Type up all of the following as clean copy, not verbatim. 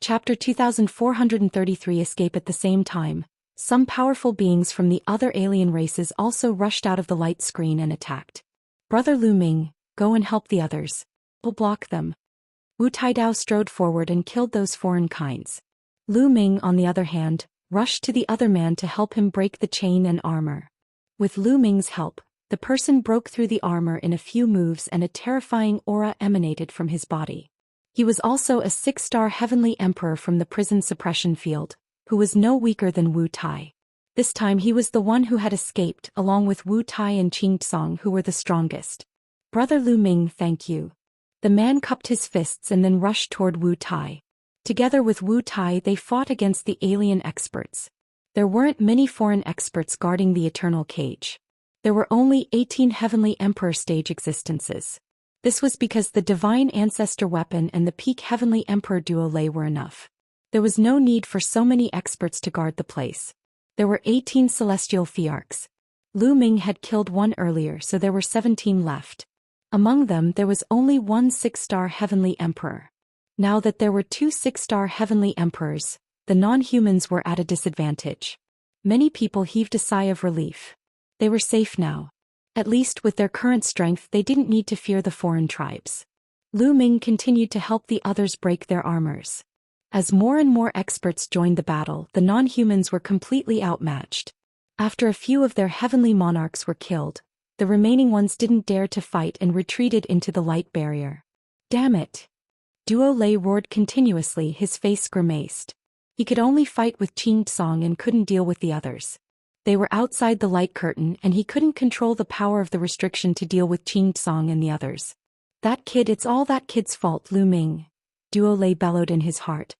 Chapter 2433 Escape. At the same time, some powerful beings from the other alien races also rushed out of the light screen and attacked. Brother Lu Ming, go and help the others. We'll block them. Wu Taidao strode forward and killed those foreign kinds. Lu Ming, on the other hand, rushed to the other man to help him break the chain and armor. With Lu Ming's help, the person broke through the armor in a few moves and a terrifying aura emanated from his body. He was also a 6-star heavenly emperor from the prison suppression field, who was no weaker than Wu Tai. This time he was the one who had escaped, along with Wu Tai and Qing Tsong, who were the strongest. Brother Lu Ming, thank you. The man cupped his fists and then rushed toward Wu Tai. Together with Wu Tai they fought against the alien experts. There weren't many foreign experts guarding the eternal cage. There were only 18 heavenly emperor stage existences. This was because the divine ancestor weapon and the peak heavenly emperor duo lei were enough. There was no need for so many experts to guard the place. There were 18 celestial fiarchs. Lu Ming had killed one earlier, so there were 17 left. Among them there was only one 6-star heavenly emperor. Now that there were two 6-star heavenly emperors, the non-humans were at a disadvantage. Many people heaved a sigh of relief. They were safe now. At least with their current strength they didn't need to fear the foreign tribes. Lu Ming continued to help the others break their armors. As more and more experts joined the battle, the non-humans were completely outmatched. After a few of their heavenly monarchs were killed, the remaining ones didn't dare to fight and retreated into the light barrier. Damn it! Duo Lei roared continuously, his face grimaced. He could only fight with Qing Tsong and couldn't deal with the others. They were outside the light curtain and he couldn't control the power of the restriction to deal with Qing Tsong and the others. That kid, it's all that kid's fault, Lu Ming. Duo Lei bellowed in his heart.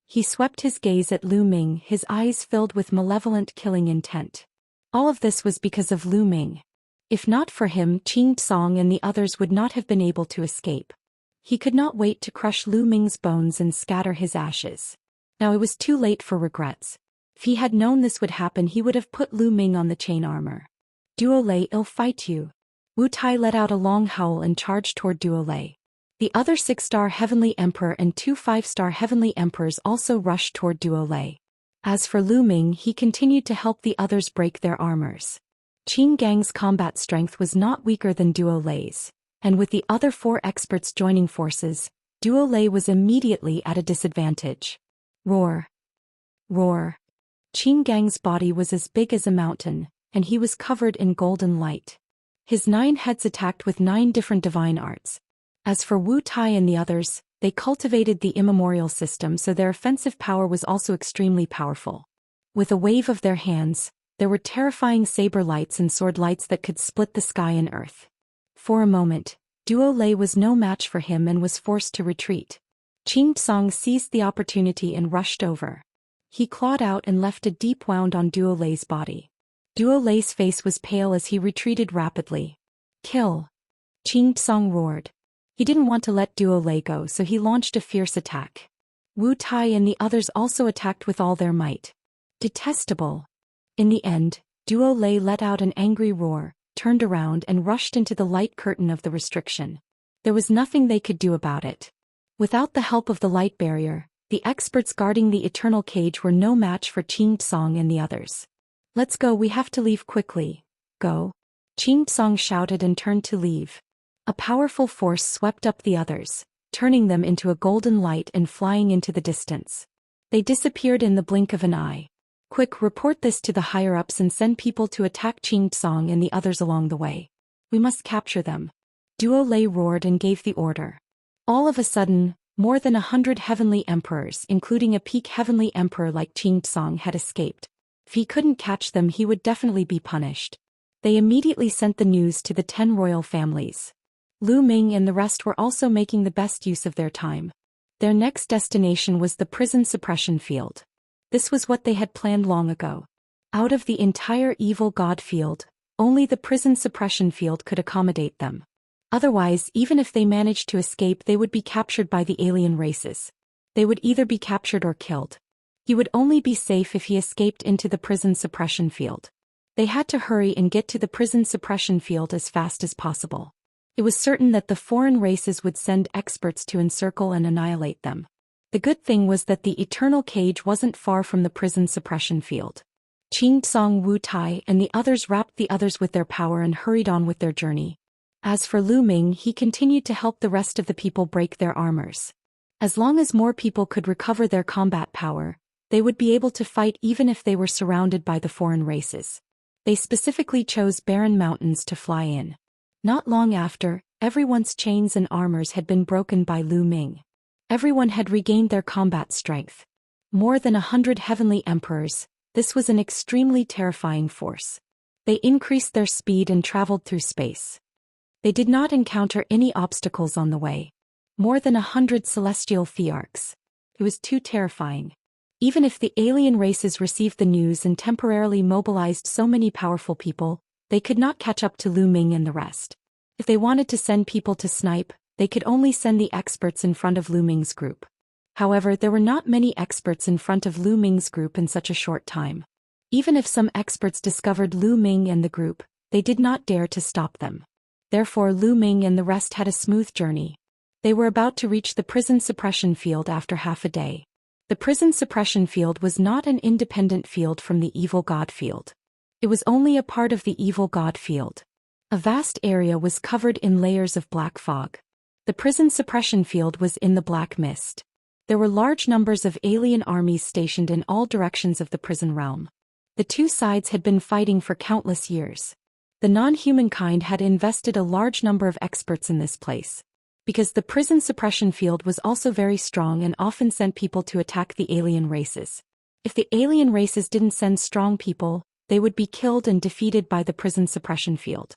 He swept his gaze at Lu Ming, his eyes filled with malevolent killing intent. All of this was because of Lu Ming. If not for him, Qing Tsong and the others would not have been able to escape. He could not wait to crush Lu Ming's bones and scatter his ashes. Now it was too late for regrets. If he had known this would happen, he would have put Lu Ming on the chain armor. Duo Lei, I'll fight you. Wu Tai let out a long howl and charged toward Duo Lei. The other 6-star heavenly emperor and two 5-star heavenly emperors also rushed toward Duo Lei. As for Lu Ming, he continued to help the others break their armors. Qing Gang's combat strength was not weaker than Duo Lei's, and with the other 4 experts joining forces, Duo Lei was immediately at a disadvantage. Roar! Roar! Qing Gang's body was as big as a mountain, and he was covered in golden light. His 9 heads attacked with 9 different divine arts. As for Wu Tai and the others, they cultivated the immemorial system, so their offensive power was also extremely powerful. With a wave of their hands, there were terrifying saber lights and sword lights that could split the sky and earth. For a moment, Duo Lei was no match for him and was forced to retreat. Qing Tsong seized the opportunity and rushed over. He clawed out and left a deep wound on Duo Lei's body. Duo Lei's face was pale as he retreated rapidly. Kill! Qing Tsong roared. He didn't want to let Duo Lei go, so he launched a fierce attack. Wu Tai and the others also attacked with all their might. Detestable! In the end, Duo Lei let out an angry roar, turned around and rushed into the light curtain of the restriction. There was nothing they could do about it. Without the help of the light barrier, the experts guarding the eternal cage were no match for Qing Tsong and the others. Let's go, we have to leave quickly. Go! Qing Tsong shouted and turned to leave. A powerful force swept up the others, turning them into a golden light and flying into the distance. They disappeared in the blink of an eye. Quick, report this to the higher-ups and send people to attack Qing Tsong and the others along the way. We must capture them. Duo Lei roared and gave the order. All of a sudden, more than 100 heavenly emperors, including a peak heavenly emperor like Qing Tsong, had escaped. If he couldn't catch them, he would definitely be punished. They immediately sent the news to the 10 royal families. Lu Ming and the rest were also making the best use of their time. Their next destination was the prison suppression field. This was what they had planned long ago. Out of the entire evil god field, only the prison suppression field could accommodate them. Otherwise, even if they managed to escape, they would be captured by the alien races. They would either be captured or killed. He would only be safe if he escaped into the prison suppression field. They had to hurry and get to the prison suppression field as fast as possible. It was certain that the foreign races would send experts to encircle and annihilate them. The good thing was that the eternal cage wasn't far from the prison suppression field. Qing Tsong Wu Tai and the others wrapped the others with their power and hurried on with their journey. As for Lu Ming, he continued to help the rest of the people break their armors. As long as more people could recover their combat power, they would be able to fight even if they were surrounded by the foreign races. They specifically chose barren mountains to fly in. Not long after, everyone's chains and armors had been broken by Lu Ming. Everyone had regained their combat strength. More than 100 heavenly emperors, this was an extremely terrifying force. They increased their speed and traveled through space. They did not encounter any obstacles on the way. More than 100 celestial thearchs. It was too terrifying. Even if the alien races received the news and temporarily mobilized so many powerful people, they could not catch up to Lu Ming and the rest. If they wanted to send people to snipe, they could only send the experts in front of Lu Ming's group. However, there were not many experts in front of Lu Ming's group in such a short time. Even if some experts discovered Lu Ming and the group, they did not dare to stop them. Therefore, Lu Ming and the rest had a smooth journey. They were about to reach the prison suppression field after half a day. The prison suppression field was not an independent field from the evil god field. It was only a part of the evil god field. A vast area was covered in layers of black fog. The prison suppression field was in the black mist. There were large numbers of alien armies stationed in all directions of the prison realm. The two sides had been fighting for countless years. The non-humankind had invested a large number of experts in this place. Because the prison suppression field was also very strong and often sent people to attack the alien races. If the alien races didn't send strong people, they would be killed and defeated by the prison suppression field.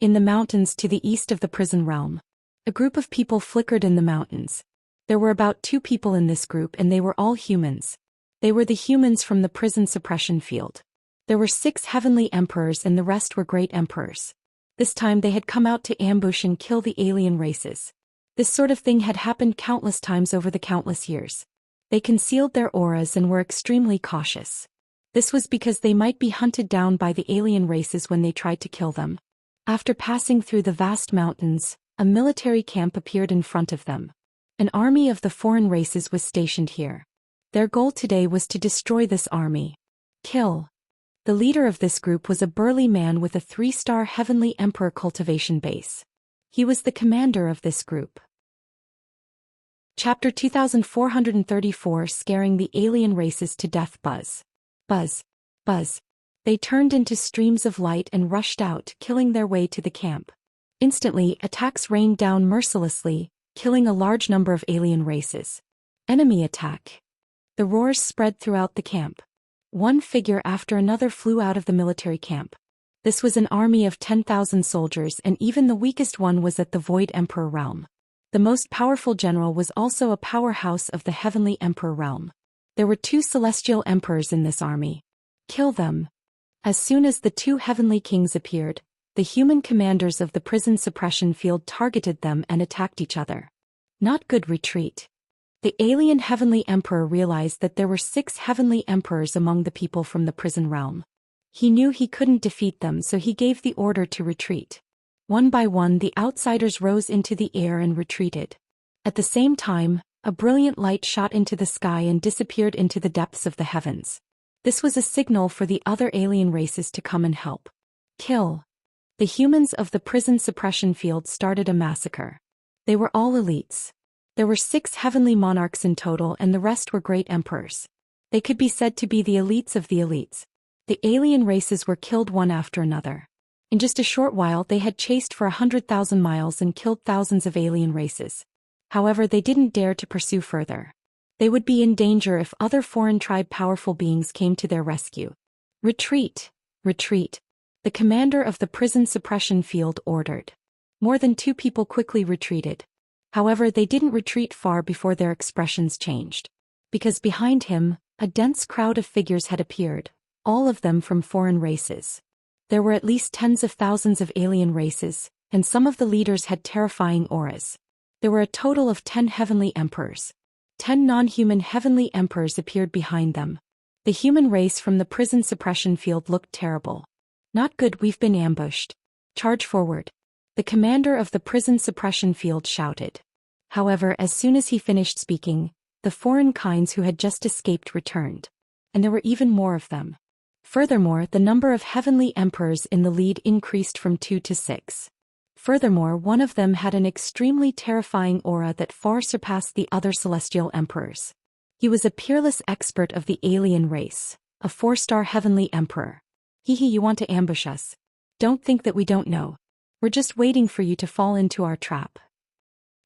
In the mountains to the east of the prison realm, a group of people flickered in the mountains. There were about 2 people in this group and they were all humans. They were the humans from the prison suppression field. There were 6 heavenly emperors and the rest were great emperors. This time they had come out to ambush and kill the alien races. This sort of thing had happened countless times over the countless years. They concealed their auras and were extremely cautious. This was because they might be hunted down by the alien races when they tried to kill them. After passing through the vast mountains, a military camp appeared in front of them. An army of the foreign races was stationed here. Their goal today was to destroy this army. Kill. The leader of this group was a burly man with a 3-star heavenly emperor cultivation base. He was the commander of this group. Chapter 2434 Scaring the Alien Races to Death. Buzz. Buzz. Buzz. They turned into streams of light and rushed out, killing their way to the camp. Instantly, attacks rained down mercilessly, killing a large number of alien races. Enemy attack. The roars spread throughout the camp. One figure after another flew out of the military camp. This was an army of 10,000 soldiers and even the weakest one was at the Void Emperor realm. The most powerful general was also a powerhouse of the Heavenly Emperor realm. There were 2 celestial emperors in this army. Kill them. As soon as the 2 heavenly kings appeared, the human commanders of the prison suppression field targeted them and attacked each other. Not good. Retreat. The alien Heavenly Emperor realized that there were 6 heavenly emperors among the people from the prison realm. He knew he couldn't defeat them, so he gave the order to retreat. One by one the outsiders rose into the air and retreated. At the same time, a brilliant light shot into the sky and disappeared into the depths of the heavens. This was a signal for the other alien races to come and help. Kill. The humans of the prison suppression field started a massacre. They were all elites. There were 6 heavenly monarchs in total and the rest were great emperors. They could be said to be the elites of the elites. The alien races were killed one after another. In just a short while they had chased for 100,000 miles and killed thousands of alien races. However, they didn't dare to pursue further. They would be in danger if other foreign tribe powerful beings came to their rescue. Retreat. Retreat. The commander of the prison suppression field ordered. More than 2 people quickly retreated. However, they didn't retreat far before their expressions changed. Because behind him, a dense crowd of figures had appeared. All of them from foreign races. There were at least tens of thousands of alien races, and some of the leaders had terrifying auras. There were a total of 10 heavenly emperors. 10 non-human heavenly emperors appeared behind them. The human race from the prison suppression field looked terrible. Not good. We've been ambushed. Charge forward. The commander of the prison suppression field shouted. However, as soon as he finished speaking, the foreign kinds who had just escaped returned. And there were even more of them. Furthermore, the number of heavenly emperors in the lead increased from 2 to 6. Furthermore, one of them had an extremely terrifying aura that far surpassed the other celestial emperors. He was a peerless expert of the alien race, a 4-star heavenly emperor. Hehe, you want to ambush us? Don't think that we don't know. We're just waiting for you to fall into our trap.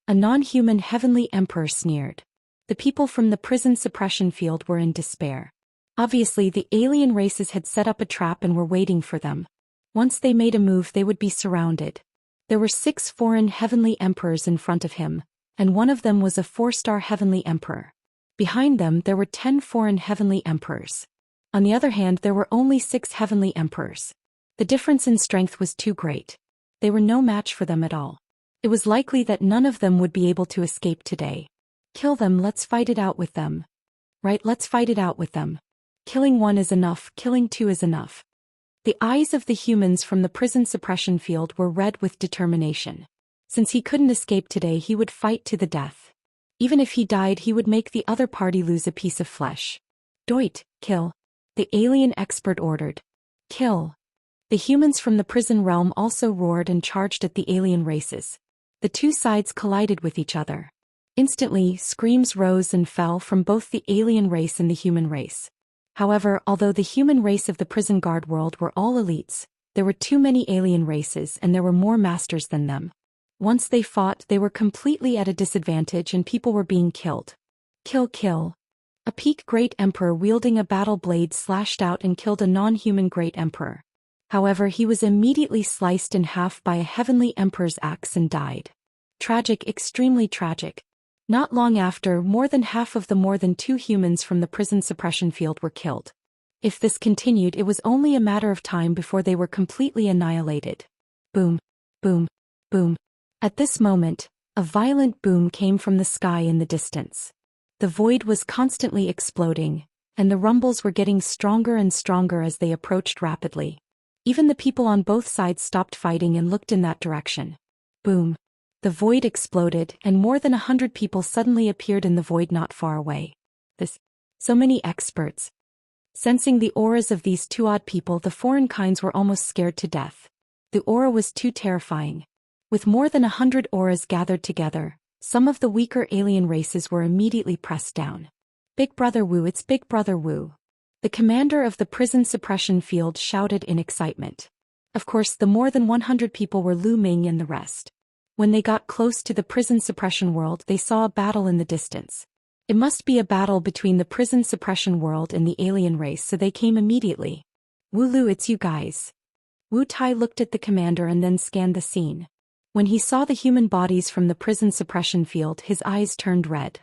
A non-human heavenly emperor sneered. The people from the prison suppression field were in despair. Obviously, the alien races had set up a trap and were waiting for them. Once they made a move, they would be surrounded. There were 6 foreign heavenly emperors in front of him, and one of them was a 4-star heavenly emperor. Behind them, there were 10 foreign heavenly emperors. On the other hand, there were only 6 heavenly emperors. The difference in strength was too great. They were no match for them at all. It was likely that none of them would be able to escape today. Kill them, let's fight it out with them. Right, let's fight it out with them. Killing 1 is enough, killing 2 is enough. The eyes of the humans from the prison suppression field were red with determination. Since he couldn't escape today, he would fight to the death. Even if he died, he would make the other party lose a piece of flesh. Doit, kill. The alien expert ordered. Kill. The humans from the prison realm also roared and charged at the alien races. The two sides collided with each other. Instantly, screams rose and fell from both the alien race and the human race. However, although the human race of the prison guard world were all elites, there were too many alien races and there were more masters than them. Once they fought, they were completely at a disadvantage and people were being killed. Kill, kill. A peak great emperor wielding a battle blade slashed out and killed a non-human great emperor. However, he was immediately sliced in half by a heavenly emperor's axe and died. Tragic, extremely tragic. Not long after, more than half of the more than 2 humans from the prison suppression field were killed. If this continued, it was only a matter of time before they were completely annihilated. Boom, boom, boom. At this moment, a violent boom came from the sky in the distance. The void was constantly exploding, and the rumbles were getting stronger and stronger as they approached rapidly. Even the people on both sides stopped fighting and looked in that direction. Boom. The void exploded, and more than 100 people suddenly appeared in the void not far away. So many experts. Sensing the auras of these 2 odd people, the foreign kinds were almost scared to death. The aura was too terrifying. With more than 100 auras gathered together, some of the weaker alien races were immediately pressed down. Big Brother Wu, it's Big Brother Wu. The commander of the prison suppression field shouted in excitement. Of course, the more than 100 people were Lu Ming and the rest. When they got close to the prison suppression world, they saw a battle in the distance. It must be a battle between the prison suppression world and the alien race, so they came immediately. Wu Lu, it's you guys. Wu Tai looked at the commander and then scanned the scene. When he saw the human bodies from the prison suppression field, his eyes turned red.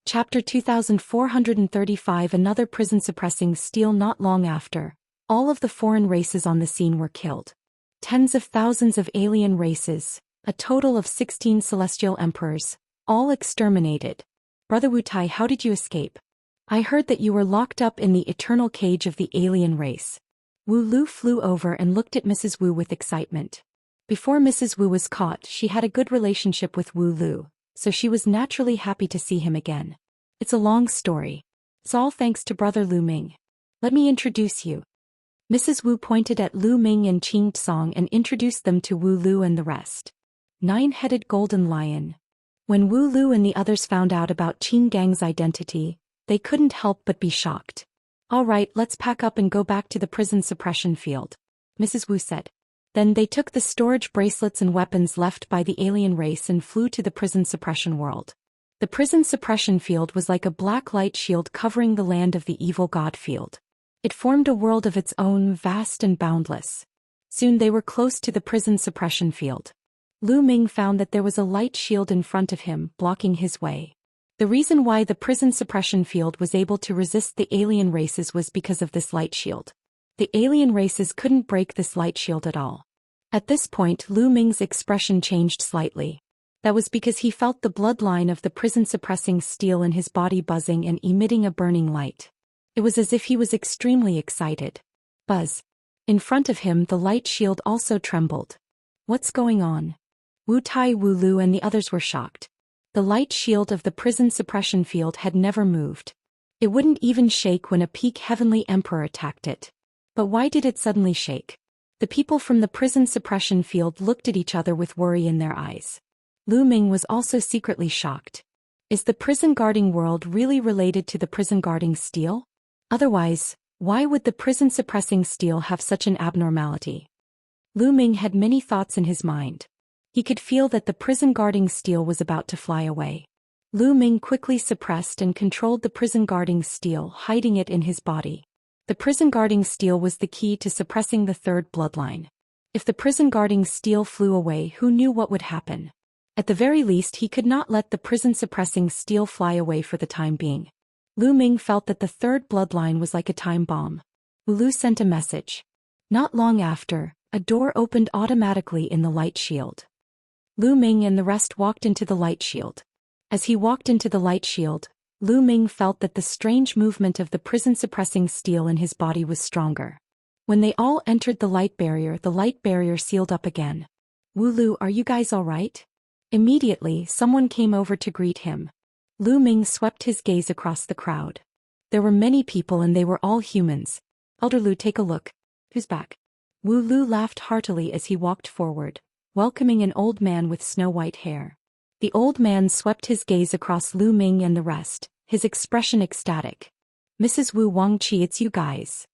Chapter 2435. Another prison suppressing steel. Not long after, all of the foreign races on the scene were killed. Tens of thousands of alien races, a total of 16 celestial emperors, all exterminated. Brother Wu Tai, how did you escape? I heard that you were locked up in the eternal cage of the alien race. Wu Lu flew over and looked at Mrs. Wu with excitement. Before Mrs. Wu was caught, she had a good relationship with Wu Lu, so she was naturally happy to see him again. It's a long story. It's all thanks to Brother Lu Ming. Let me introduce you. Mrs. Wu pointed at Lu Ming and Qing Tsong and introduced them to Wu Lu and the rest. 9-headed golden lion. When Wu Lu and the others found out about Qing Gang's identity, they couldn't help but be shocked. All right, let's pack up and go back to the prison suppression field, Mrs. Wu said. Then they took the storage bracelets and weapons left by the alien race and flew to the prison suppression world. The prison suppression field was like a black light shield covering the land of the evil god field. It formed a world of its own, vast and boundless. Soon they were close to the prison suppression field. Lu Ming found that there was a light shield in front of him, blocking his way. The reason why the prison suppression field was able to resist the alien races was because of this light shield. The alien races couldn't break this light shield at all. At this point, Lu Ming's expression changed slightly. That was because he felt the bloodline of the prison suppressing steel in his body buzzing and emitting a burning light. It was as if he was extremely excited. Buzz. In front of him, the light shield also trembled. What's going on? Wu Tai, Wu Lu and the others were shocked. The light shield of the prison suppression field had never moved. It wouldn't even shake when a peak heavenly emperor attacked it. But why did it suddenly shake? The people from the prison suppression field looked at each other with worry in their eyes. Lu Ming was also secretly shocked. Is the prison guarding world really related to the prison guarding steel? Otherwise, why would the prison suppressing steel have such an abnormality? Lu Ming had many thoughts in his mind. He could feel that the prison guarding steel was about to fly away. Lu Ming quickly suppressed and controlled the prison guarding steel, hiding it in his body. The prison guarding steel was the key to suppressing the third bloodline. If the prison guarding steel flew away, who knew what would happen? At the very least, he could not let the prison suppressing steel fly away for the time being. Lu Ming felt that the third bloodline was like a time bomb. Lu sent a message. Not long after, a door opened automatically in the light shield. Lu Ming and the rest walked into the light shield. As he walked into the light shield, Lu Ming felt that the strange movement of the prison-suppressing steel in his body was stronger. When they all entered the light barrier sealed up again. "Wu Lu, are you guys all right?" Immediately, someone came over to greet him. Lu Ming swept his gaze across the crowd. There were many people and they were all humans. "Elder Lu, take a look. Who's back?" Wu Lu laughed heartily as he walked forward, welcoming an old man with snow-white hair. The old man swept his gaze across Lu Ming and the rest, his expression ecstatic. "Mrs. Wu Wangqi, it's you guys."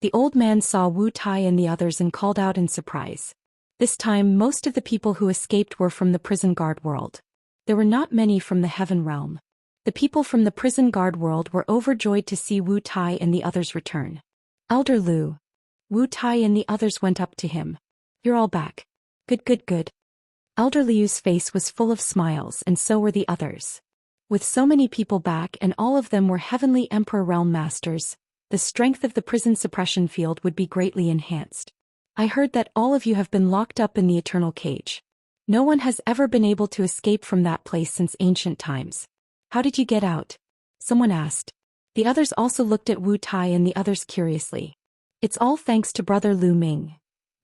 The old man saw Wu Tai and the others and called out in surprise. This time, most of the people who escaped were from the prison guard world. There were not many from the heaven realm. The people from the prison guard world were overjoyed to see Wu Tai and the others return. "Elder Lu." Wu Tai and the others went up to him. "You're all back. Good. Elder Liu's face was full of smiles and so were the others. With so many people back and all of them were Heavenly Emperor Realm Masters, the strength of the prison suppression field would be greatly enhanced. "I heard that all of you have been locked up in the eternal cage. No one has ever been able to escape from that place since ancient times. How did you get out?" someone asked. The others also looked at Wu Tai and the others curiously. "It's all thanks to Brother Lu Ming."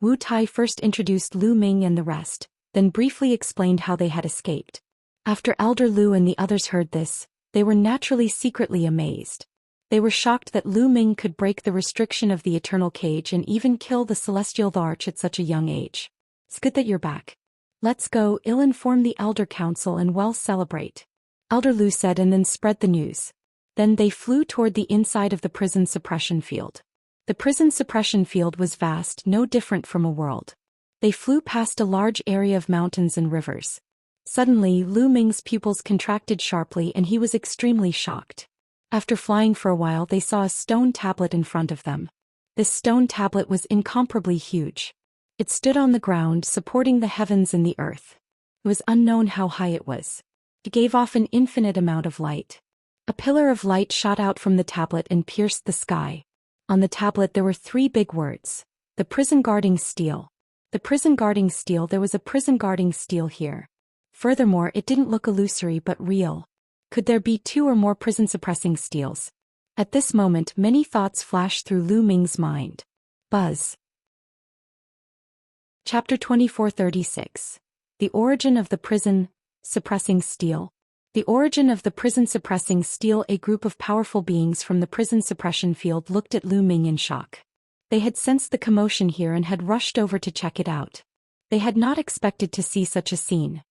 Wu Tai first introduced Lu Ming and the rest, then briefly explained how they had escaped. After Elder Lu and the others heard this, they were naturally secretly amazed. They were shocked that Lu Ming could break the restriction of the eternal cage and even kill the celestial arch at such a young age. "It's good that you're back. Let's go, I'll inform the Elder Council and we'll celebrate," Elder Lu said and then spread the news. Then they flew toward the inside of the prison suppression field. The prison suppression field was vast, no different from a world. They flew past a large area of mountains and rivers. Suddenly, Lu Ming's pupils contracted sharply and he was extremely shocked. After flying for a while, they saw a stone tablet in front of them. This stone tablet was incomparably huge. It stood on the ground, supporting the heavens and the earth. It was unknown how high it was. It gave off an infinite amount of light. A pillar of light shot out from the tablet and pierced the sky. On the tablet there were 3 big words. "The prison guarding steel." The prison guarding steel. There was a prison guarding steel here. Furthermore, it didn't look illusory but real. Could there be 2 or more prison suppressing steels? At this moment, many thoughts flashed through Lu Ming's mind. Buzz. Chapter 2436. The origin of the prison suppressing steel. The origin of the prison suppressing steel. A group of powerful beings from the prison suppression field looked at Lu Ming in shock. They had sensed the commotion here and had rushed over to check it out. They had not expected to see such a scene.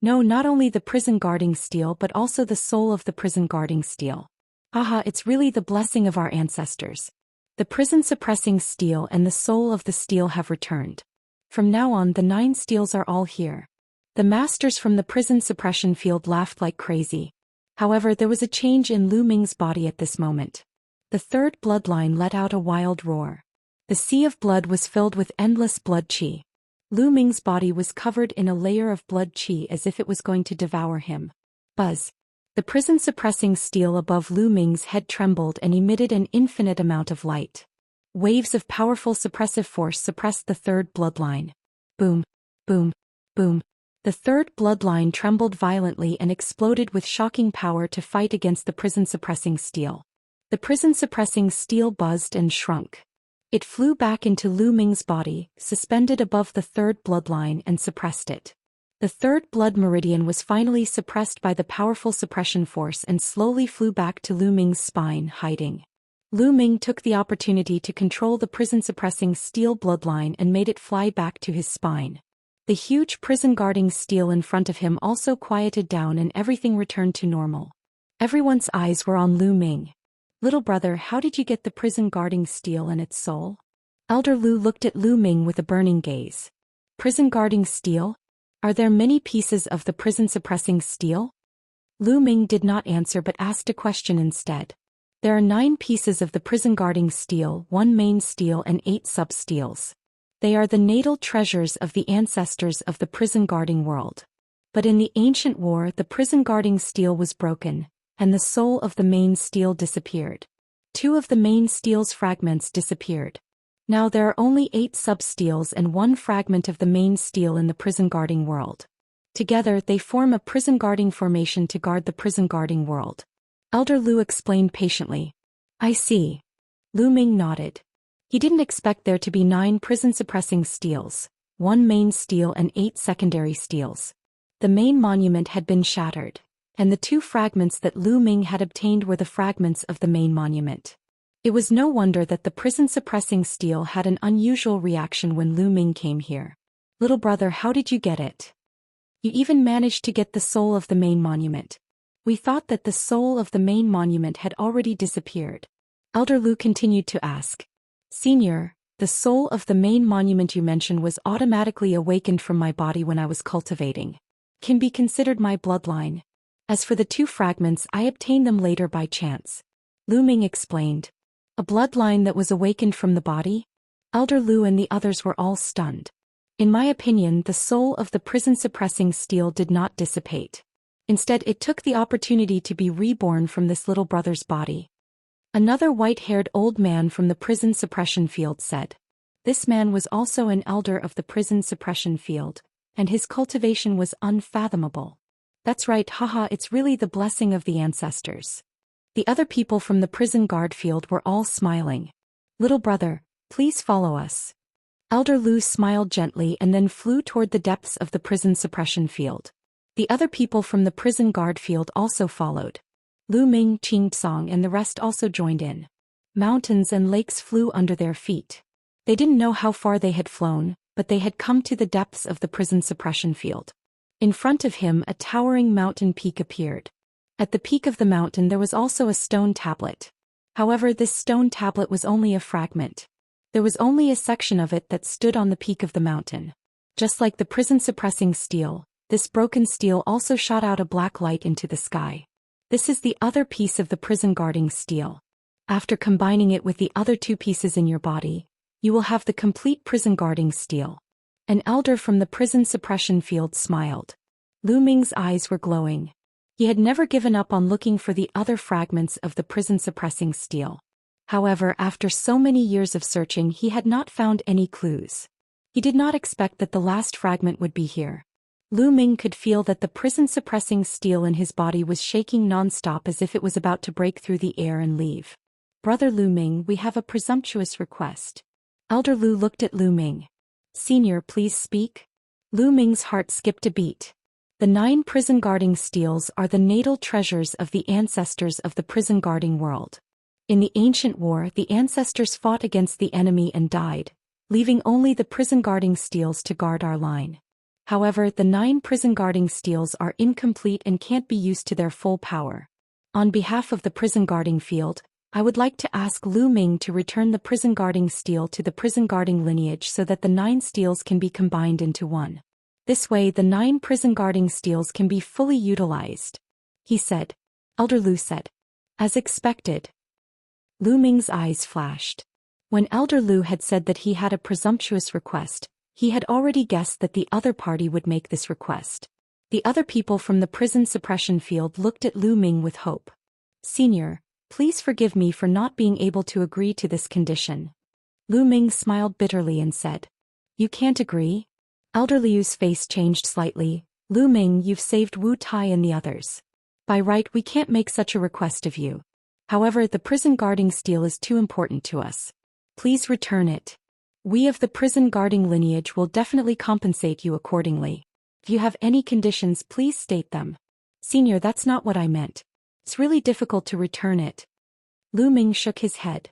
No, not only the prison guarding steel but also the soul of the prison guarding steel. Aha, it's really the blessing of our ancestors. The prison suppressing steel and the soul of the steel have returned. From now on, the 9 steels are all here. The masters from the prison suppression field laughed like crazy. However, there was a change in Lu Ming's body at this moment. The third bloodline let out a wild roar. The sea of blood was filled with endless blood qi. Lu Ming's body was covered in a layer of blood qi as if it was going to devour him. Buzz. The prison suppressing steel above Lu Ming's head trembled and emitted an infinite amount of light. Waves of powerful suppressive force suppressed the third bloodline. Boom, boom, boom. The third bloodline trembled violently and exploded with shocking power to fight against the prison suppressing steel. The prison suppressing steel buzzed and shrunk. It flew back into Lu Ming's body, suspended above the third bloodline and suppressed it. The third blood meridian was finally suppressed by the powerful suppression force and slowly flew back to Lu Ming's spine, hiding. Lu Ming took the opportunity to control the prison-suppressing steel bloodline and made it fly back to his spine. The huge prison-guarding steel in front of him also quieted down and everything returned to normal. Everyone's eyes were on Lu Ming. "Little brother, how did you get the prison-guarding steel and its soul?" Elder Lu looked at Lu Ming with a burning gaze. "Prison-guarding steel? Are there many pieces of the prison-suppressing steel?" Lu Ming did not answer but asked a question instead. "There are 9 pieces of the prison-guarding steel, 1 main steel and 8 sub-steels. They are the natal treasures of the ancestors of the prison-guarding world. But in the ancient war, the prison-guarding steel was broken, and the soul of the main steel disappeared. 2 of the main steel's fragments disappeared. Now there are only 8 sub-steels and 1 fragment of the main steel in the prison-guarding world. Together they form a prison-guarding formation to guard the prison-guarding world." Elder Lu explained patiently. "I see." Lu Ming nodded. He didn't expect there to be 9 prison-suppressing steels, 1 main steel and 8 secondary steels. The main monument had been shattered, and the 2 fragments that Lu Ming had obtained were the fragments of the main monument. It was no wonder that the prison-suppressing steel had an unusual reaction when Lu Ming came here. "Little brother, how did you get it? You even managed to get the soul of the main monument. We thought that the soul of the main monument had already disappeared." Elder Lu continued to ask. "Senior, the soul of the main monument you mentioned was automatically awakened from my body when I was cultivating. Can be considered my bloodline. As for the 2 fragments, I obtained them later by chance." Lu Ming explained. "A bloodline that was awakened from the body?" Elder Lu and the others were all stunned. "In my opinion, the soul of the prison-suppressing steel did not dissipate. Instead, it took the opportunity to be reborn from this little brother's body." Another white-haired old man from the prison suppression field said. This man was also an elder of the prison suppression field, and his cultivation was unfathomable. "That's right, haha, it's really the blessing of the ancestors." The other people from the prison guard field were all smiling. "Little brother, please follow us." Elder Lu smiled gently and then flew toward the depths of the prison suppression field. The other people from the prison guard field also followed. Lu Ming, Qing Tsong and the rest also joined in. Mountains and lakes flew under their feet. They didn't know how far they had flown, but they had come to the depths of the prison suppression field. In front of him, a towering mountain peak appeared. At the peak of the mountain there was also a stone tablet. However, this stone tablet was only a fragment. There was only a section of it that stood on the peak of the mountain. Just like the prison-suppressing steel, this broken steel also shot out a black light into the sky. This is the other piece of the prison-guarding steel. After combining it with the other 2 pieces in your body, you will have the complete prison-guarding steel. An elder from the prison suppression field smiled. Lu Ming's eyes were glowing. He had never given up on looking for the other fragments of the prison-suppressing steel. However, after so many years of searching, he had not found any clues. He did not expect that the last fragment would be here. Lu Ming could feel that the prison-suppressing steel in his body was shaking non-stop as if it was about to break through the air and leave. "Brother Lu Ming, we have a presumptuous request." Elder Lu looked at Lu Ming. "Senior, please speak." Lu Ming's heart skipped a beat. The 9 prison-guarding steels are the natal treasures of the ancestors of the prison-guarding world. In the ancient war, the ancestors fought against the enemy and died, leaving only the prison-guarding steels to guard our line. However, the 9 prison-guarding steels are incomplete and can't be used to their full power. On behalf of the prison-guarding field, I would like to ask Lu Ming to return the prison-guarding steel to the prison-guarding lineage so that the 9 steels can be combined into one. This way the 9 prison-guarding steels can be fully utilized," he said. Elder Lu said. "As expected." Lu Ming's eyes flashed. When Elder Lu had said that he had a presumptuous request, he had already guessed that the other party would make this request. The other people from the prison suppression field looked at Lu Ming with hope. "Senior, please forgive me for not being able to agree to this condition." Lu Ming smiled bitterly and said. "You can't agree?" Elder Liu's face changed slightly. "Lu Ming, you've saved Wu Tai and the others. By right, we can't make such a request of you. However, the prison-guarding steel is too important to us. Please return it. We of the prison-guarding lineage will definitely compensate you accordingly." If you have any conditions, please state them. Senior, that's not what I meant. It's really difficult to return it. Lu Ming shook his head.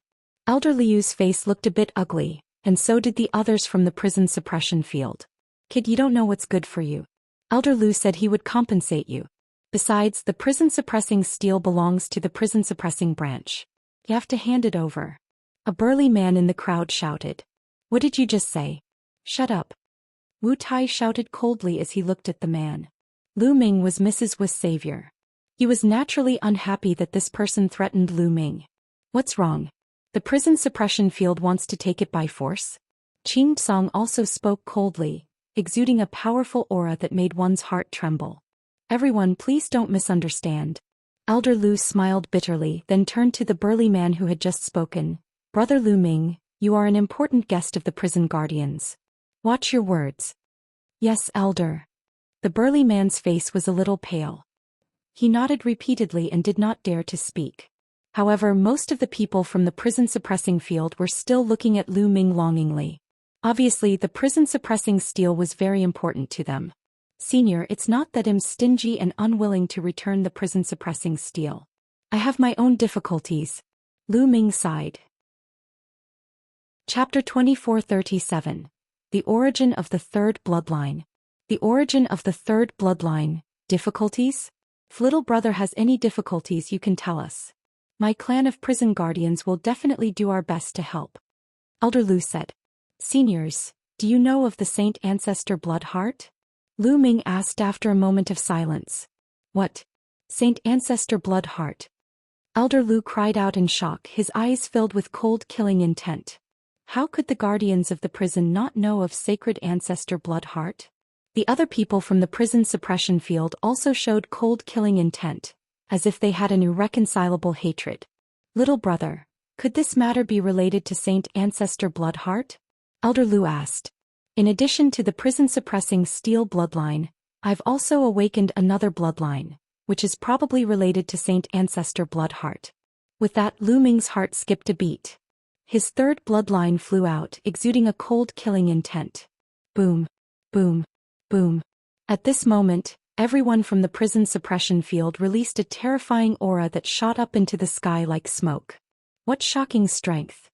Elder Liu's face looked a bit ugly, and so did the others from the prison suppression field. Kid, you don't know what's good for you. Elder Lu said he would compensate you. Besides, the prison suppressing steel belongs to the prison suppressing branch. You have to hand it over. A burly man in the crowd shouted. What did you just say? Shut up. Wu Tai shouted coldly as he looked at the man. Lu Ming was Mrs. Wu's savior. He was naturally unhappy that this person threatened Lu Ming. What's wrong? The prison suppression field wants to take it by force? Qing Song also spoke coldly, exuding a powerful aura that made one's heart tremble. Everyone, please don't misunderstand. Elder Lu smiled bitterly, then turned to the burly man who had just spoken. Brother Lu Ming, you are an important guest of the prison guardians. Watch your words. Yes, Elder. The burly man's face was a little pale. He nodded repeatedly and did not dare to speak. However, most of the people from the prison suppressing field were still looking at Lu Ming longingly. Obviously, the prison suppressing steel was very important to them. Senior, it's not that I'm stingy and unwilling to return the prison suppressing steel. I have my own difficulties. Lu Ming sighed. Chapter 2437. The Origin of the Third Bloodline. The origin of the third bloodline. Difficulties? If little brother has any difficulties, you can tell us. My clan of prison guardians will definitely do our best to help. Elder Lu said. Seniors, do you know of the Saint Ancestor Bloodheart? Lu Ming asked after a moment of silence. What? Saint Ancestor Bloodheart? Elder Lu cried out in shock, his eyes filled with cold killing intent. How could the guardians of the prison not know of Sacred Ancestor Bloodheart? The other people from the prison suppression field also showed cold killing intent, as if they had an irreconcilable hatred. Little brother, could this matter be related to Saint Ancestor Bloodheart? Elder Lu asked. In addition to the prison suppressing steel bloodline, I've also awakened another bloodline, which is probably related to Saint Ancestor Bloodheart. With that, Lu Ming's heart skipped a beat. His third bloodline flew out, exuding a cold killing intent. Boom. Boom. Boom. At this moment, everyone from the prison suppression field released a terrifying aura that shot up into the sky like smoke. What shocking strength!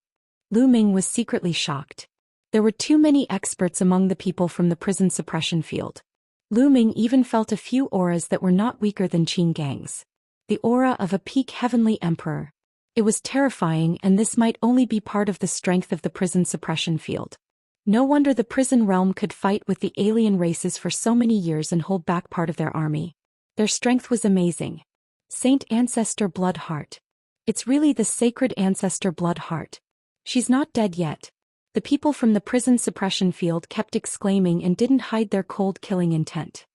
Lu Ming was secretly shocked. There were too many experts among the people from the prison suppression field. Lu Ming even felt a few auras that were not weaker than Qin Gang's. The aura of a peak heavenly emperor. It was terrifying, and this might only be part of the strength of the prison suppression field. No wonder the prison realm could fight with the alien races for so many years and hold back part of their army. Their strength was amazing. Saint Ancestor Bloodheart. It's really the Sacred Ancestor Bloodheart. She's not dead yet. The people from the prison suppression field kept exclaiming and didn't hide their cold killing intent.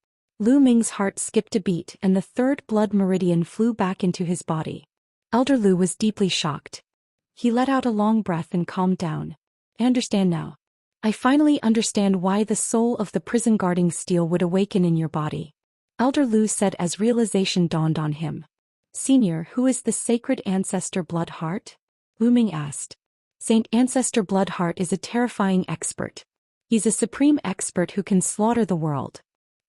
Lu Ming's heart skipped a beat and the third blood meridian flew back into his body. Elder Lu was deeply shocked. He let out a long breath and calmed down. I understand now. I finally understand why the soul of the prison guarding steel would awaken in your body. Elder Lu said as realization dawned on him. Senior, who is the Sacred Ancestor Bloodheart? Lu Ming asked. Saint Ancestor Bloodheart is a terrifying expert. He's a supreme expert who can slaughter the world.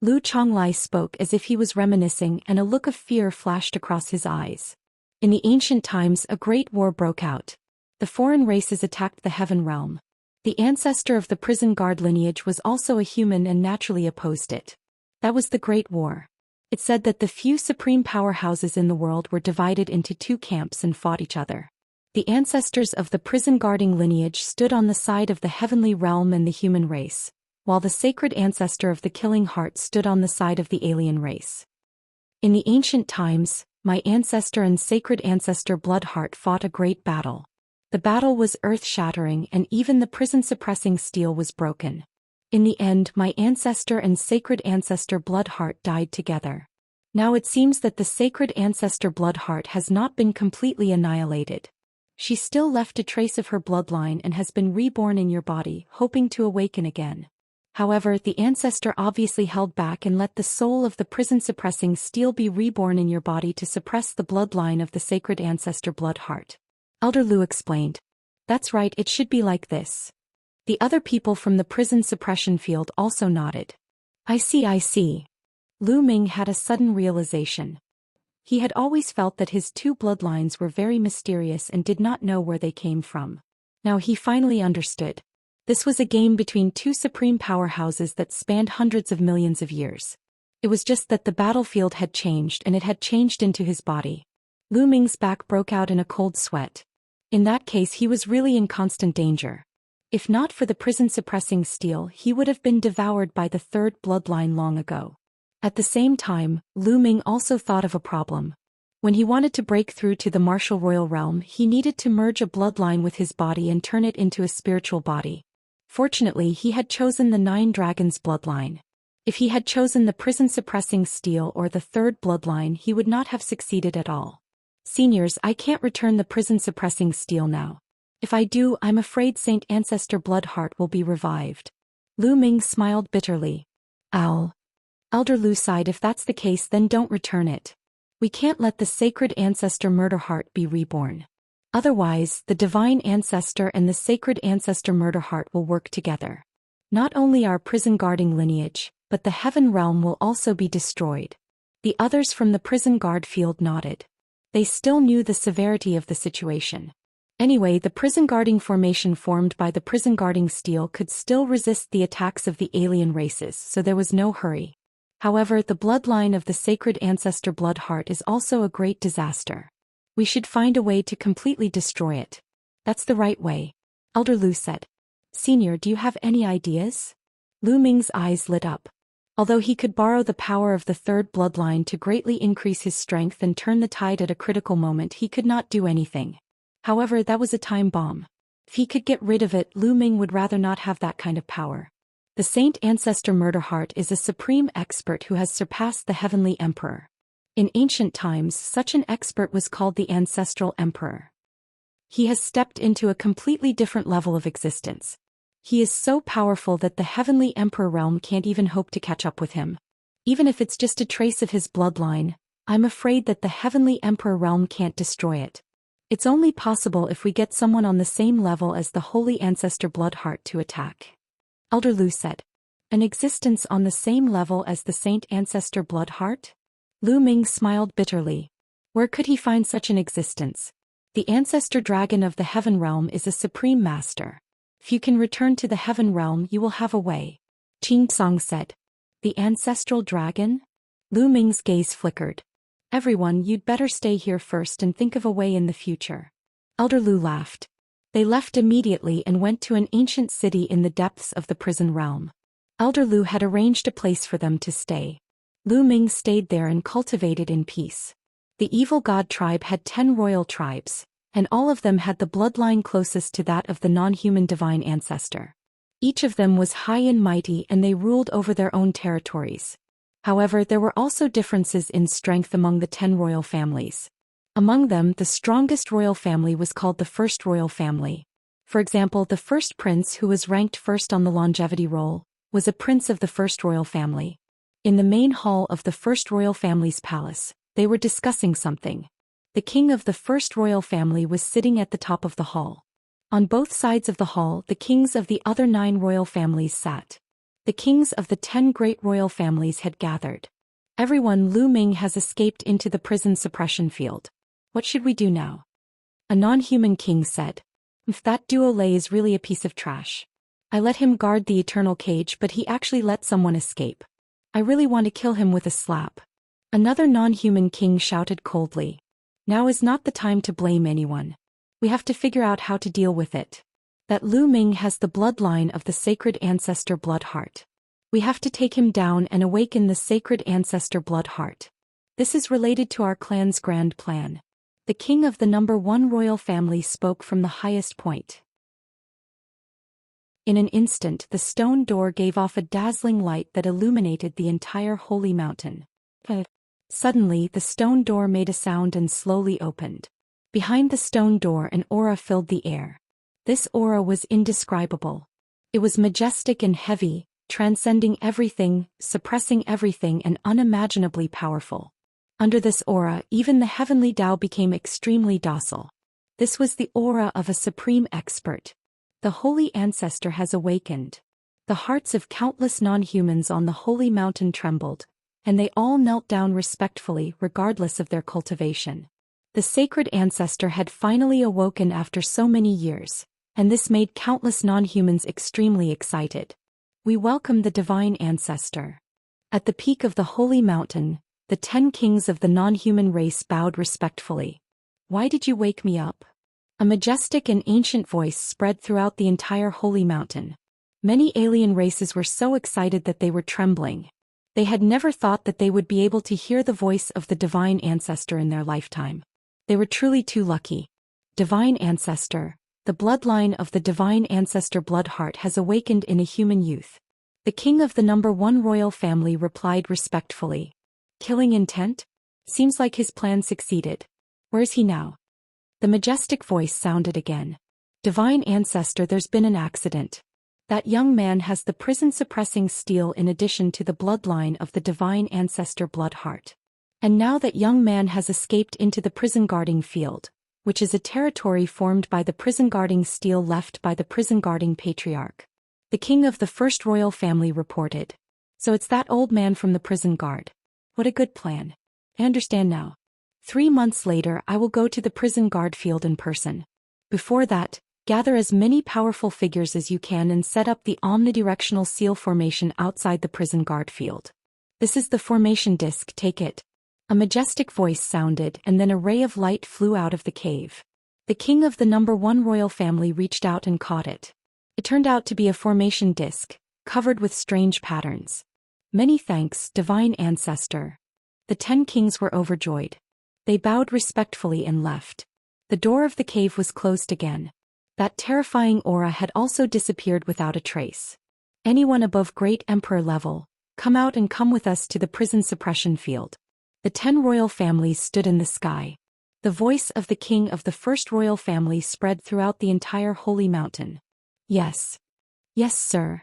Lu Chonglai spoke as if he was reminiscing, and a look of fear flashed across his eyes. In the ancient times, a great war broke out. The foreign races attacked the heaven realm. The ancestor of the prison guard lineage was also a human and naturally opposed it. That was the Great War. It said that the few supreme powerhouses in the world were divided into two camps and fought each other. The ancestors of the prison guarding lineage stood on the side of the heavenly realm and the human race, while the sacred ancestor of the killing heart stood on the side of the alien race. In the ancient times, my ancestor and sacred ancestor Bloodheart fought a great battle. The battle was earth-shattering, and even the prison-suppressing steel was broken. In the end, my ancestor and sacred ancestor Bloodheart died together. Now it seems that the sacred ancestor Bloodheart has not been completely annihilated. She still left a trace of her bloodline and has been reborn in your body, hoping to awaken again. However, the ancestor obviously held back and let the soul of the prison-suppressing steel be reborn in your body to suppress the bloodline of the sacred ancestor Bloodheart. Elder Lu explained. That's right, it should be like this. The other people from the prison suppression field also nodded. I see, I see. Lu Ming had a sudden realization. He had always felt that his two bloodlines were very mysterious and did not know where they came from. Now he finally understood. This was a game between two supreme powerhouses that spanned hundreds of millions of years. It was just that the battlefield had changed, and it had changed into his body. Lu Ming's back broke out in a cold sweat. In that case, he was really in constant danger. If not for the prison-suppressing steel, he would have been devoured by the third bloodline long ago. At the same time, Lu Ming also thought of a problem. When he wanted to break through to the martial royal realm, he needed to merge a bloodline with his body and turn it into a spiritual body. Fortunately, he had chosen the Nine Dragons bloodline. If he had chosen the prison-suppressing steel or the third bloodline, he would not have succeeded at all. Seniors, I can't return the prison-suppressing steel now. If I do, I'm afraid Saint Ancestor Bloodheart will be revived. Lu Ming smiled bitterly. Ow. Elder Lu sighed. If that's the case, then don't return it. We can't let the sacred ancestor Murderheart be reborn. Otherwise, the divine ancestor and the sacred ancestor Murderheart will work together. Not only our prison-guarding lineage, but the heaven realm will also be destroyed. The others from the prison guard field nodded. They still knew the severity of the situation. Anyway, the prison-guarding formation formed by the prison-guarding steel could still resist the attacks of the alien races, so there was no hurry. However, the bloodline of the sacred ancestor Bloodheart is also a great disaster. We should find a way to completely destroy it. That's the right way, Elder Lu said. Senior, do you have any ideas? Lu Ming's eyes lit up. Although he could borrow the power of the third bloodline to greatly increase his strength and turn the tide at a critical moment, he could not do anything. However, that was a time bomb. If he could get rid of it, Lu Ming would rather not have that kind of power. The Saint Ancestor Murderheart is a supreme expert who has surpassed the Heavenly Emperor. In ancient times, such an expert was called the Ancestral Emperor. He has stepped into a completely different level of existence. He is so powerful that the Heavenly Emperor realm can't even hope to catch up with him. Even if it's just a trace of his bloodline, I'm afraid that the Heavenly Emperor realm can't destroy it. It's only possible if we get someone on the same level as the Holy Ancestor Bloodheart to attack. Elder Lu said. An existence on the same level as the Saint Ancestor Bloodheart? Lu Ming smiled bitterly. Where could he find such an existence? The Ancestor Dragon of the Heaven Realm is a supreme master. If you can return to the Heaven Realm, you will have a way. Qing Song said. The Ancestral Dragon? Lu Ming's gaze flickered. Everyone, you'd better stay here first and think of a way in the future. Elder Lu laughed. They left immediately and went to an ancient city in the depths of the prison realm. Elder Lu had arranged a place for them to stay. Lu Ming stayed there and cultivated in peace. The evil god tribe had 10 royal tribes, and all of them had the bloodline closest to that of the non-human divine ancestor. Each of them was high and mighty, and they ruled over their own territories. However, there were also differences in strength among the 10 royal families. Among them, the strongest royal family was called the first royal family. For example, the first prince, who was ranked first on the longevity roll, was a prince of the first royal family. In the main hall of the first royal family's palace, they were discussing something. The king of the first royal family was sitting at the top of the hall. On both sides of the hall, the kings of the other 9 royal families sat. The kings of the 10 great royal families had gathered. Everyone, Lu Ming has escaped into the prison suppression field. What should we do now? A non-human king said. If that Duo Lei is really a piece of trash. I let him guard the eternal cage, but he actually let someone escape. I really want to kill him with a slap. Another non-human king shouted coldly. Now is not the time to blame anyone. We have to figure out how to deal with it. That Lu Ming has the bloodline of the sacred ancestor Bloodheart. We have to take him down and awaken the sacred ancestor Bloodheart. This is related to our clan's grand plan. The king of the number 1 royal family spoke from the highest point. In an instant, the stone door gave off a dazzling light that illuminated the entire holy mountain. Suddenly, the stone door made a sound and slowly opened. Behind the stone door, an aura filled the air. This aura was indescribable. It was majestic and heavy, transcending everything, suppressing everything, and unimaginably powerful. Under this aura, even the heavenly Tao became extremely docile. This was the aura of a supreme expert. The holy ancestor has awakened. The hearts of countless non-humans on the holy mountain trembled, and they all knelt down respectfully regardless of their cultivation. The sacred ancestor had finally awoken after so many years, and this made countless non-humans extremely excited. We welcome the divine ancestor. At the peak of the holy mountain, the 10 kings of the non-human race bowed respectfully. Why did you wake me up? A majestic and ancient voice spread throughout the entire holy mountain. Many alien races were so excited that they were trembling. They had never thought that they would be able to hear the voice of the divine ancestor in their lifetime. They were truly too lucky. Divine ancestor, the bloodline of the divine ancestor Bloodheart has awakened in a human youth. The king of the number 1 royal family replied respectfully. Killing intent? Seems like his plan succeeded. Where's he now? The majestic voice sounded again. Divine ancestor, there's been an accident. That young man has the prison-suppressing steel in addition to the bloodline of the divine ancestor Bloodheart. And now that young man has escaped into the prison-guarding field, which is a territory formed by the prison-guarding steel left by the prison-guarding patriarch. The king of the first royal family reported. So it's that old man from the prison guard. What a good plan. I understand now. 3 months later I will go to the prison guard field in person. Before that, gather as many powerful figures as you can and set up the omnidirectional seal formation outside the prison guard field. This is the formation disc, take it. A majestic voice sounded and then a ray of light flew out of the cave. The king of the number 1 royal family reached out and caught it. It turned out to be a formation disc, covered with strange patterns. Many thanks, divine ancestor. The 10 kings were overjoyed. They bowed respectfully and left. The door of the cave was closed again. That terrifying aura had also disappeared without a trace. Anyone above Great Emperor level, come out and come with us to the prison suppression field. The 10 royal families stood in the sky. The voice of the king of the first royal family spread throughout the entire holy mountain. Yes. Yes, sir.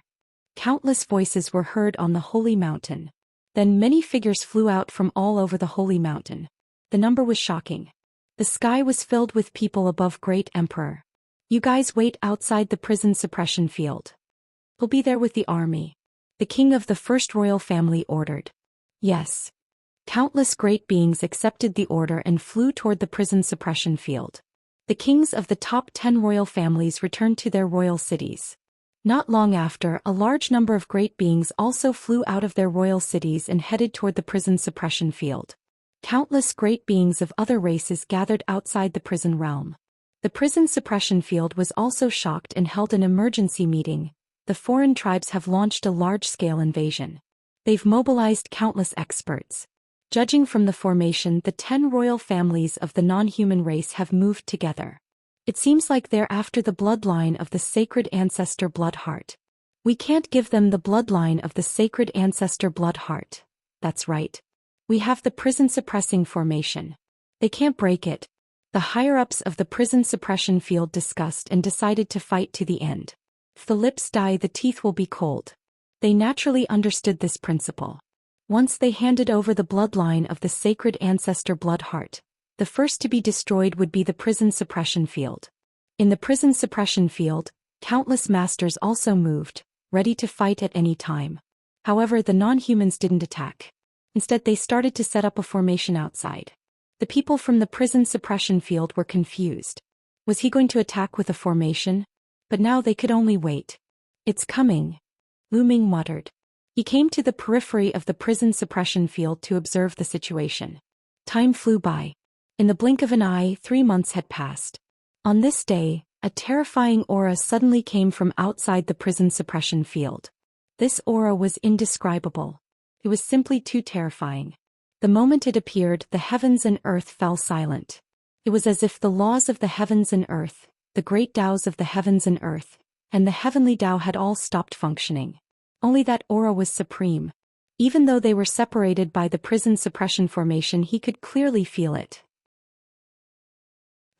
Countless voices were heard on the holy mountain. Then many figures flew out from all over the holy mountain. The number was shocking. The sky was filled with people above Great Emperor. You guys wait outside the prison suppression field. We'll be there with the army. The king of the first royal family ordered. Yes. Countless great beings accepted the order and flew toward the prison suppression field. The kings of the top 10 royal families returned to their royal cities. Not long after, a large number of great beings also flew out of their royal cities and headed toward the prison suppression field. Countless great beings of other races gathered outside the prison realm. The prison suppression field was also shocked and held an emergency meeting. The foreign tribes have launched a large-scale invasion. They've mobilized countless experts. Judging from the formation, the 10 royal families of the non-human race have moved together. It seems like they're after the bloodline of the sacred ancestor Bloodheart. We can't give them the bloodline of the sacred ancestor Bloodheart. That's right. We have the prison suppressing formation. They can't break it. The higher-ups of the prison suppression field discussed and decided to fight to the end. If the lips die, the teeth will be cold. They naturally understood this principle. Once they handed over the bloodline of the sacred ancestor Bloodheart, the first to be destroyed would be the prison suppression field. In the prison suppression field, countless masters also moved, ready to fight at any time. However, the non-humans didn't attack. Instead, they started to set up a formation outside. The people from the prison suppression field were confused. Was he going to attack with a formation? But now they could only wait. It's coming. Lu Ming muttered. He came to the periphery of the prison suppression field to observe the situation. Time flew by. In the blink of an eye, 3 months had passed. On this day, a terrifying aura suddenly came from outside the prison suppression field. This aura was indescribable. It was simply too terrifying. The moment it appeared, the heavens and earth fell silent. It was as if the laws of the heavens and earth, the great Taos of the heavens and earth, and the heavenly Tao had all stopped functioning. Only that aura was supreme. Even though they were separated by the prison suppression formation, he could clearly feel it.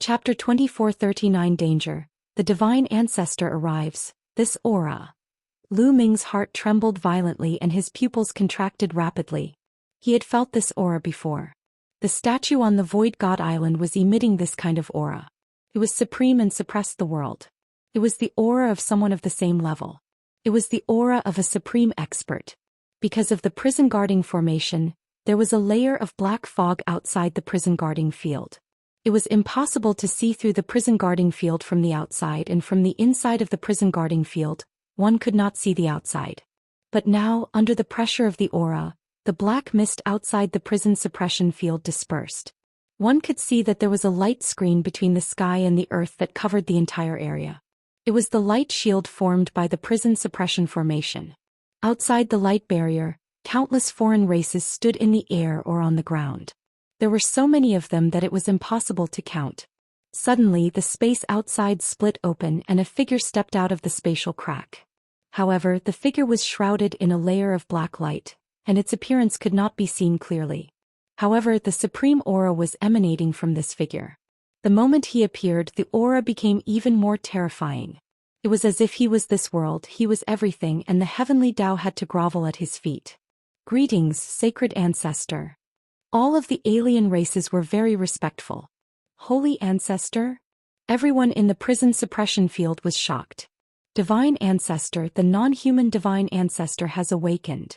Chapter 2439 Danger. The divine ancestor arrives. This aura. Lu Ming's heart trembled violently and his pupils contracted rapidly. He had felt this aura before. The statue on the Void God Island was emitting this kind of aura. It was supreme and suppressed the world. It was the aura of someone of the same level. It was the aura of a supreme expert. Because of the prison guarding formation, there was a layer of black fog outside the prison guarding field. It was impossible to see through the prison guarding field from the outside, and from the inside of the prison guarding field, one could not see the outside. But now, under the pressure of the aura, the black mist outside the prison suppression field dispersed. One could see that there was a light screen between the sky and the earth that covered the entire area. It was the light shield formed by the prison suppression formation. Outside the light barrier, countless foreign races stood in the air or on the ground. There were so many of them that it was impossible to count. Suddenly, the space outside split open and a figure stepped out of the spatial crack. However, the figure was shrouded in a layer of black light, and its appearance could not be seen clearly. However, the supreme aura was emanating from this figure. The moment he appeared, the aura became even more terrifying. It was as if he was this world, he was everything, and the heavenly Tao had to grovel at his feet. Greetings, sacred ancestor. All of the alien races were very respectful. Holy ancestor? Everyone in the prison suppression field was shocked. Divine ancestor, the non-human divine ancestor has awakened.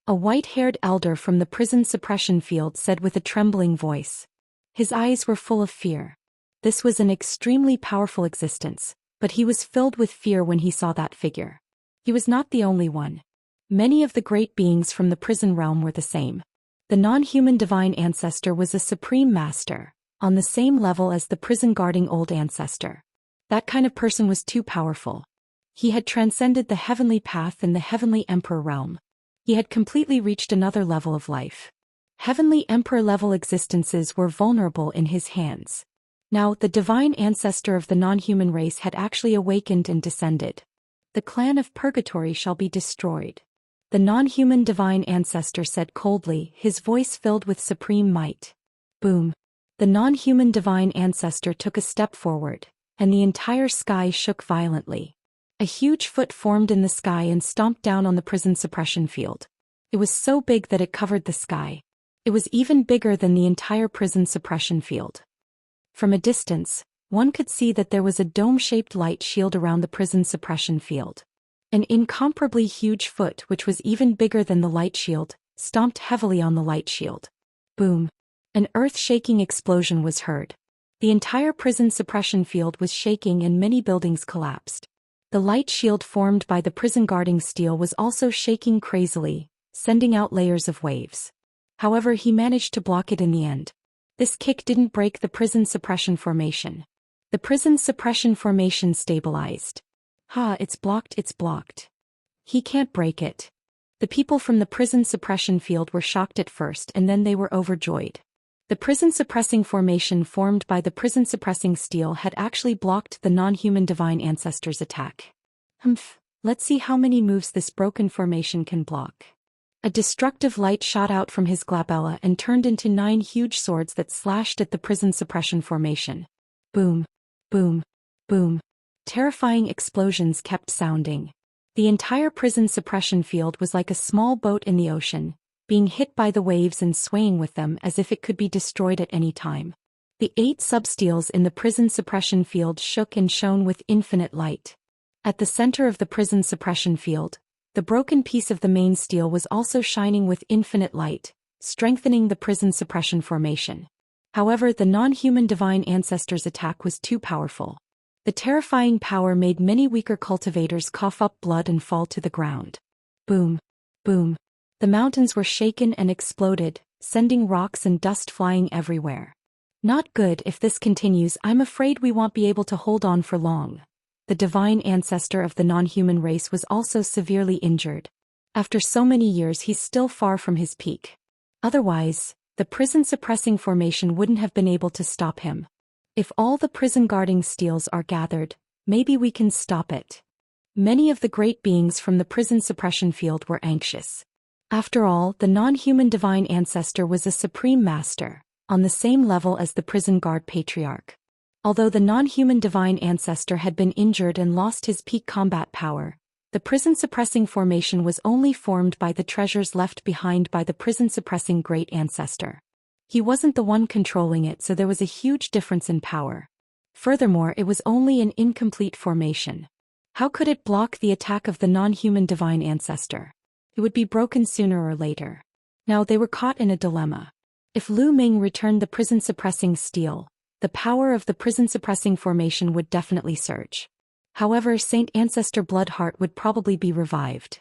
A white-haired elder from the prison suppression field said with a trembling voice. His eyes were full of fear. This was an extremely powerful existence, but he was filled with fear when he saw that figure. He was not the only one. Many of the great beings from the prison realm were the same. The non-human divine ancestor was a supreme master, on the same level as the prison guarding old ancestor. That kind of person was too powerful. He had transcended the heavenly path in the heavenly emperor realm. He had completely reached another level of life. Heavenly emperor level existences were vulnerable in his hands. Now, the divine ancestor of the non-human race had actually awakened and descended. The clan of purgatory shall be destroyed. The non-human divine ancestor said coldly, his voice filled with supreme might. Boom. The non-human divine ancestor took a step forward, and the entire sky shook violently. A huge foot formed in the sky and stomped down on the prison suppression field. It was so big that it covered the sky. It was even bigger than the entire prison suppression field. From a distance, one could see that there was a dome-shaped light shield around the prison suppression field. An incomparably huge foot, which was even bigger than the light shield, stomped heavily on the light shield. Boom. An earth-shaking explosion was heard. The entire prison suppression field was shaking and many buildings collapsed. The light shield formed by the prison guarding steel was also shaking crazily, sending out layers of waves. However, he managed to block it in the end. This kick didn't break the prison suppression formation. The prison suppression formation stabilized. It's blocked, it's blocked. He can't break it. The people from the prison suppression field were shocked at first, and then they were overjoyed. The prison suppressing formation formed by the prison suppressing steel had actually blocked the non-human divine ancestor's attack. Let's see how many moves this broken formation can block. A destructive light shot out from his glabella and turned into 9 huge swords that slashed at the prison suppression formation. Boom. Boom. Boom. Terrifying explosions kept sounding. The entire prison suppression field was like a small boat in the ocean, being hit by the waves and swaying with them as if it could be destroyed at any time. The 8 substeels in the prison suppression field shook and shone with infinite light. At the center of the prison suppression field, the broken piece of the main steel was also shining with infinite light, strengthening the prison suppression formation. However, the non-human divine ancestor's attack was too powerful. The terrifying power made many weaker cultivators cough up blood and fall to the ground. Boom. Boom. The mountains were shaken and exploded, sending rocks and dust flying everywhere. Not good. If this continues, I'm afraid we won't be able to hold on for long. The divine ancestor of the non-human race was also severely injured. After so many years, he's still far from his peak. Otherwise, the prison suppressing formation wouldn't have been able to stop him. If all the prison guarding steels are gathered, maybe we can stop it. Many of the great beings from the prison suppression field were anxious. After all, the non-human divine ancestor was a supreme master, on the same level as the prison guard patriarch. Although the non-human divine ancestor had been injured and lost his peak combat power, the prison suppressing formation was only formed by the treasures left behind by the prison suppressing great ancestor. He wasn't the one controlling it, so there was a huge difference in power. Furthermore, it was only an incomplete formation. How could it block the attack of the non-human divine ancestor? It would be broken sooner or later. Now they were caught in a dilemma. If Lu Ming returned the prison-suppressing steel, the power of the prison-suppressing formation would definitely surge. However, Saint Ancestor Bloodheart would probably be revived.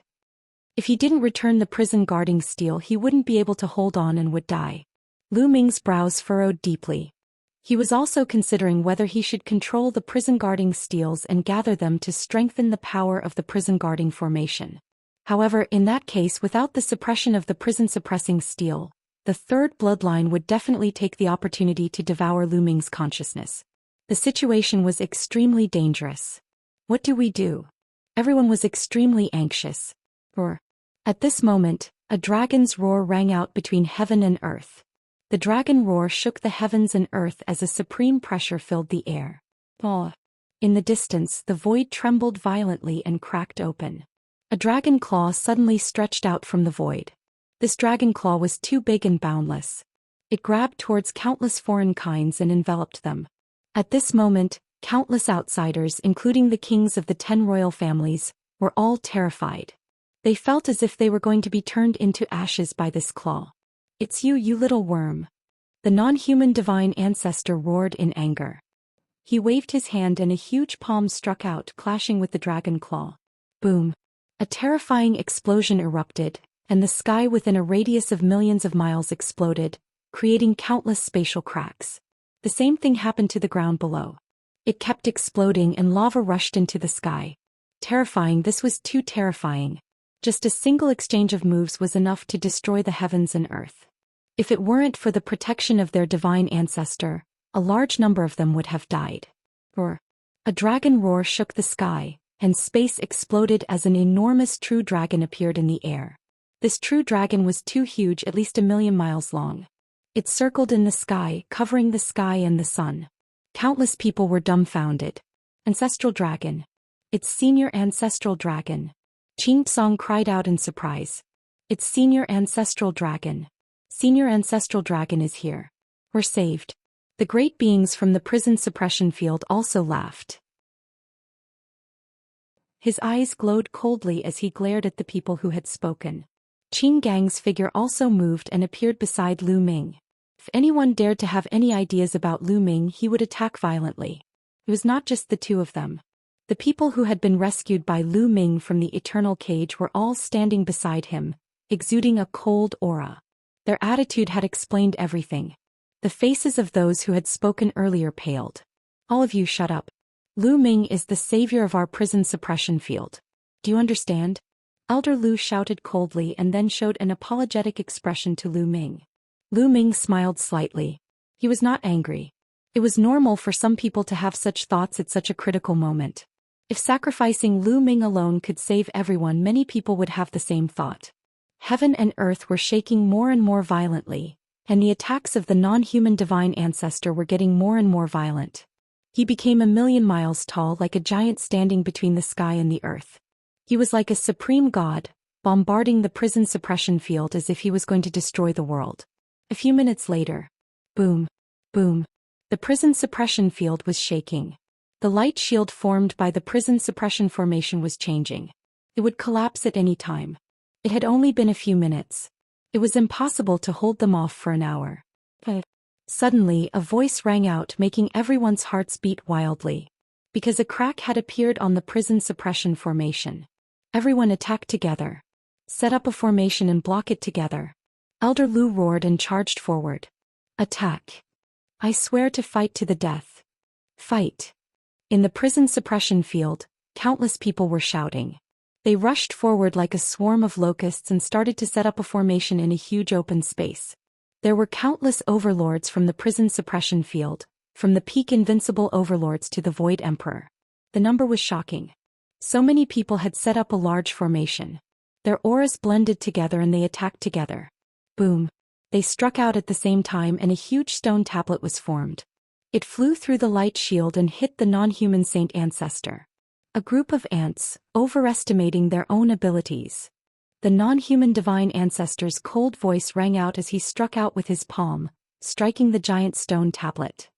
If he didn't return the prison-guarding steel, he wouldn't be able to hold on and would die. Lu Ming's brows furrowed deeply. He was also considering whether he should control the prison-guarding steels and gather them to strengthen the power of the prison-guarding formation. However, in that case, without the suppression of the prison-suppressing steel, the third bloodline would definitely take the opportunity to devour Lu Ming's consciousness. The situation was extremely dangerous. What do we do? Everyone was extremely anxious. At this moment, a dragon's roar rang out between heaven and earth. The dragon roar shook the heavens and earth as a supreme pressure filled the air. In the distance, the void trembled violently and cracked open. A dragon claw suddenly stretched out from the void. This dragon claw was too big and boundless. It grabbed towards countless foreign kinds and enveloped them. At this moment, countless outsiders, including the kings of the 10 royal families, were all terrified. They felt as if they were going to be turned into ashes by this claw. "It's you, you little worm." The non-human divine ancestor roared in anger. He waved his hand and a huge palm struck out, clashing with the dragon claw. Boom! A terrifying explosion erupted, and the sky within a radius of millions of miles exploded, creating countless spatial cracks. The same thing happened to the ground below. It kept exploding and lava rushed into the sky. Terrifying, this was too terrifying. Just a single exchange of moves was enough to destroy the heavens and earth. If it weren't for the protection of their divine ancestor, a large number of them would have died. A dragon roar shook the sky, and space exploded as an enormous true dragon appeared in the air. This true dragon was too huge, at least 1,000,000 miles long. It circled in the sky, covering the sky and the sun. Countless people were dumbfounded. Ancestral dragon. It's senior ancestral dragon. Qing Tsong cried out in surprise. It's senior ancestral dragon. Senior ancestral dragon is here. We're saved. The great beings from the prison suppression field also laughed. His eyes glowed coldly as he glared at the people who had spoken. Qing Gang's figure also moved and appeared beside Lu Ming. If anyone dared to have any ideas about Lu Ming, he would attack violently. It was not just the two of them. The people who had been rescued by Lu Ming from the eternal cage were all standing beside him, exuding a cold aura. Their attitude had explained everything. The faces of those who had spoken earlier paled. "All of you shut up. Lu Ming is the savior of our prison suppression field. Do you understand?" Elder Lu shouted coldly and then showed an apologetic expression to Lu Ming. Lu Ming smiled slightly. He was not angry. It was normal for some people to have such thoughts at such a critical moment. If sacrificing Lu Ming alone could save everyone, many people would have the same thought. Heaven and earth were shaking more and more violently, and the attacks of the non-human divine ancestor were getting more and more violent. He became 1,000,000 miles tall, like a giant standing between the sky and the earth. He was like a supreme god, bombarding the prison suppression field as if he was going to destroy the world. A few minutes later, boom, boom, the prison suppression field was shaking. The light shield formed by the prison suppression formation was changing. It would collapse at any time. It had only been a few minutes. It was impossible to hold them off for an hour. Suddenly, a voice rang out, making everyone's hearts beat wildly. Because a crack had appeared on the prison suppression formation. Everyone attacked together. Set up a formation and block it together. Elder Lu roared and charged forward. Attack. I swear to fight to the death. Fight. In the prison suppression field, countless people were shouting. They rushed forward like a swarm of locusts and started to set up a formation in a huge open space. There were countless overlords from the prison suppression field, from the peak invincible overlords to the Void Emperor. The number was shocking. So many people had set up a large formation. Their auras blended together and they attacked together. Boom. They struck out at the same time and a huge stone tablet was formed. It flew through the light shield and hit the non-human saint ancestor. A group of ants, overestimating their own abilities. The non-human divine ancestor's cold voice rang out as he struck out with his palm, striking the giant stone tablet.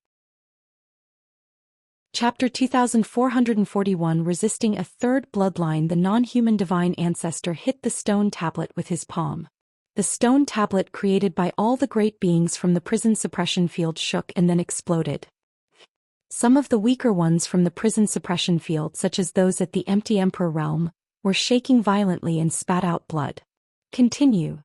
Chapter 2441 Resisting a third bloodline. The non-human divine ancestor hit the stone tablet with his palm. The stone tablet created by all the great beings from the prison suppression field shook and then exploded. Some of the weaker ones from the prison suppression field, such as those at the empty Emperor realm, were shaking violently and spat out blood. Continue.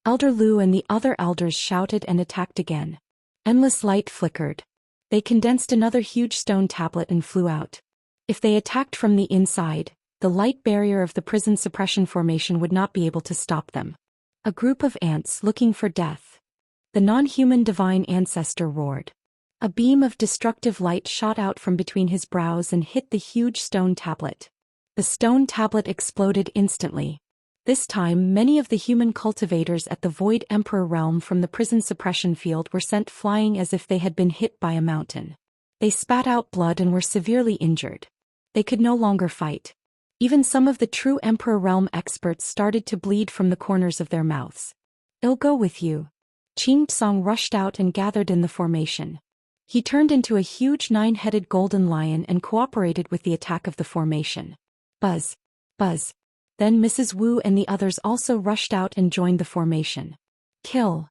Elder Lu and the other elders shouted and attacked again. Endless light flickered. They condensed another huge stone tablet and flew out. If they attacked from the inside, the light barrier of the prison suppression formation would not be able to stop them. A group of ants looking for death. The non-human divine ancestor roared. A beam of destructive light shot out from between his brows and hit the huge stone tablet. The stone tablet exploded instantly. This time, many of the human cultivators at the Void Emperor realm from the prison suppression field were sent flying as if they had been hit by a mountain. They spat out blood and were severely injured. They could no longer fight. Even some of the true Emperor realm experts started to bleed from the corners of their mouths. "I'll go with you." Xianxia rushed out and gathered in the formation. He turned into a huge 9-headed golden lion and cooperated with the attack of the formation. Buzz. Buzz. Then Mrs. Wu and the others also rushed out and joined the formation. Kill.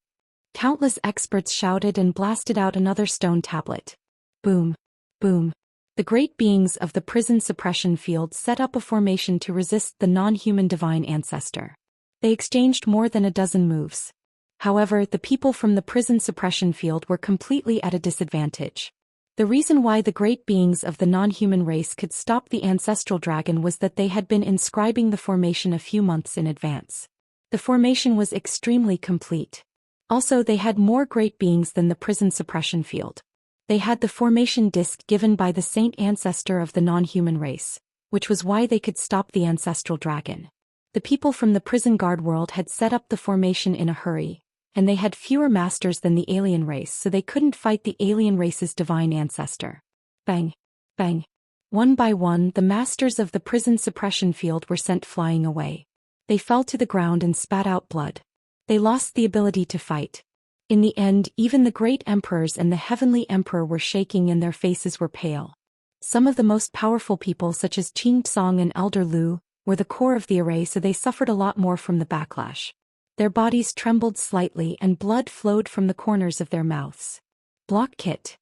Countless experts shouted and blasted out another stone tablet. Boom. Boom. The great beings of the prison suppression field set up a formation to resist the non-human divine ancestor. They exchanged more than a dozen moves. However, the people from the prison suppression field were completely at a disadvantage. The reason why the great beings of the non-human race could stop the ancestral dragon was that they had been inscribing the formation a few months in advance. The formation was extremely complete. Also, they had more great beings than the prison suppression field. They had the formation disc given by the saint ancestor of the non-human race, which was why they could stop the ancestral dragon. The people from the prison guard world had set up the formation in a hurry, and they had fewer masters than the alien race, so they couldn't fight the alien race's divine ancestor. Bang. Bang. One by one, the masters of the prison suppression field were sent flying away. They fell to the ground and spat out blood. They lost the ability to fight. In the end, even the great emperors and the heavenly emperor were shaking and their faces were pale. Some of the most powerful people, such as Xianxia and Elder Lu, were the core of the array, so they suffered a lot more from the backlash. Their bodies trembled slightly and blood flowed from the corners of their mouths. Block Kit.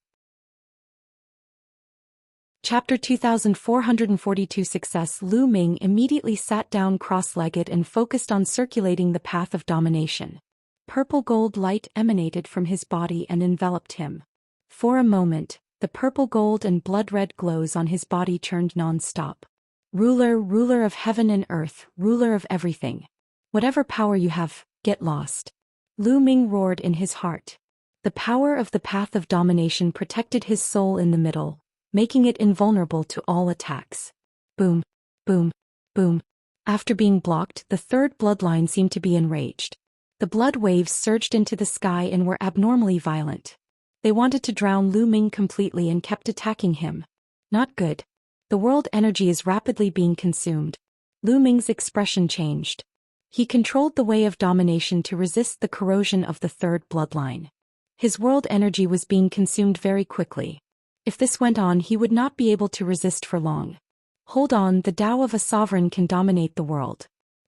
Chapter 2442 Success. Lu Ming immediately sat down cross-legged and focused on circulating the path of domination. Purple gold light emanated from his body and enveloped him. For a moment, the purple gold and blood-red glows on his body churned non-stop. Ruler, ruler of heaven and earth, ruler of everything. Whatever power you have, get lost. Lu Ming roared in his heart. The power of the path of domination protected his soul in the middle, making it invulnerable to all attacks. Boom. Boom. Boom. After being blocked, the third bloodline seemed to be enraged. The blood waves surged into the sky and were abnormally violent. They wanted to drown Lu Ming completely and kept attacking him. Not good. The world energy is rapidly being consumed. Lu Ming's expression changed. He controlled the way of domination to resist the corrosion of the third bloodline. His world energy was being consumed very quickly. If this went on, he would not be able to resist for long. Hold on, the Tao of a sovereign can dominate the world.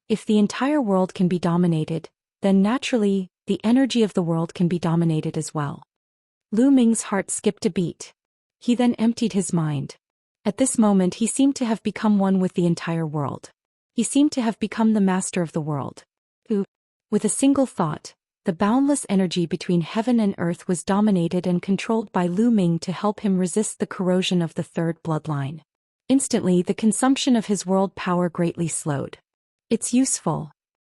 If the entire world can be dominated, then naturally, the energy of the world can be dominated as well. Lu Ming's heart skipped a beat. He then emptied his mind. At this moment he seemed to have become one with the entire world. He seemed to have become the master of the world. With a single thought, the boundless energy between heaven and earth was dominated and controlled by Lu Ming to help him resist the corrosion of the third bloodline. Instantly, the consumption of his world power greatly slowed. It's useful.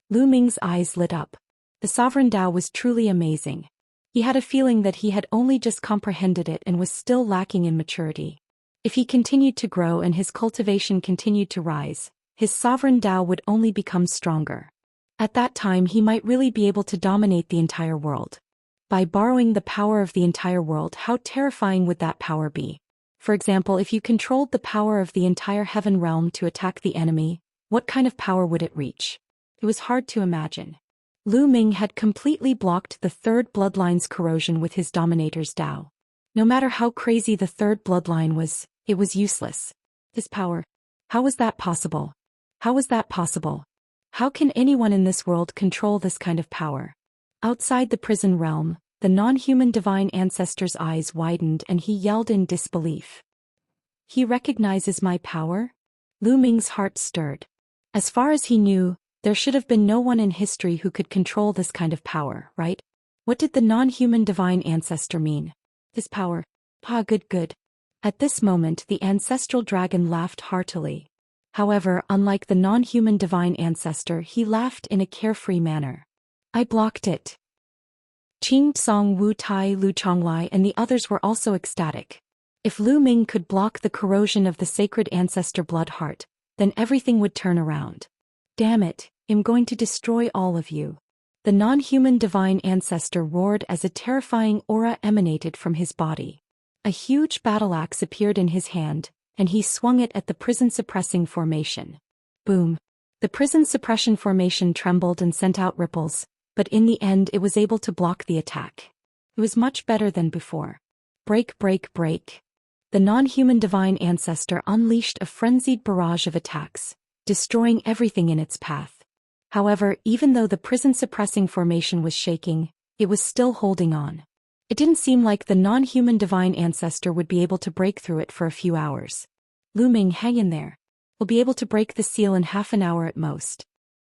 Lu Ming's eyes lit up. The sovereign Tao was truly amazing. He had a feeling that he had only just comprehended it and was still lacking in maturity. If he continued to grow and his cultivation continued to rise, his sovereign Tao would only become stronger. At that time he might really be able to dominate the entire world. By borrowing the power of the entire world, how terrifying would that power be? For example, if you controlled the power of the entire heaven realm to attack the enemy, what kind of power would it reach? It was hard to imagine. Lu Ming had completely blocked the third bloodline's corrosion with his dominator's Tao. No matter how crazy the third bloodline was, It was useless. His power. How was that possible? How was that possible? How can anyone in this world control this kind of power? Outside the prison realm, the non-human divine ancestor's eyes widened and he yelled in disbelief. He recognizes my power? Lu Ming's heart stirred. As far as he knew, there should have been no one in history who could control this kind of power, right? What did the non-human divine ancestor mean? His power. Good. At this moment the ancestral dragon laughed heartily. However, unlike the non-human divine ancestor, he laughed in a carefree manner. I blocked it. Qing Tsong Wu Tai Lu Chonglai and the others were also ecstatic. If Lu Ming could block the corrosion of the sacred ancestor blood heart, then everything would turn around. Damn it, I'm going to destroy all of you. The non-human divine ancestor roared as a terrifying aura emanated from his body. A huge battle axe appeared in his hand, and he swung it at the prison suppressing formation. Boom. The prison suppression formation trembled and sent out ripples, but in the end it was able to block the attack. It was much better than before. Break. The non-human divine ancestor unleashed a frenzied barrage of attacks, destroying everything in its path. However, even though the prison suppressing formation was shaking, it was still holding on. It didn't seem like the non-human divine ancestor would be able to break through it for a few hours. Lu Ming, hang in there. We'll be able to break the seal in half an hour at most.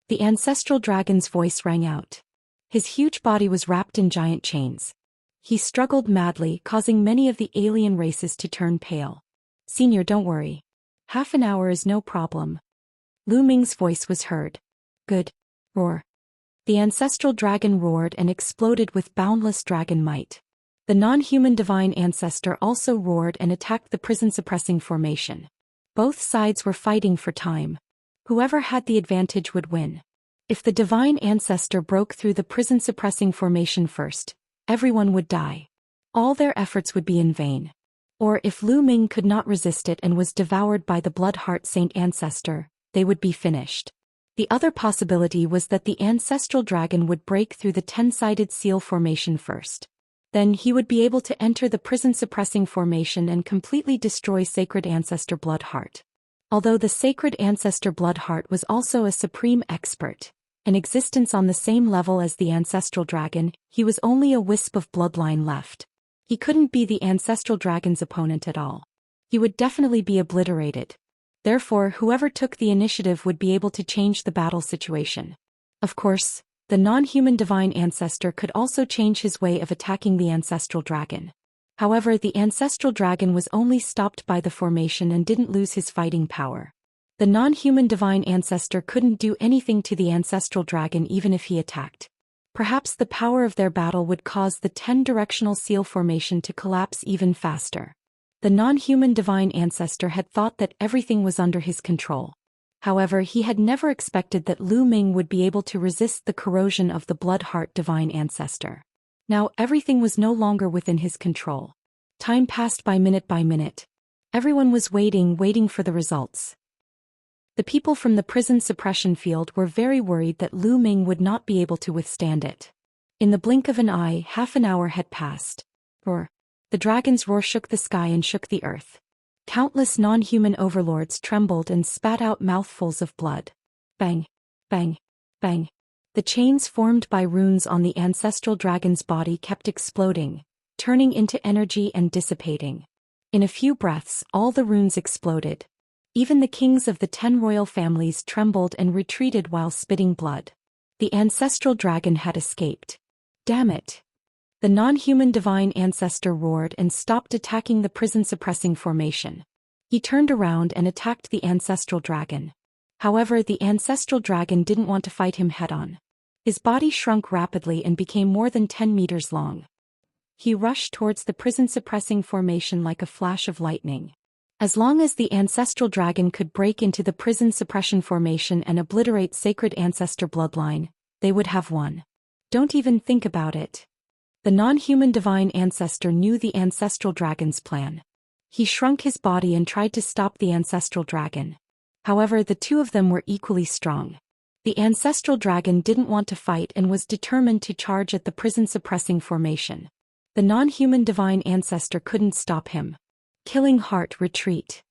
The ancestral dragon's voice rang out. His huge body was wrapped in giant chains. He struggled madly, causing many of the alien races to turn pale. Senior, don't worry. Half an hour is no problem. Lu Ming's voice was heard. Good. Roar. The ancestral dragon roared and exploded with boundless dragon might. The non-human divine ancestor also roared and attacked the prison-suppressing formation. Both sides were fighting for time. Whoever had the advantage would win. If the divine ancestor broke through the prison-suppressing formation first, everyone would die. All their efforts would be in vain. Or if Lu Ming could not resist it and was devoured by the blood heart saint ancestor, they would be finished. The other possibility was that the ancestral dragon would break through the 10-sided seal formation first. Then he would be able to enter the prison-suppressing formation and completely destroy sacred ancestor blood heart. Although the sacred ancestor blood heart was also a supreme expert, an existence on the same level as the ancestral dragon, he was only a wisp of bloodline left. He couldn't be the ancestral dragon's opponent at all. He would definitely be obliterated. Therefore, whoever took the initiative would be able to change the battle situation. Of course, the non-human divine ancestor could also change his way of attacking the ancestral dragon. However, the ancestral dragon was only stopped by the formation and didn't lose his fighting power. The non-human divine ancestor couldn't do anything to the ancestral dragon even if he attacked. Perhaps the power of their battle would cause the 10-directional seal formation to collapse even faster. The non-human divine ancestor had thought that everything was under his control. However, he had never expected that Lu Ming would be able to resist the corrosion of the blood heart divine ancestor. Now everything was no longer within his control. Time passed by minute. Everyone was waiting for the results. The people from the prison suppression field were very worried that Lu Ming would not be able to withstand it. In the blink of an eye, half an hour had passed. Roar. The dragon's roar shook the sky and shook the earth. Countless non-human overlords trembled and spat out mouthfuls of blood. Bang. The chains formed by runes on the ancestral dragon's body kept exploding, turning into energy and dissipating. In a few breaths, all the runes exploded. Even the kings of the 10 royal families trembled and retreated while spitting blood. The ancestral dragon had escaped. Damn it. The non-human divine ancestor roared and stopped attacking the prison-suppressing formation. He turned around and attacked the ancestral dragon. However, the ancestral dragon didn't want to fight him head-on. His body shrunk rapidly and became more than 10 meters long. He rushed towards the prison-suppressing formation like a flash of lightning. As long as the ancestral dragon could break into the prison suppression formation and obliterate sacred ancestor bloodline, they would have won. Don't even think about it. The non-human divine ancestor knew the ancestral dragon's plan. He shrunk his body and tried to stop the ancestral dragon. However, the two of them were equally strong. The ancestral dragon didn't want to fight and was determined to charge at the prison suppressing formation. The non-human divine ancestor couldn't stop him. Killing heart, retreat.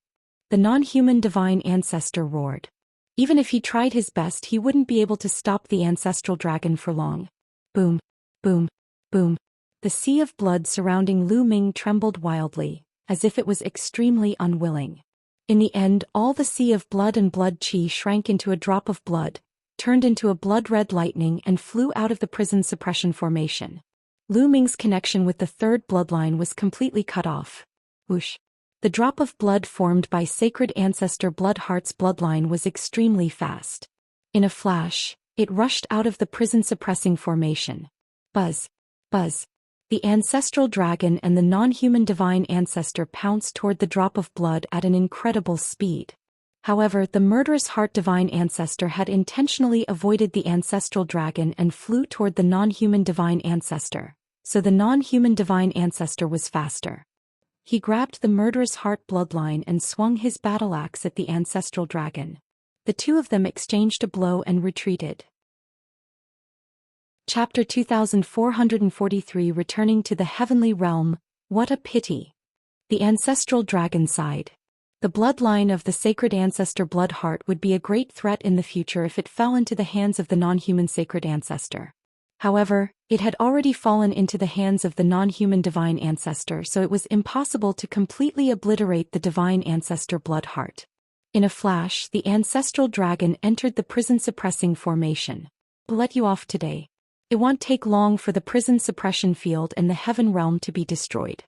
The non-human divine ancestor roared. Even if he tried his best, he wouldn't be able to stop the ancestral dragon for long. Boom, boom, boom. The sea of blood surrounding Lu Ming trembled wildly, as if it was extremely unwilling. In the end, all the sea of blood and blood chi shrank into a drop of blood, turned into a blood-red lightning and flew out of the prison suppression formation. Lu Ming's connection with the third bloodline was completely cut off. Whoosh. The drop of blood formed by sacred ancestor Bloodheart's bloodline was extremely fast. In a flash, it rushed out of the prison suppressing formation. Buzz. Buzz. The ancestral dragon and the non-human divine ancestor pounced toward the drop of blood at an incredible speed. However, the murderous heart divine ancestor had intentionally avoided the ancestral dragon and flew toward the non-human divine ancestor, so the non-human divine ancestor was faster. He grabbed the murderous heart bloodline and swung his battle axe at the ancestral dragon. The two of them exchanged a blow and retreated. Chapter 2443 Returning to the Heavenly Realm, what a pity. The ancestral dragon sighed. The bloodline of the sacred ancestor Bloodheart would be a great threat in the future if it fell into the hands of the non-human sacred ancestor. However, it had already fallen into the hands of the non-human divine ancestor, so it was impossible to completely obliterate the divine ancestor Bloodheart. In a flash, the ancestral dragon entered the prison suppressing formation. "I'll let you off today. It won't take long for the prison suppression field and the heaven realm to be destroyed.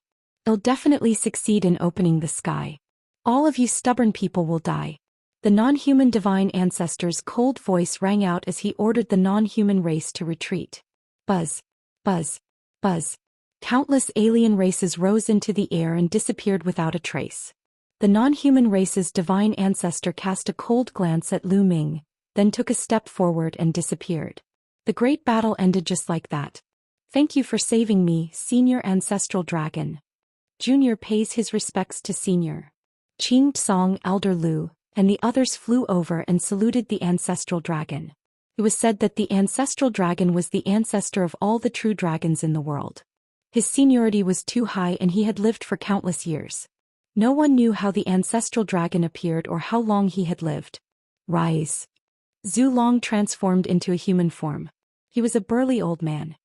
It'll definitely succeed in opening the sky. All of you stubborn people will die." The non-human divine ancestor's cold voice rang out as he ordered the non-human race to retreat. Buzz. Buzz. Buzz. Countless alien races rose into the air and disappeared without a trace. The non-human race's divine ancestor cast a cold glance at Lu Ming, then took a step forward and disappeared. The great battle ended just like that. "Thank you for saving me, Senior Ancestral Dragon." Junior pays his respects to Senior. Qing Tsong, Elder Lu, and the others flew over and saluted the ancestral dragon. It was said that the ancestral dragon was the ancestor of all the true dragons in the world. His seniority was too high and he had lived for countless years. No one knew how the ancestral dragon appeared or how long he had lived. Rise. Zhu Long transformed into a human form. He was a burly old man.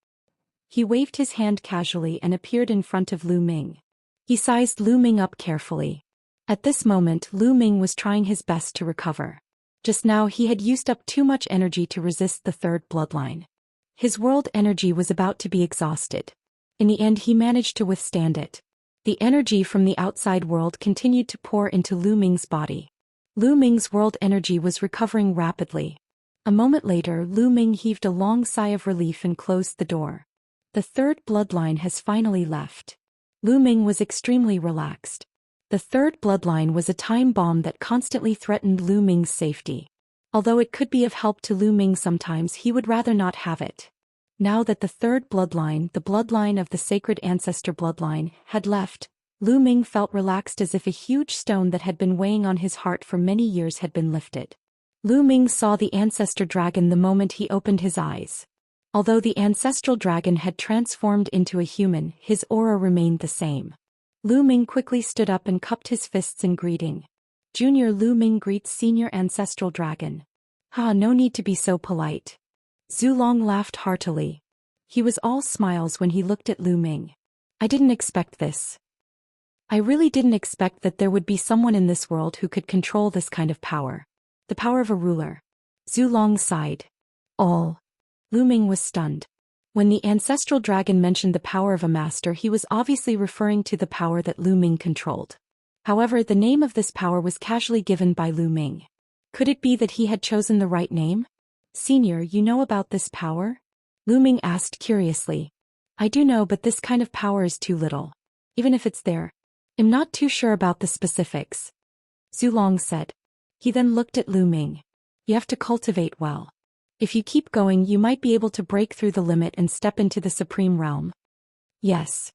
He waved his hand casually and appeared in front of Lu Ming. He sized Lu Ming up carefully. At this moment, Lu Ming was trying his best to recover. Just now he had used up too much energy to resist the third bloodline. His world energy was about to be exhausted. In the end he managed to withstand it. The energy from the outside world continued to pour into Lu Ming's body. Lu Ming's world energy was recovering rapidly. A moment later, Lu Ming heaved a long sigh of relief and closed the door. The third bloodline has finally left. Lu Ming was extremely relaxed. The third bloodline was a time bomb that constantly threatened Lu Ming's safety. Although it could be of help to Lu Ming sometimes, he would rather not have it. Now that the third bloodline, the bloodline of the sacred ancestor bloodline, had left, Lu Ming felt relaxed as if a huge stone that had been weighing on his heart for many years had been lifted. Lu Ming saw the ancestor dragon the moment he opened his eyes. Although the ancestral dragon had transformed into a human, his aura remained the same. Lu Ming quickly stood up and cupped his fists in greeting. Junior Lu Ming greets Senior Ancestral Dragon. No need to be so polite. Zhu Long laughed heartily. He was all smiles when he looked at Lu Ming. "I didn't expect this. I really didn't expect that there would be someone in this world who could control this kind of power. The power of a ruler." Zhu Long sighed. All. Lu Ming was stunned. When the ancestral dragon mentioned the power of a master, he was obviously referring to the power that Lu Ming controlled. However, the name of this power was casually given by Lu Ming. Could it be that he had chosen the right name? "Senior, you know about this power?" Lu Ming asked curiously. "I do know, but this kind of power is too little. Even if it's there, I'm not too sure about the specifics," Zhu Long said. He then looked at Lu Ming. "You have to cultivate well. If you keep going, you might be able to break through the limit and step into the supreme realm." "Yes."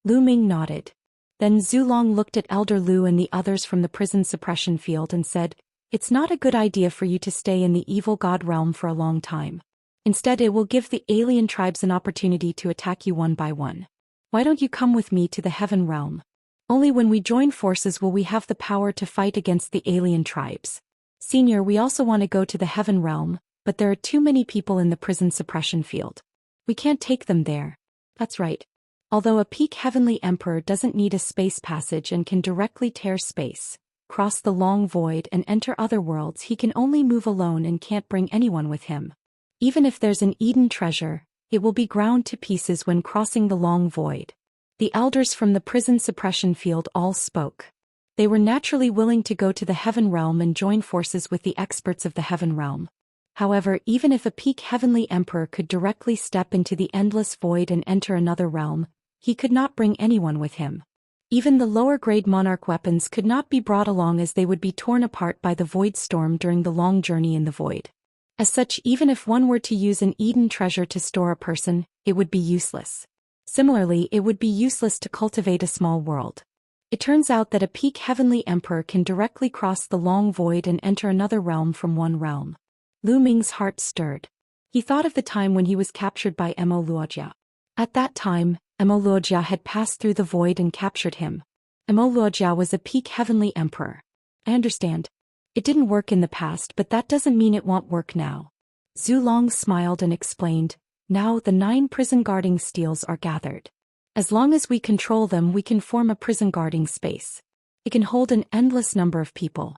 Lu Ming nodded. Then Zhu Long looked at Elder Lu and the others from the prison suppression field and said, "It's not a good idea for you to stay in the evil god realm for a long time. Instead, it will give the alien tribes an opportunity to attack you one by one. Why don't you come with me to the heaven realm?" Only when we join forces will we have the power to fight against the alien tribes. Senior, we also want to go to the heaven realm, but there are too many people in the prison suppression field. We can't take them there. That's right. Although a peak heavenly emperor doesn't need a space passage and can directly tear space, cross the long void and enter other worlds, he can only move alone and can't bring anyone with him. Even if there's an Eden treasure, it will be ground to pieces when crossing the long void. The elders from the prison suppression field all spoke. They were naturally willing to go to the heaven realm and join forces with the experts of the heaven realm. However, even if a peak heavenly emperor could directly step into the endless void and enter another realm, he could not bring anyone with him. Even the lower-grade monarch weapons could not be brought along, as they would be torn apart by the void storm during the long journey in the void. As such, even if one were to use an Eden treasure to store a person, it would be useless. Similarly, it would be useless to cultivate a small world. It turns out that a peak heavenly emperor can directly cross the long void and enter another realm from one realm. Lu Ming's heart stirred. He thought of the time when he was captured by Mo Luojia. At that time, Mo Luojia had passed through the void and captured him. Mo Luojia was a peak heavenly emperor. I understand. It didn't work in the past, but that doesn't mean it won't work now. Zhu Long smiled and explained, now the 9 prison guarding steels are gathered. As long as we control them, we can form a prison guarding space. It can hold an endless number of people.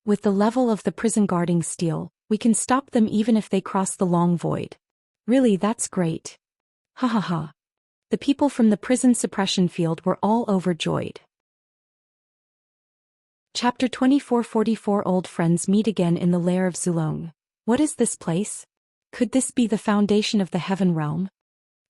With the level of the prison guarding steel, we can stop them even if they cross the long void. Really, that's great. Ha ha ha. The people from the prison suppression field were all overjoyed. Chapter 2444 Old friends meet again in the lair of Zulong. What is this place? Could this be the foundation of the heaven realm?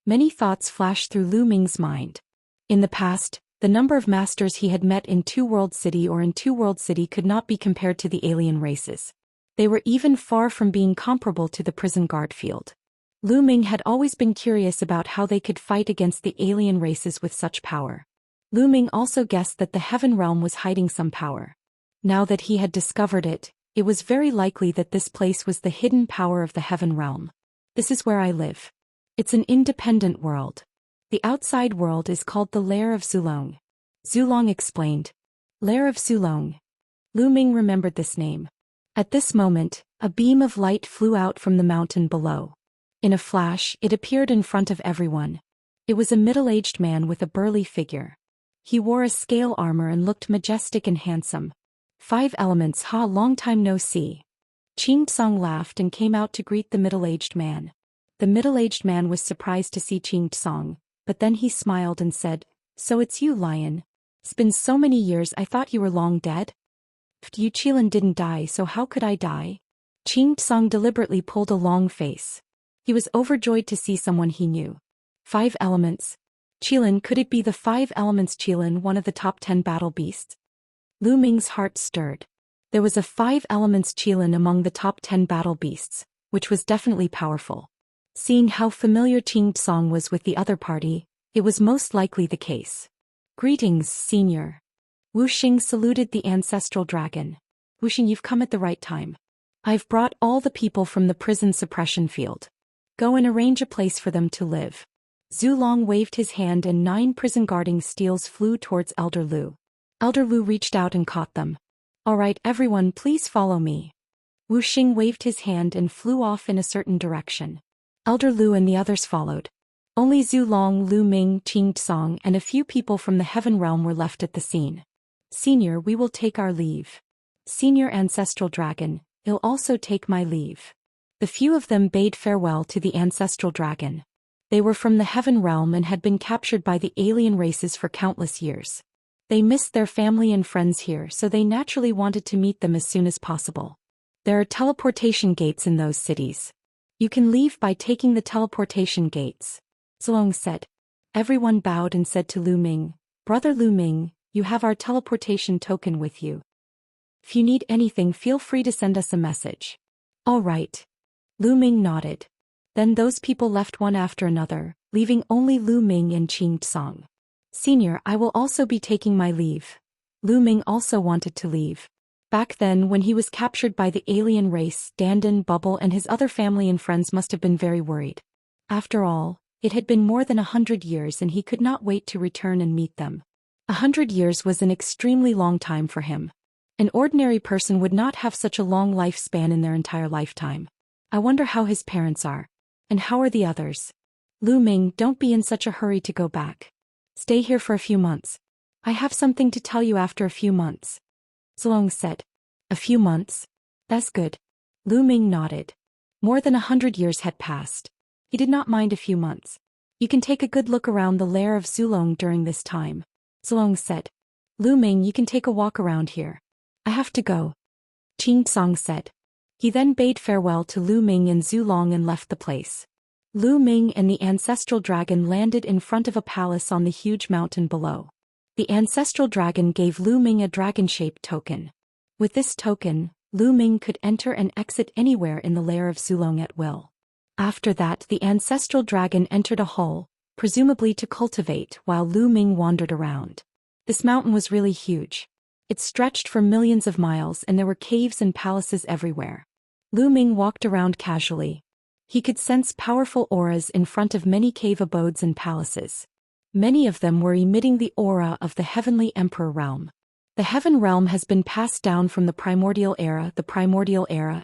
Many thoughts flashed through Lu Ming's mind. In the past, the number of masters he had met in Two World City or in Two World City could not be compared to the alien races. They were even far from being comparable to the prison guard field. Lu Ming had always been curious about how they could fight against the alien races with such power. Lu Ming also guessed that the heaven realm was hiding some power. Now that he had discovered it, it was very likely that this place was the hidden power of the heaven realm. This is where I live. It's an independent world. The outside world is called the Lair of Zulong. Zulong explained. Lair of Zulong. Lu Ming remembered this name. At this moment, a beam of light flew out from the mountain below. In a flash, it appeared in front of everyone. It was a middle-aged man with a burly figure. He wore a scale armor and looked majestic and handsome. 5 elements, ha, long time no see. Qing Tsung laughed and came out to greet the middle-aged man. The middle-aged man was surprised to see Qing Tsung, but then he smiled and said, so it's you, Lion. It's been so many years, I thought you were long dead. You Qilin didn't die, so how could I die? Qing Tsung deliberately pulled a long face. He was overjoyed to see someone he knew. 5 elements. Qilin, could it be the 5 elements? Qilin, one of the top 10 battle beasts? Lu Ming's heart stirred. There was a 5 elements Qilin among the top 10 battle beasts, which was definitely powerful. Seeing how familiar Qing Tsung was with the other party, it was most likely the case. Greetings, senior. Wu Xing saluted the ancestral dragon. Wu Xing, you've come at the right time. I've brought all the people from the prison suppression field. Go and arrange a place for them to live. Zhu Long waved his hand and 9 prison guarding steels flew towards Elder Lu. Elder Lu reached out and caught them. All right, everyone, please follow me. Wu Xing waved his hand and flew off in a certain direction. Elder Lu and the others followed. Only Zhu Long, Lu Ming, Qing Tsong, and a few people from the heaven realm were left at the scene. Senior, we will take our leave. Senior ancestral dragon, I'll also take my leave. The few of them bade farewell to the ancestral dragon. They were from the heaven realm and had been captured by the alien races for countless years. They missed their family and friends here, so they naturally wanted to meet them as soon as possible. There are teleportation gates in those cities. You can leave by taking the teleportation gates. Zilong said. Everyone bowed and said to Lu Ming, Brother Lu Ming, you have our teleportation token with you. If you need anything, feel free to send us a message. All right. Lu Ming nodded. Then those people left one after another, leaving only Lu Ming and Qing Tsong. Senior, I will also be taking my leave. Lu Ming also wanted to leave. Back then, when he was captured by the alien race, Dandan, Bubble and his other family and friends must have been very worried. After all, it had been more than 100 years and he could not wait to return and meet them. 100 years was an extremely long time for him. An ordinary person would not have such a long lifespan in their entire lifetime. I wonder how his parents are. And how are the others? Lu Ming, don't be in such a hurry to go back. Stay here for a few months. I have something to tell you after a few months. Zhou said. A few months? That's good. Lu Ming nodded. More than 100 years had passed. He did not mind a few months. You can take a good look around the lair of Zulong during this time. Zhou said. Lu Ming, you can take a walk around here. I have to go. Qing Song said. He then bade farewell to Lu Ming and Zulong and left the place. Lu Ming and the ancestral dragon landed in front of a palace on the huge mountain below. The ancestral dragon gave Lu Ming a dragon-shaped token. With this token, Lu Ming could enter and exit anywhere in the lair of Zulong at will. After that, the ancestral dragon entered a hole, presumably to cultivate, while Lu Ming wandered around. This mountain was really huge. It stretched for millions of miles and there were caves and palaces everywhere. Lu Ming walked around casually. He could sense powerful auras in front of many cave abodes and palaces. Many of them were emitting the aura of the heavenly emperor realm. The heaven realm has been passed down from the primordial era,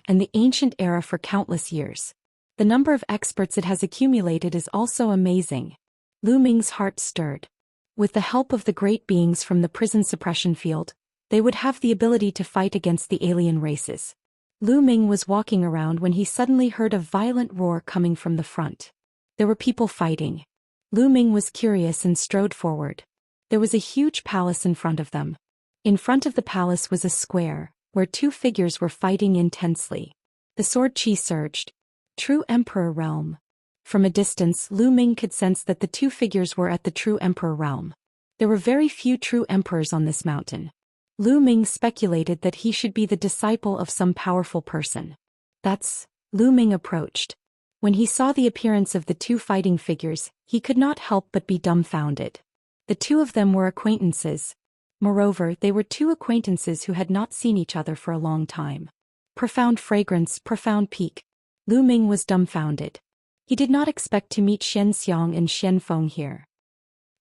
and the ancient era for countless years. The number of experts it has accumulated is also amazing. Lu Ming's heart stirred. With the help of the great beings from the prison suppression field, they would have the ability to fight against the alien races. Lu Ming was walking around when he suddenly heard a violent roar coming from the front. There were people fighting. Lu Ming was curious and strode forward. There was a huge palace in front of them. In front of the palace was a square, where two figures were fighting intensely. The sword chi surged. True Emperor Realm. From a distance, Lu Ming could sense that the two figures were at the True Emperor Realm. There were very few true emperors on this mountain. Lu Ming speculated that he should be the disciple of some powerful person. Lu Ming approached. When he saw the appearance of the two fighting figures, he could not help but be dumbfounded. The two of them were acquaintances. Moreover, they were two acquaintances who had not seen each other for a long time. Profound fragrance, profound peak. Lu Ming was dumbfounded. He did not expect to meet Xianxia and Xianfeng here.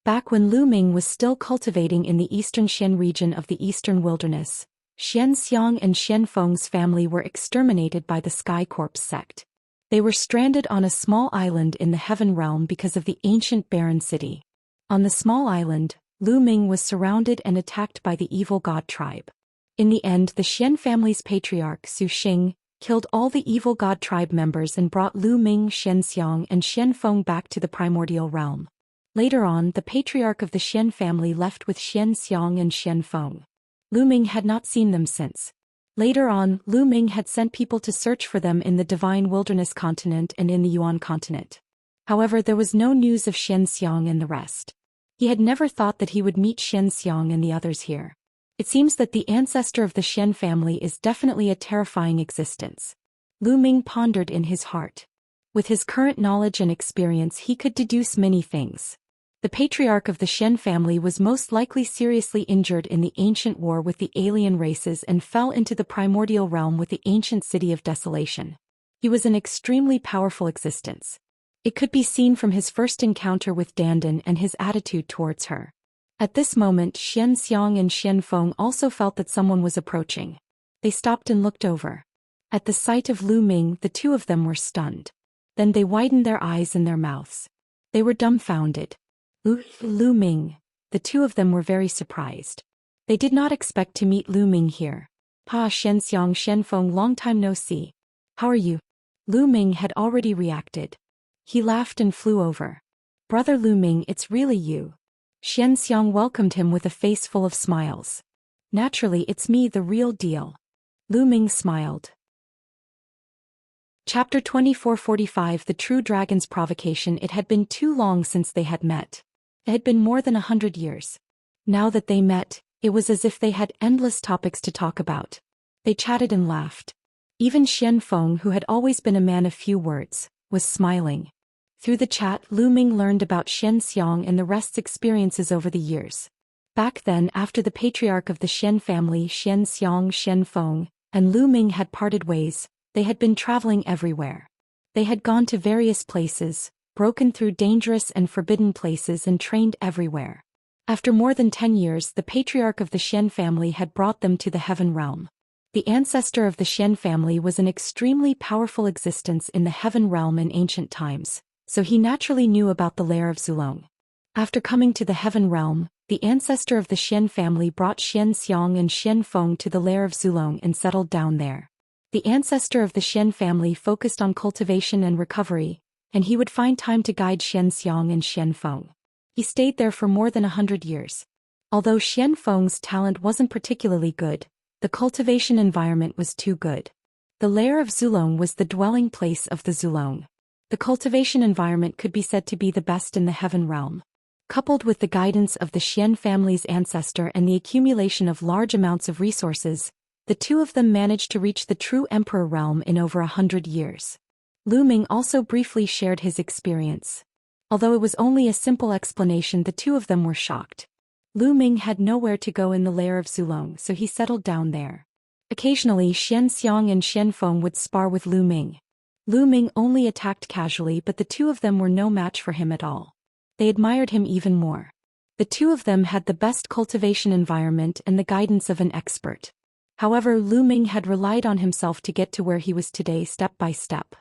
Back when Lu Ming was still cultivating in the eastern Xian region of the eastern wilderness, Xianxia and Xianfeng's family were exterminated by the Sky Corps sect. They were stranded on a small island in the Heaven Realm because of the ancient barren city. On the small island, Lu Ming was surrounded and attacked by the evil god tribe. In the end, the Xian family's patriarch Zhou Xian killed all the evil god tribe members and brought Lu Ming, Xianxia, and Xianfeng back to the primordial realm. Later on, the patriarch of the Xian family left with Xianxia and Xianfeng. Lu Ming had not seen them since. Later on, Lu Ming had sent people to search for them in the Divine Wilderness continent and in the Yuan continent. However, there was no news of Xianxia and the rest. He had never thought that he would meet Xianxia and the others here. It seems that the ancestor of the Xian family is definitely a terrifying existence. Lu Ming pondered in his heart. With his current knowledge and experience, he could deduce many things. The patriarch of the Xian family was most likely seriously injured in the ancient war with the alien races and fell into the primordial realm with the ancient city of desolation. He was an extremely powerful existence. It could be seen from his first encounter with Dandan and his attitude towards her. At this moment, Xianxia and Xianfeng also felt that someone was approaching. They stopped and looked over. At the sight of Lu Ming, the two of them were stunned. Then they widened their eyes and their mouths. They were dumbfounded. Lu Ming. The two of them were very surprised. They did not expect to meet Lu Ming here. Pa Xianxia, Xianfeng, long time no see. How are you? Lu Ming had already reacted. He laughed and flew over. Brother Lu Ming, it's really you. Xianxia welcomed him with a face full of smiles. Naturally, it's me, the real deal. Lu Ming smiled. Chapter 2445 The True Dragon's Provocation. It had been too long since they had met. It had been more than 100 years. Now that they met, it was as if they had endless topics to talk about. They chatted and laughed. Even Xianfeng, who had always been a man of few words, was smiling. Through the chat, Lu Ming learned about Xianxia and the rest's experiences over the years. Back then, after the patriarch of the Xian family, Xianxia, Xianfeng, and Lu Ming had parted ways, they had been traveling everywhere. They had gone to various places, broken through dangerous and forbidden places and trained everywhere. After more than 10 years, the patriarch of the Xian family had brought them to the heaven realm. The ancestor of the Xian family was an extremely powerful existence in the heaven realm in ancient times, so he naturally knew about the lair of Zulong. After coming to the heaven realm, the ancestor of the Xian family brought Xianxia and Xianfeng to the lair of Zulong and settled down there. The ancestor of the Xian family focused on cultivation and recovery, and he would find time to guide Xianxia and Xianfeng. He stayed there for more than 100 years. Although Xianfeng's talent wasn't particularly good, the cultivation environment was too good. The lair of Zulong was the dwelling place of the Zulong. The cultivation environment could be said to be the best in the heaven realm. Coupled with the guidance of the Xian family's ancestor and the accumulation of large amounts of resources, the two of them managed to reach the true emperor realm in over 100 years. Lu Ming also briefly shared his experience. Although it was only a simple explanation, the two of them were shocked. Lu Ming had nowhere to go in the lair of Zulong, so he settled down there. Occasionally Xianxia and Xianfeng would spar with Lu Ming. Lu Ming only attacked casually, but the two of them were no match for him at all. They admired him even more. The two of them had the best cultivation environment and the guidance of an expert. However, Lu Ming had relied on himself to get to where he was today step by step.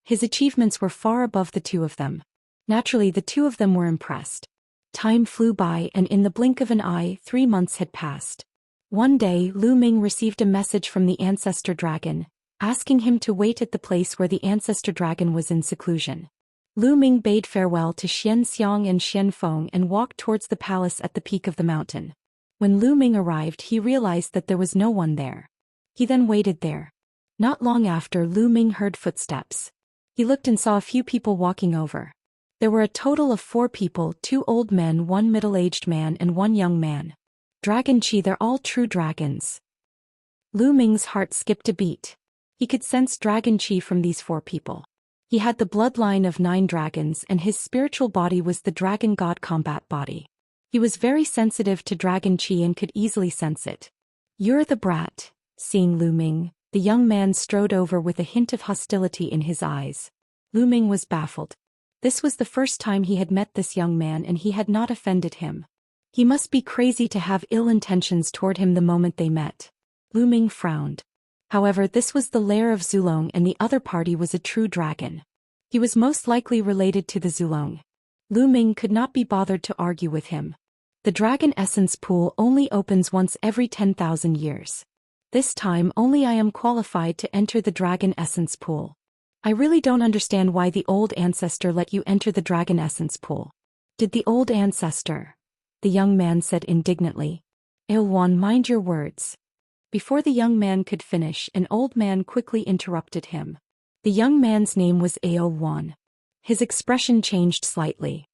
His achievements were far above the two of them. Naturally, the two of them were impressed. Time flew by, and in the blink of an eye, 3 months had passed. One day, Lu Ming received a message from the ancestor dragon, asking him to wait at the place where the ancestor dragon was in seclusion. Lu Ming bade farewell to Xianxia and Xianfeng and walked towards the palace at the peak of the mountain. When Lu Ming arrived, he realized that there was no one there. He then waited there. Not long after, Lu Ming heard footsteps. He looked and saw a few people walking over. There were a total of 4 people, 2 old men, 1 middle-aged man and 1 young man. Dragon Chi, they're all true dragons. Lu Ming's heart skipped a beat. He could sense Dragon Chi from these 4 people. He had the bloodline of 9 dragons and his spiritual body was the dragon god combat body. He was very sensitive to Dragon Chi and could easily sense it. You're the brat. Seeing Lu Ming, the young man strode over with a hint of hostility in his eyes. Lu Ming was baffled. This was the first time he had met this young man and he had not offended him. He must be crazy to have ill intentions toward him the moment they met. Lu Ming frowned. However, this was the lair of Zulong and the other party was a true dragon. He was most likely related to the Zulong. Lu Ming could not be bothered to argue with him. The dragon essence pool only opens once every 10,000 years. This time only I am qualified to enter the dragon essence pool. I really don't understand why the old ancestor let you enter the dragon essence pool. Did the old ancestor? The young man said indignantly. Aolwan, mind your words. Before the young man could finish, an old man quickly interrupted him. The young man's name was Aolwan. His expression changed slightly.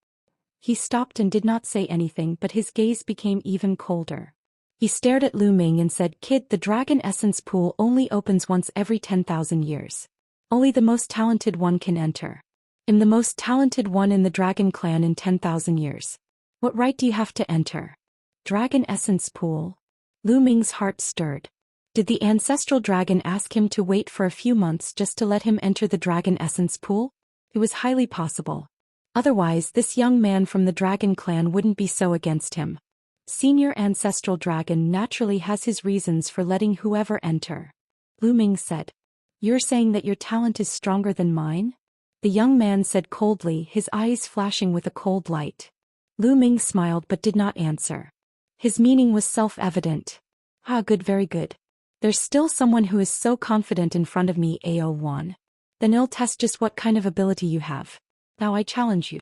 He stopped and did not say anything, but his gaze became even colder. He stared at Lu Ming and said, "Kid, the dragon essence pool only opens once every 10,000 years. Only the most talented one can enter. I'm the most talented one in the dragon clan in 10,000 years. What right do you have to enter? Dragon essence pool?" Lu Ming's heart stirred. Did the ancestral dragon ask him to wait for a few months just to let him enter the dragon essence pool? It was highly possible. Otherwise, this young man from the dragon clan wouldn't be so against him. Senior ancestral dragon naturally has his reasons for letting whoever enter. Lu Ming said. You're saying that your talent is stronger than mine? The young man said coldly, his eyes flashing with a cold light. Lu Ming smiled but did not answer. His meaning was self-evident. Ah, good, very good. There's still someone who is so confident in front of me, Aolwan. Then I'll test just what kind of ability you have. Now I challenge you.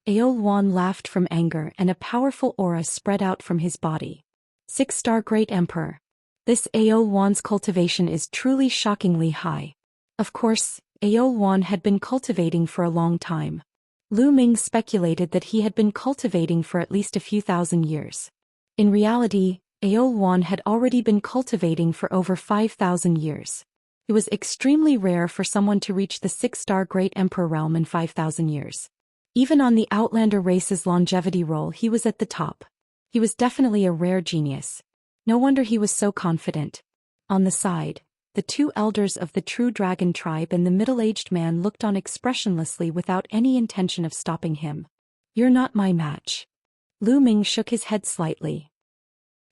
Aolwan laughed from anger and a powerful aura spread out from his body. 6-star Great Emperor. This Aolwan's cultivation is truly shockingly high. Of course, Aolwan had been cultivating for a long time. Lu Ming speculated that he had been cultivating for at least a few thousand years. In reality, Aolwan had already been cultivating for over 5,000 years. It was extremely rare for someone to reach the 6-star Great Emperor realm in 5,000 years. Even on the Outlander race's longevity roll, he was at the top. He was definitely a rare genius. No wonder he was so confident. On the side, the 2 elders of the true dragon tribe and the middle-aged man looked on expressionlessly without any intention of stopping him. You're not my match. Lu Ming shook his head slightly.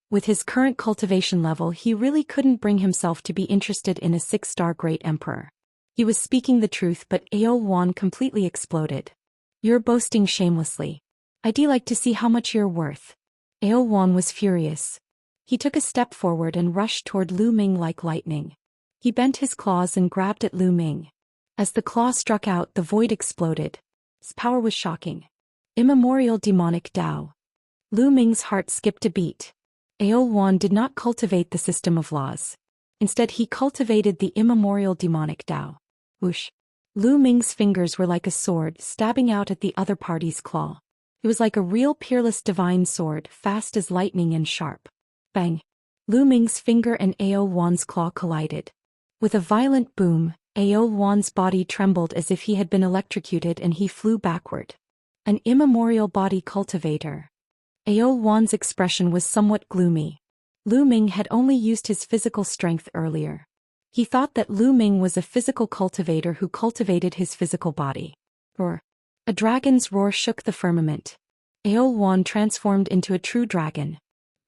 With his current cultivation level, he really couldn't bring himself to be interested in a 6-star great emperor. He was speaking the truth, but Aol completely exploded. You're boasting shamelessly. I'd like to see how much you're worth. Aol was furious. He took a step forward and rushed toward Lu Ming like lightning. He bent his claws and grabbed at Lu Ming. As the claw struck out, the void exploded. His power was shocking. Immemorial demonic Tao. Lu Ming's heart skipped a beat. Aol did not cultivate the system of laws. Instead, he cultivated the immemorial demonic Tao. Whoosh. Lu Ming's fingers were like a sword stabbing out at the other party's claw. It was like a real peerless divine sword, fast as lightning and sharp. Bang. Lu Ming's finger and Aol's claw collided. With a violent boom, Aol's body trembled as if he had been electrocuted and he flew backward. An immemorial body cultivator. Aol's expression was somewhat gloomy. Lu Ming had only used his physical strength earlier. He thought that Lu Ming was a physical cultivator who cultivated his physical body. Roar. A dragon's roar shook the firmament. Aol transformed into a true dragon.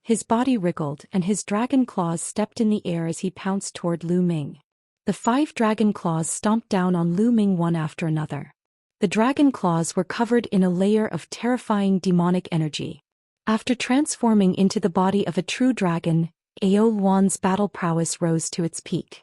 His body wriggled and his dragon claws stepped in the air as he pounced toward Lu Ming. The 5 dragon claws stomped down on Lu Ming one after another. The dragon claws were covered in a layer of terrifying demonic energy. After transforming into the body of a true dragon, Aol's battle prowess rose to its peak.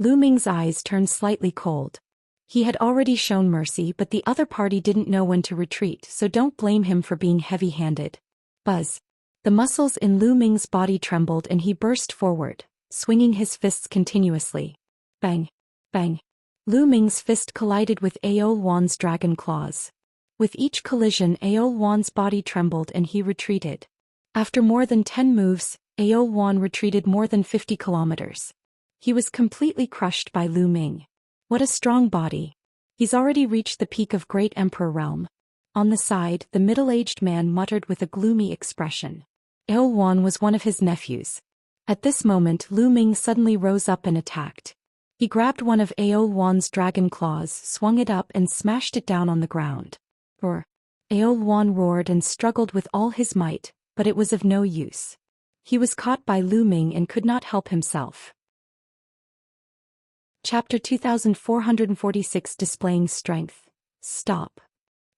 Lu Ming's eyes turned slightly cold. He had already shown mercy, but the other party didn't know when to retreat, so don't blame him for being heavy-handed. Buzz. The muscles in Lu Ming's body trembled and he burst forward, swinging his fists continuously. Bang. Bang. Lu Ming's fist collided with Aol's dragon claws. With each collision, Aol's body trembled and he retreated. After more than 10 moves, Aol retreated more than 50 kilometers. He was completely crushed by Lu Ming. What a strong body. He's already reached the peak of Great Emperor realm. On the side, the middle-aged man muttered with a gloomy expression. Aol was one of his nephews. At this moment, Lu Ming suddenly rose up and attacked. He grabbed one of Aol's dragon claws, swung it up and smashed it down on the ground. Roar. Aol roared and struggled with all his might, but it was of no use. He was caught by Lu Ming and could not help himself. Chapter 2446 Displaying Strength. Stop.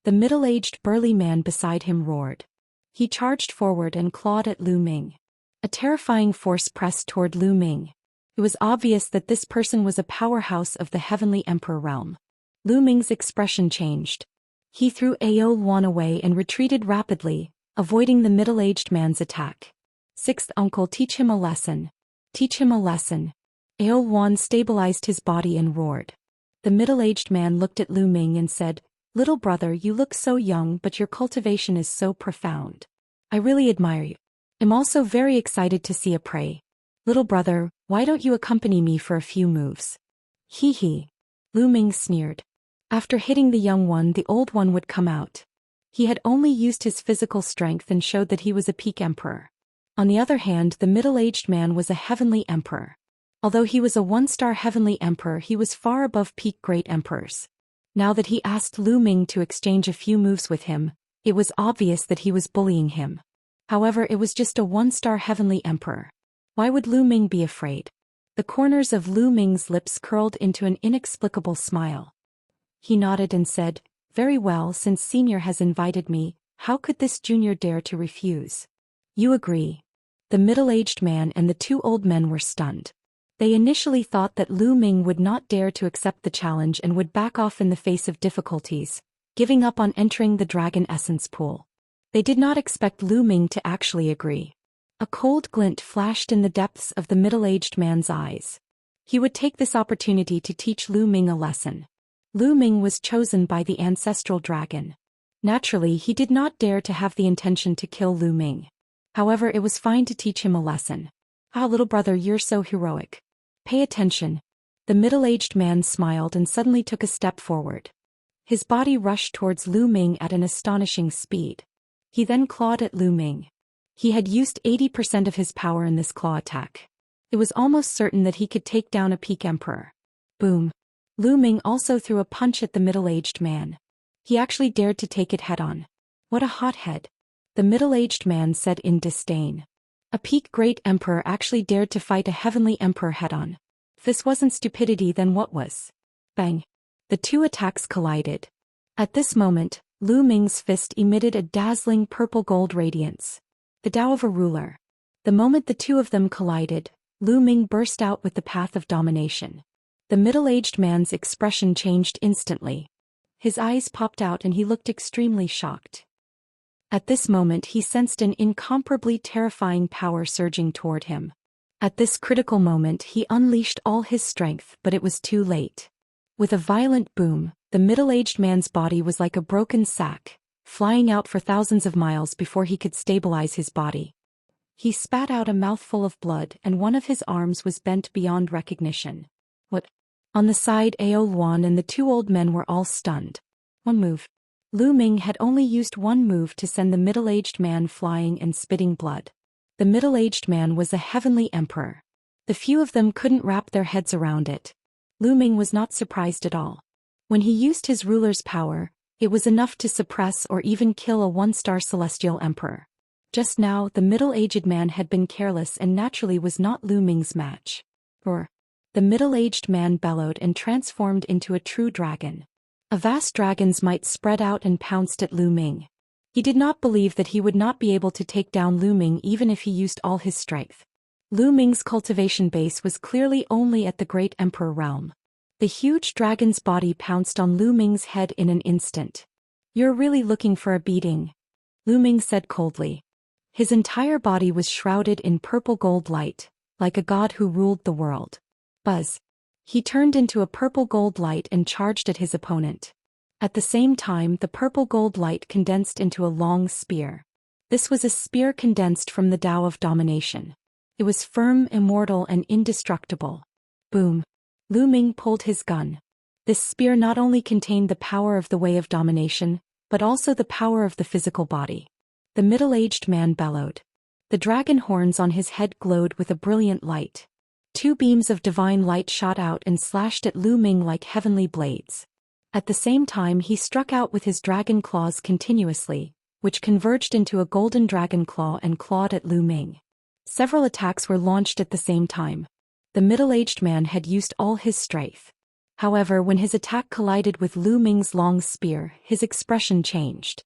The middle-aged burly man beside him roared. He charged forward and clawed at Lu Ming. A terrifying force pressed toward Lu Ming. It was obvious that this person was a powerhouse of the Heavenly Emperor realm. Lu Ming's expression changed. He threw Aol away and retreated rapidly, avoiding the middle-aged man's attack. Sixth uncle, teach him a lesson. Teach him a lesson. Aol stabilized his body and roared. The middle-aged man looked at Lu Ming and said, "Little brother, you look so young, but your cultivation is so profound. I really admire you. I'm also very excited to see a prey. Little brother, why don't you accompany me for a few moves?" Hee hee. Lu Ming sneered. After hitting the young one, the old one would come out. He had only used his physical strength and showed that he was a peak emperor. On the other hand, the middle-aged man was a heavenly emperor. Although he was a 1-star heavenly emperor, he was far above peak great emperors. Now that he asked Lu Ming to exchange a few moves with him, it was obvious that he was bullying him. However, it was just a 1-star heavenly emperor. Why would Lu Ming be afraid? The corners of Lu Ming's lips curled into an inexplicable smile. He nodded and said, "Very well, since Senior has invited me, how could this junior dare to refuse?" "You agree." The middle-aged man and the 2 old men were stunned. They initially thought that Lu Ming would not dare to accept the challenge and would back off in the face of difficulties, giving up on entering the dragon essence pool. They did not expect Lu Ming to actually agree. A cold glint flashed in the depths of the middle-aged man's eyes. He would take this opportunity to teach Lu Ming a lesson. Lu Ming was chosen by the ancestral dragon. Naturally, he did not dare to have the intention to kill Lu Ming. However, it was fine to teach him a lesson. "Ah, little brother, you're so heroic. Pay attention." The middle-aged man smiled and suddenly took a step forward. His body rushed towards Lu Ming at an astonishing speed. He then clawed at Lu Ming. He had used 80% of his power in this claw attack. It was almost certain that he could take down a peak emperor. Boom. Lu Ming also threw a punch at the middle-aged man. He actually dared to take it head-on. What a hothead. the middle-aged man said in disdain. A peak great emperor actually dared to fight a heavenly emperor head-on. If this wasn't stupidity, then what was? Bang! The two attacks collided. At this moment, Lu Ming's fist emitted a dazzling purple-gold radiance. The Tao of a ruler. The moment the two of them collided, Lu Ming burst out with the path of domination. The middle-aged man's expression changed instantly. His eyes popped out and he looked extremely shocked. At this moment he sensed an incomparably terrifying power surging toward him. At this critical moment he unleashed all his strength, but it was too late. With a violent boom, the middle-aged man's body was like a broken sack, flying out for thousands of miles before he could stabilize his body. He spat out a mouthful of blood and one of his arms was bent beyond recognition. What? On the side, Ao Luan and the two old men were all stunned. One move. Lu Ming had only used one move to send the middle-aged man flying and spitting blood. The middle-aged man was a heavenly emperor. The few of them couldn't wrap their heads around it. Lu Ming was not surprised at all. When he used his ruler's power, it was enough to suppress or even kill a one-star celestial emperor. Just now, the middle-aged man had been careless and naturally was not Lu Ming's match. Or, the middle-aged man bellowed and transformed into a true dragon. A vast dragon's might spread out and pounced at Lu Ming. He did not believe that he would not be able to take down Lu Ming even if he used all his strength. Lu Ming's cultivation base was clearly only at the great emperor realm. The huge dragon's body pounced on Lu Ming's head in an instant. "You're really looking for a beating," Lu Ming said coldly. His entire body was shrouded in purple gold light, like a god who ruled the world. Buzz. He turned into a purple gold light and charged at his opponent. At the same time, the purple gold light condensed into a long spear. This was a spear condensed from the Tao of domination. It was firm, immortal, and indestructible. Boom. Lu Ming pulled his gun. This spear not only contained the power of the way of domination, but also the power of the physical body. The middle-aged man bellowed. The dragon horns on his head glowed with a brilliant light. Two beams of divine light shot out and slashed at Lu Ming like heavenly blades. At the same time he struck out with his dragon claws continuously, which converged into a golden dragon claw and clawed at Lu Ming. Several attacks were launched at the same time. The middle-aged man had used all his strength. However, when his attack collided with Lu Ming's long spear, his expression changed.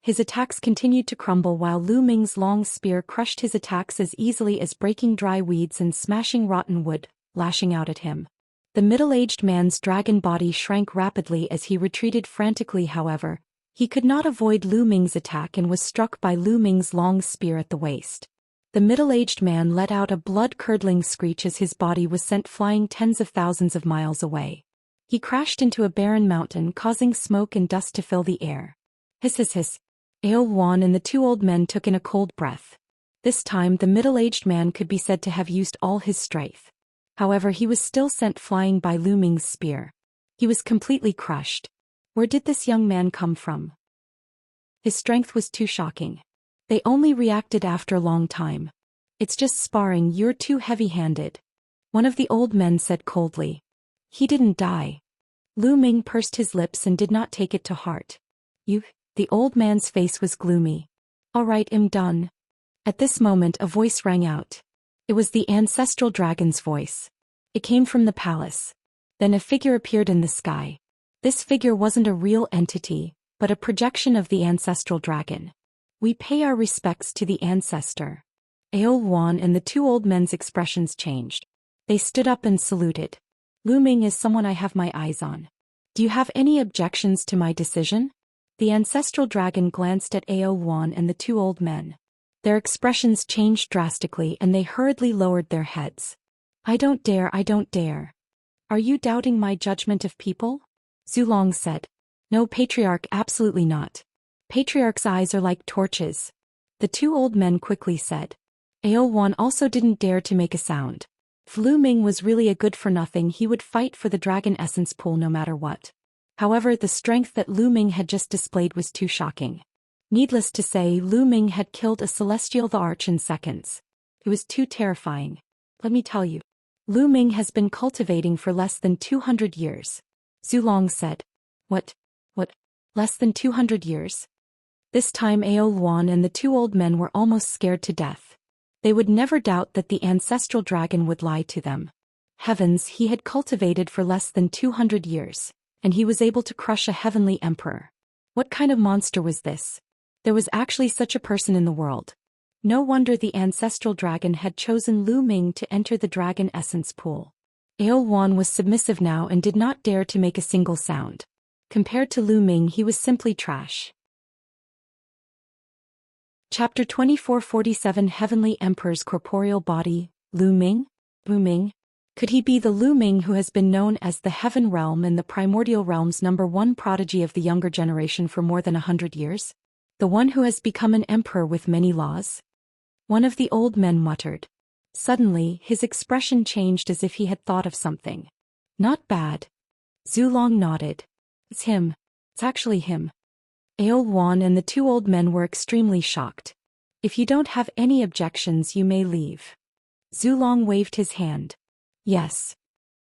His attacks continued to crumble while Lu Ming's long spear crushed his attacks as easily as breaking dry weeds and smashing rotten wood, lashing out at him. The middle-aged man's dragon body shrank rapidly as he retreated frantically. However, he could not avoid Lu Ming's attack and was struck by Lu Ming's long spear at the waist. The middle-aged man let out a blood-curdling screech as his body was sent flying tens of thousands of miles away. He crashed into a barren mountain, causing smoke and dust to fill the air. Hiss hiss hiss. Ao Luan and the two old men took in a cold breath. This time the middle-aged man could be said to have used all his strength. However, he was still sent flying by Lu Ming's spear. He was completely crushed. Where did this young man come from? His strength was too shocking. They only reacted after a long time. "It's just sparring, you're too heavy-handed," one of the old men said coldly. "He didn't die." Lu Ming pursed his lips and did not take it to heart. The old man's face was gloomy. "All right, I'm done." At this moment a voice rang out. It was the ancestral dragon's voice. It came from the palace. Then a figure appeared in the sky. This figure wasn't a real entity, but a projection of the ancestral dragon. "We pay our respects to the ancestor." Ao Luan and the two old men's expressions changed. They stood up and saluted. "Lu Ming is someone I have my eyes on. Do you have any objections to my decision?" The ancestral dragon glanced at Ao Luan and the two old men. Their expressions changed drastically and they hurriedly lowered their heads. I don't dare. "Are you doubting my judgment of people?" Zulong said. "No, Patriarch, absolutely not. Patriarch's eyes are like torches," the two old men quickly said. Ao Luan also didn't dare to make a sound. If Lu Ming was really a good-for-nothing, he would fight for the dragon essence pool no matter what. However, the strength that Lu Ming had just displayed was too shocking. Needless to say, Lu Ming had killed a celestial the Arch in seconds. It was too terrifying. Let me tell you. Lu Ming has been cultivating for less than 200 years. Zulong said. What? Less than 200 years? This time Ao Luan and the two old men were almost scared to death. They would never doubt that the ancestral dragon would lie to them. Heavens, he had cultivated for less than 200 years, and he was able to crush a heavenly emperor. What kind of monster was this? There was actually such a person in the world. No wonder the ancestral dragon had chosen Lu Ming to enter the dragon essence pool. Ao Luan was submissive now and did not dare to make a single sound. Compared to Lu Ming, he was simply trash. Chapter 2447 Heavenly Emperor's Corporeal Body, Lu Ming? Lu Ming? Could he be the Lu Ming who has been known as the Heaven Realm and the Primordial Realm's #1 prodigy of the younger generation for more than 100 years? The one who has become an emperor with many laws? One of the old men muttered. Suddenly, his expression changed as if he had thought of something. Not bad. Zulong nodded. It's him. It's actually him. Ao Luan and the two old men were extremely shocked. If you don't have any objections, you may leave. Zulong waved his hand. Yes.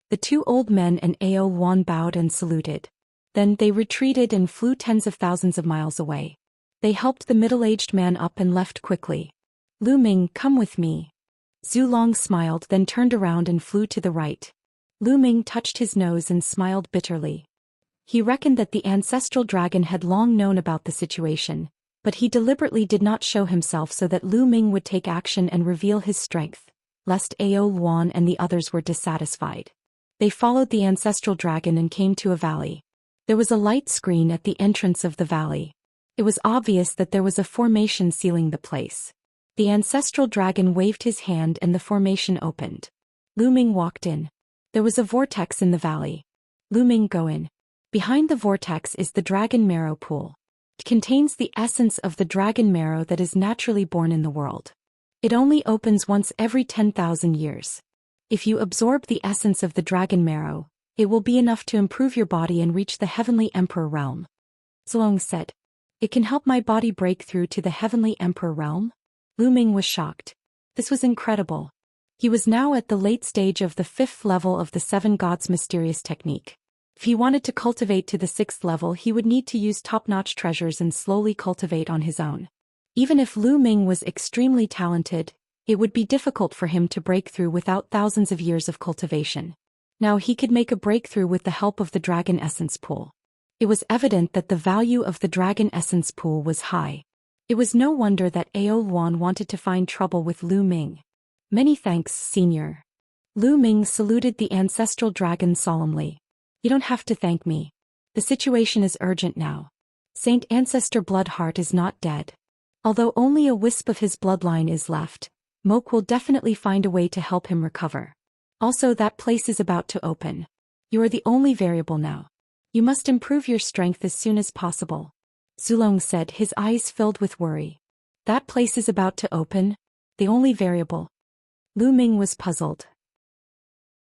The two old men and Ao Luan bowed and saluted. Then they retreated and flew tens of thousands of miles away. They helped the middle-aged man up and left quickly. Lu Ming, come with me. Zulong smiled, then turned around and flew to the right. Lu Ming touched his nose and smiled bitterly. He reckoned that the ancestral dragon had long known about the situation, but he deliberately did not show himself so that Lu Ming would take action and reveal his strength, lest Ao Luan and the others were dissatisfied. They followed the ancestral dragon and came to a valley. There was a light screen at the entrance of the valley. It was obvious that there was a formation sealing the place. The ancestral dragon waved his hand and the formation opened. Lu Ming walked in. There was a vortex in the valley. Lu Ming, go in. Behind the vortex is the dragon marrow pool. It contains the essence of the dragon marrow that is naturally born in the world. It only opens once every 10,000 years. If you absorb the essence of the dragon marrow, it will be enough to improve your body and reach the Heavenly Emperor realm. Zhou said. It can help my body break through to the Heavenly Emperor realm? Lu Ming was shocked. This was incredible. He was now at the late stage of the 5th level of the 7 Gods mysterious technique. If he wanted to cultivate to the 6th level, he would need to use top-notch treasures and slowly cultivate on his own. Even if Lu Ming was extremely talented, it would be difficult for him to break through without thousands of years of cultivation. Now he could make a breakthrough with the help of the Dragon Essence Pool. It was evident that the value of the Dragon Essence Pool was high. It was no wonder that Ao Luan wanted to find trouble with Lu Ming. Many thanks, Senior. Lu Ming saluted the ancestral dragon solemnly. You don't have to thank me. The situation is urgent now. Saint Ancestor Bloodheart is not dead. Although only a wisp of his bloodline is left, Moke will definitely find a way to help him recover. Also, that place is about to open. You are the only variable now. You must improve your strength as soon as possible. Zulong said, his eyes filled with worry. That place is about to open? The only variable? Lu Ming was puzzled.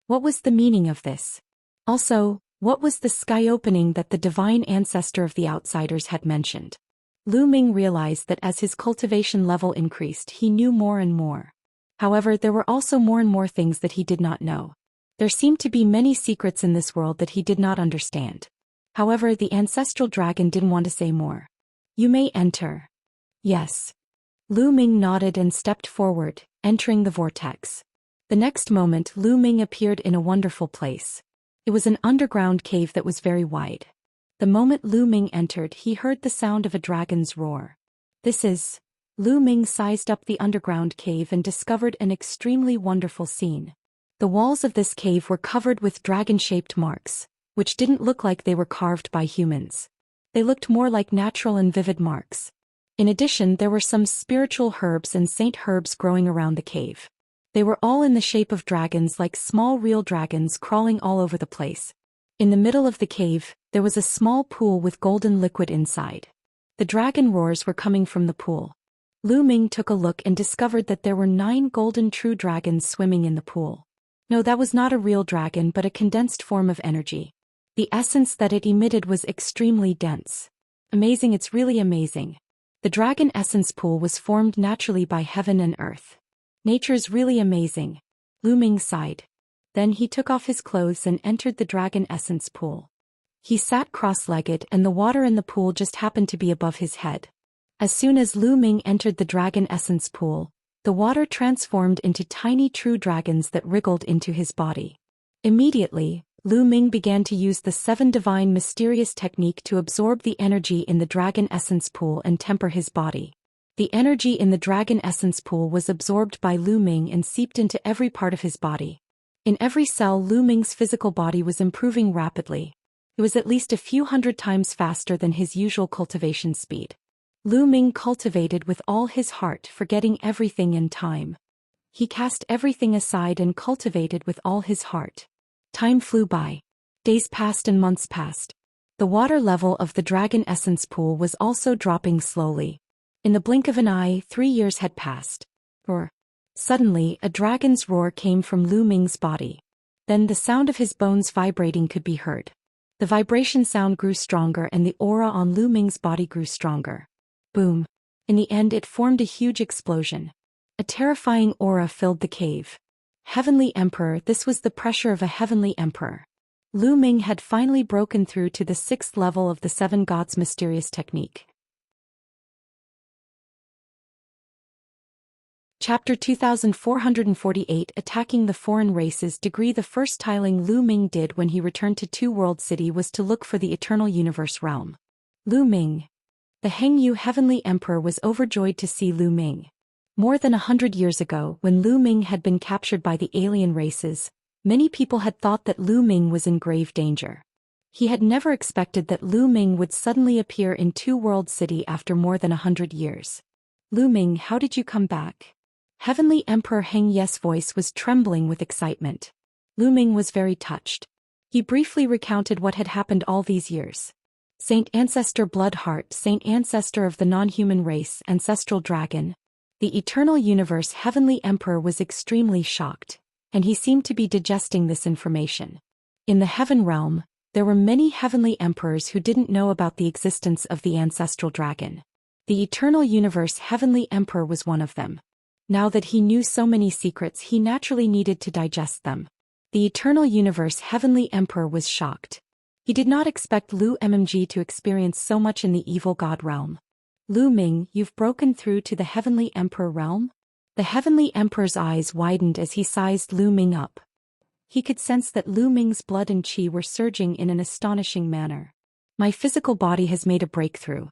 What was the meaning of this? Also, what was the sky opening that the divine ancestor of the outsiders had mentioned? Lu Ming realized that as his cultivation level increased, he knew more and more. However, there were also more and more things that he did not know. There seemed to be many secrets in this world that he did not understand. However, the ancestral dragon didn't want to say more. You may enter. Yes. Lu Ming nodded and stepped forward, entering the vortex. The next moment, Lu Ming appeared in a wonderful place. It was an underground cave that was very wide. The moment Lu Ming entered, he heard the sound of a dragon's roar. Lu Ming sized up the underground cave and discovered an extremely wonderful scene. The walls of this cave were covered with dragon-shaped marks, which didn't look like they were carved by humans. They looked more like natural and vivid marks. In addition, there were some spiritual herbs and saint herbs growing around the cave. They were all in the shape of dragons, like small real dragons crawling all over the place. In the middle of the cave, there was a small pool with golden liquid inside. The dragon roars were coming from the pool. Lu Ming took a look and discovered that there were 9 golden true dragons swimming in the pool. No, that was not a real dragon but a condensed form of energy. The essence that it emitted was extremely dense. Amazing, it's really amazing. The dragon essence pool was formed naturally by heaven and earth. Nature's really amazing. Lu Ming sighed. Then he took off his clothes and entered the dragon essence pool. He sat cross-legged and the water in the pool just happened to be above his head. As soon as Lu Ming entered the dragon essence pool, the water transformed into tiny true dragons that wriggled into his body. Immediately, Lu Ming began to use the seven divine mysterious technique to absorb the energy in the dragon essence pool and temper his body. The energy in the dragon essence pool was absorbed by Lu Ming and seeped into every part of his body. In every cell, Lu Ming's physical body was improving rapidly. It was at least a few hundred times faster than his usual cultivation speed. Lu Ming cultivated with all his heart, forgetting everything in time. He cast everything aside and cultivated with all his heart. Time flew by. Days passed and months passed. The water level of the dragon essence pool was also dropping slowly. In the blink of an eye, 3 years had passed. Suddenly, a dragon's roar came from Lu Ming's body. Then the sound of his bones vibrating could be heard. The vibration sound grew stronger and the aura on Lu Ming's body grew stronger. Boom. In the end, it formed a huge explosion. A terrifying aura filled the cave. Heavenly Emperor, this was the pressure of a heavenly emperor. Lu Ming had finally broken through to the 6th level of the Seven Gods mysterious technique. Chapter 2448 Attacking the Foreign Races Degree. The first tiling Lu Ming did when he returned to Two World City was to look for the Eternal Universe realm. Lu Ming. The Hengyu Heavenly Emperor was overjoyed to see Lu Ming. More than 100 years ago, when Lu Ming had been captured by the alien races, many people had thought that Lu Ming was in grave danger. He had never expected that Lu Ming would suddenly appear in Two World City after more than 100 years. Lu Ming, how did you come back? Heavenly Emperor Heng Ye's voice was trembling with excitement. Lu Ming was very touched. He briefly recounted what had happened all these years. Saint Ancestor Bloodheart, Saint Ancestor of the non-human race, Ancestral Dragon. The Eternal Universe Heavenly Emperor was extremely shocked, and he seemed to be digesting this information. In the Heaven Realm, there were many Heavenly Emperors who didn't know about the existence of the Ancestral Dragon. The Eternal Universe Heavenly Emperor was one of them. Now that he knew so many secrets, he naturally needed to digest them. The Eternal Universe Heavenly Emperor was shocked. He did not expect Lu Mmg to experience so much in the evil god realm. Lu Ming, you've broken through to the Heavenly Emperor realm? The Heavenly Emperor's eyes widened as he sized Lu Ming up. He could sense that Lu Ming's blood and qi were surging in an astonishing manner. My physical body has made a breakthrough.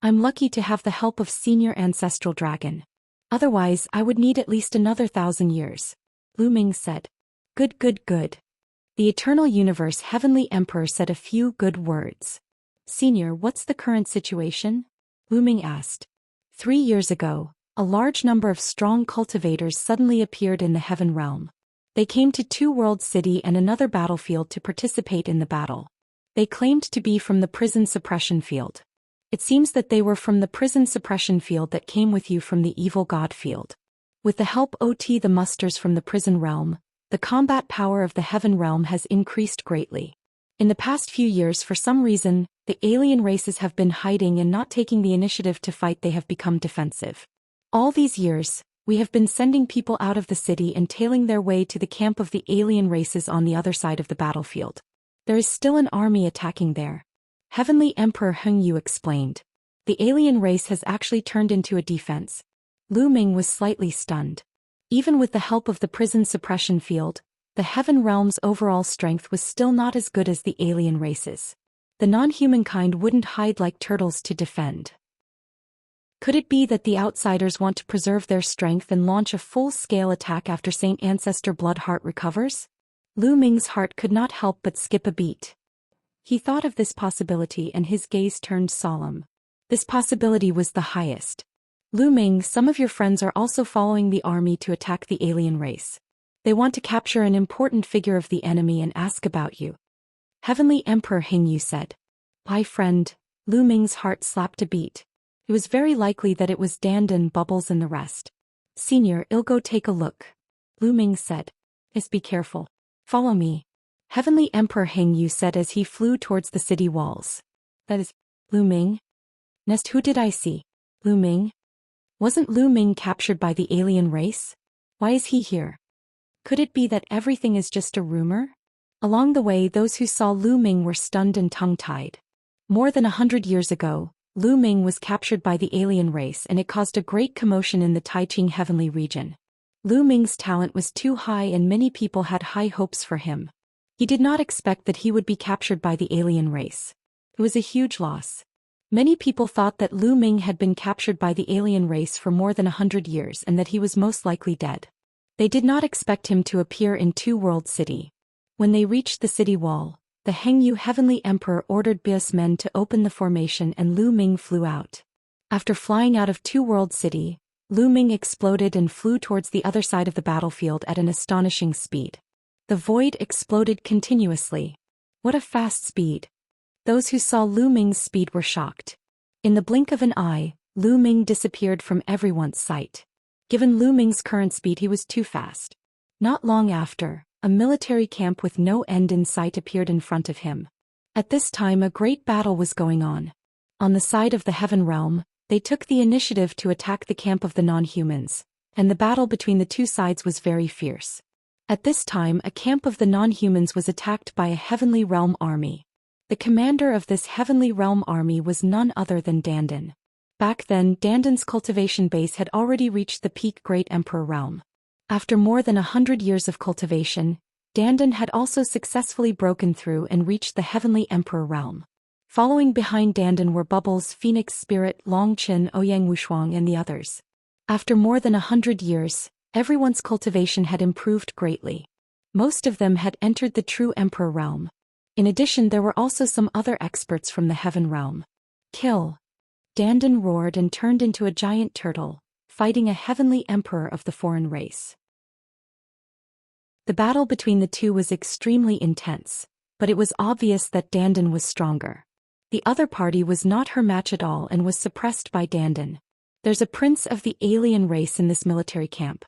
I'm lucky to have the help of Senior Ancestral Dragon. Otherwise, I would need at least another 1,000 years. Lu Ming said. Good. The Eternal Universe Heavenly Emperor said a few good words. Senior, what's the current situation? Lu Ming asked. 3 years ago, a large number of strong cultivators suddenly appeared in the Heaven Realm. They came to Two World City and another battlefield to participate in the battle. They claimed to be from the prison suppression field. It seems that they were from the prison suppression field that came with you from the evil god field. With the help of the musters from the prison realm, the combat power of the Heaven Realm has increased greatly. In the past few years, for some reason, the alien races have been hiding and not taking the initiative to fight. They have become defensive. All these years, we have been sending people out of the city and tailing their way to the camp of the alien races on the other side of the battlefield. There is still an army attacking there. Heavenly Emperor Hengyu explained. The alien race has actually turned into a defense. Lu Ming was slightly stunned. Even with the help of the prison suppression field, the Heaven Realm's overall strength was still not as good as the alien races. The non-human kind wouldn't hide like turtles to defend. Could it be that the outsiders want to preserve their strength and launch a full-scale attack after Saint Ancestor Bloodheart recovers? Lu Ming's heart could not help but skip a beat. He thought of this possibility and his gaze turned solemn. This possibility was the highest. Lu Ming, some of your friends are also following the army to attack the alien race. They want to capture an important figure of the enemy and ask about you. Heavenly Emperor Hengyu said. My friend. Lu Ming's heart slapped a beat. It was very likely that it was Dandan, Bubbles and the rest. Senior, I'll go take a look. Lu Ming said. Yes, be careful. Follow me. Heavenly Emperor Hengyu said as he flew towards the city walls. That is, Lu Ming? Nest, who did I see? Lu Ming? Wasn't Lu Ming captured by the alien race? Why is he here? Could it be that everything is just a rumor? Along the way, those who saw Lu Ming were stunned and tongue-tied. More than 100 years ago, Lu Ming was captured by the alien race and it caused a great commotion in the Taiqing heavenly region. Lu Ming's talent was too high and many people had high hopes for him. He did not expect that he would be captured by the alien race. It was a huge loss. Many people thought that Lu Ming had been captured by the alien race for more than 100 years and that he was most likely dead. They did not expect him to appear in Two World City. When they reached the city wall, the Hengyu Heavenly Emperor ordered Bius men to open the formation and Lu Ming flew out. After flying out of Two World City, Lu Ming exploded and flew towards the other side of the battlefield at an astonishing speed. The void exploded continuously. What a fast speed! Those who saw Lu Ming's speed were shocked. In the blink of an eye, Lu Ming disappeared from everyone's sight. Given Lu Ming's current speed, he was too fast. Not long after, a military camp with no end in sight appeared in front of him. At this time a great battle was going on. On the side of the Heaven Realm, they took the initiative to attack the camp of the non-humans, and the battle between the two sides was very fierce. At this time a camp of the non-humans was attacked by a Heavenly Realm army. The commander of this Heavenly Realm army was none other than Dandan. Back then Dandan's cultivation base had already reached the peak Great Emperor realm. After more than 100 years of cultivation, Dandan had also successfully broken through and reached the Heavenly Emperor realm. Following behind Dandan were Bubbles, Phoenix Spirit, Longqin, Ouyang Wushuang and the others. After more than 100 years, everyone's cultivation had improved greatly. Most of them had entered the true Emperor realm. In addition, there were also some other experts from the Heaven realm. Kill! Dandan roared and turned into a giant turtle, fighting a heavenly emperor of the foreign race. The battle between the two was extremely intense, but it was obvious that Dandan was stronger. The other party was not her match at all and was suppressed by Dandan. There's a prince of the alien race in this military camp.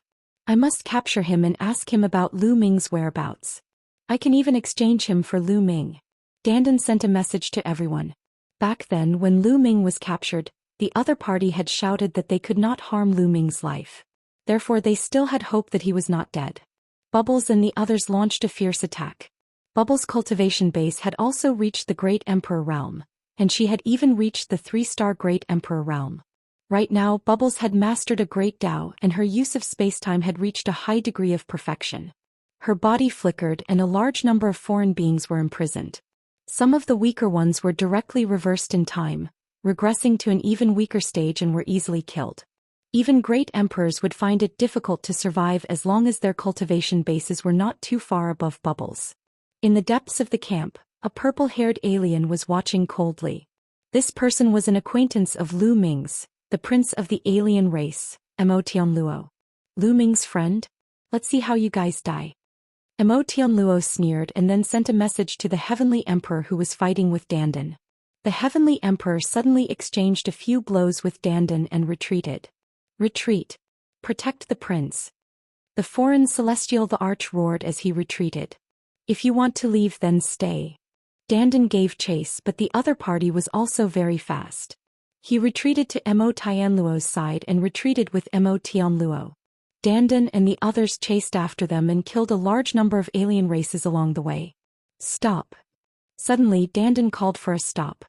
I must capture him and ask him about Lu Ming's whereabouts. I can even exchange him for Lu Ming. Dandan sent a message to everyone. Back then, when Lu Ming was captured, the other party had shouted that they could not harm Lu Ming's life. Therefore they still had hope that he was not dead. Bubbles and the others launched a fierce attack. Bubbles' cultivation base had also reached the Great Emperor realm, and she had even reached the 3-star Great Emperor realm. Right now Bubbles had mastered a great Tao and her use of spacetime had reached a high degree of perfection. Her body flickered and a large number of foreign beings were imprisoned. Some of the weaker ones were directly reversed in time, regressing to an even weaker stage and were easily killed. Even great emperors would find it difficult to survive as long as their cultivation bases were not too far above Bubbles. In the depths of the camp, a purple-haired alien was watching coldly. This person was an acquaintance of Lu Ming's, the prince of the alien race, Mo Tianluo. Lu Ming's friend? Let's see how you guys die. Mo Tianluo sneered and then sent a message to the Heavenly Emperor who was fighting with Dandan. The Heavenly Emperor suddenly exchanged a few blows with Dandan and retreated. Retreat. Protect the prince. The foreign celestial the arch roared as he retreated. If you want to leave then stay. Dandan gave chase but the other party was also very fast. He retreated to Mo Tianluo's side and retreated with Mo Tianluo. Dandan and the others chased after them and killed a large number of alien races along the way. Stop. Suddenly Dandan called for a stop.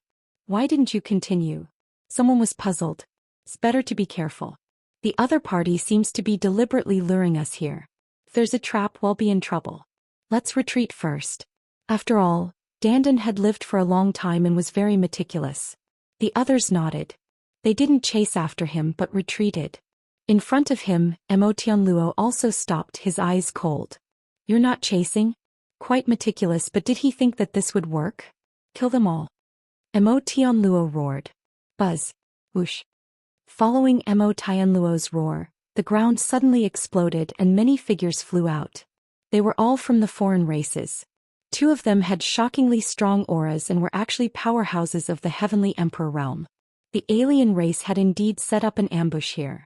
Why didn't you continue? Someone was puzzled. It's better to be careful. The other party seems to be deliberately luring us here. If there's a trap, we'll be in trouble. Let's retreat first. After all, Dandan had lived for a long time and was very meticulous. The others nodded. They didn't chase after him but retreated. In front of him, Mo Tianluo also stopped, his eyes cold. You're not chasing? Quite meticulous, but did he think that this would work? Kill them all. Mo Tianluo roared. Buzz. Whoosh. Following Mo Tianluo's roar, the ground suddenly exploded and many figures flew out. They were all from the foreign races. 2 of them had shockingly strong auras and were actually powerhouses of the Heavenly Emperor realm. The alien race had indeed set up an ambush here.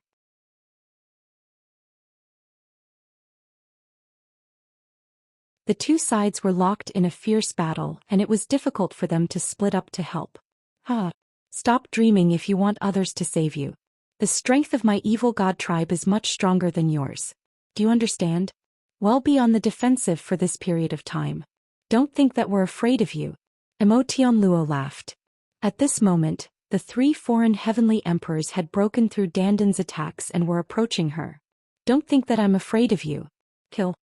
The 2 sides were locked in a fierce battle and it was difficult for them to split up to help. Stop dreaming if you want others to save you. The strength of my evil god tribe is much stronger than yours. Do you understand? Well, be on the defensive for this period of time. Don't think that we're afraid of you. Mo Tianluo laughed. At this moment, The 3 foreign heavenly emperors had broken through Dandan's attacks and were approaching her. "Don't think that I'm afraid of you. Kill."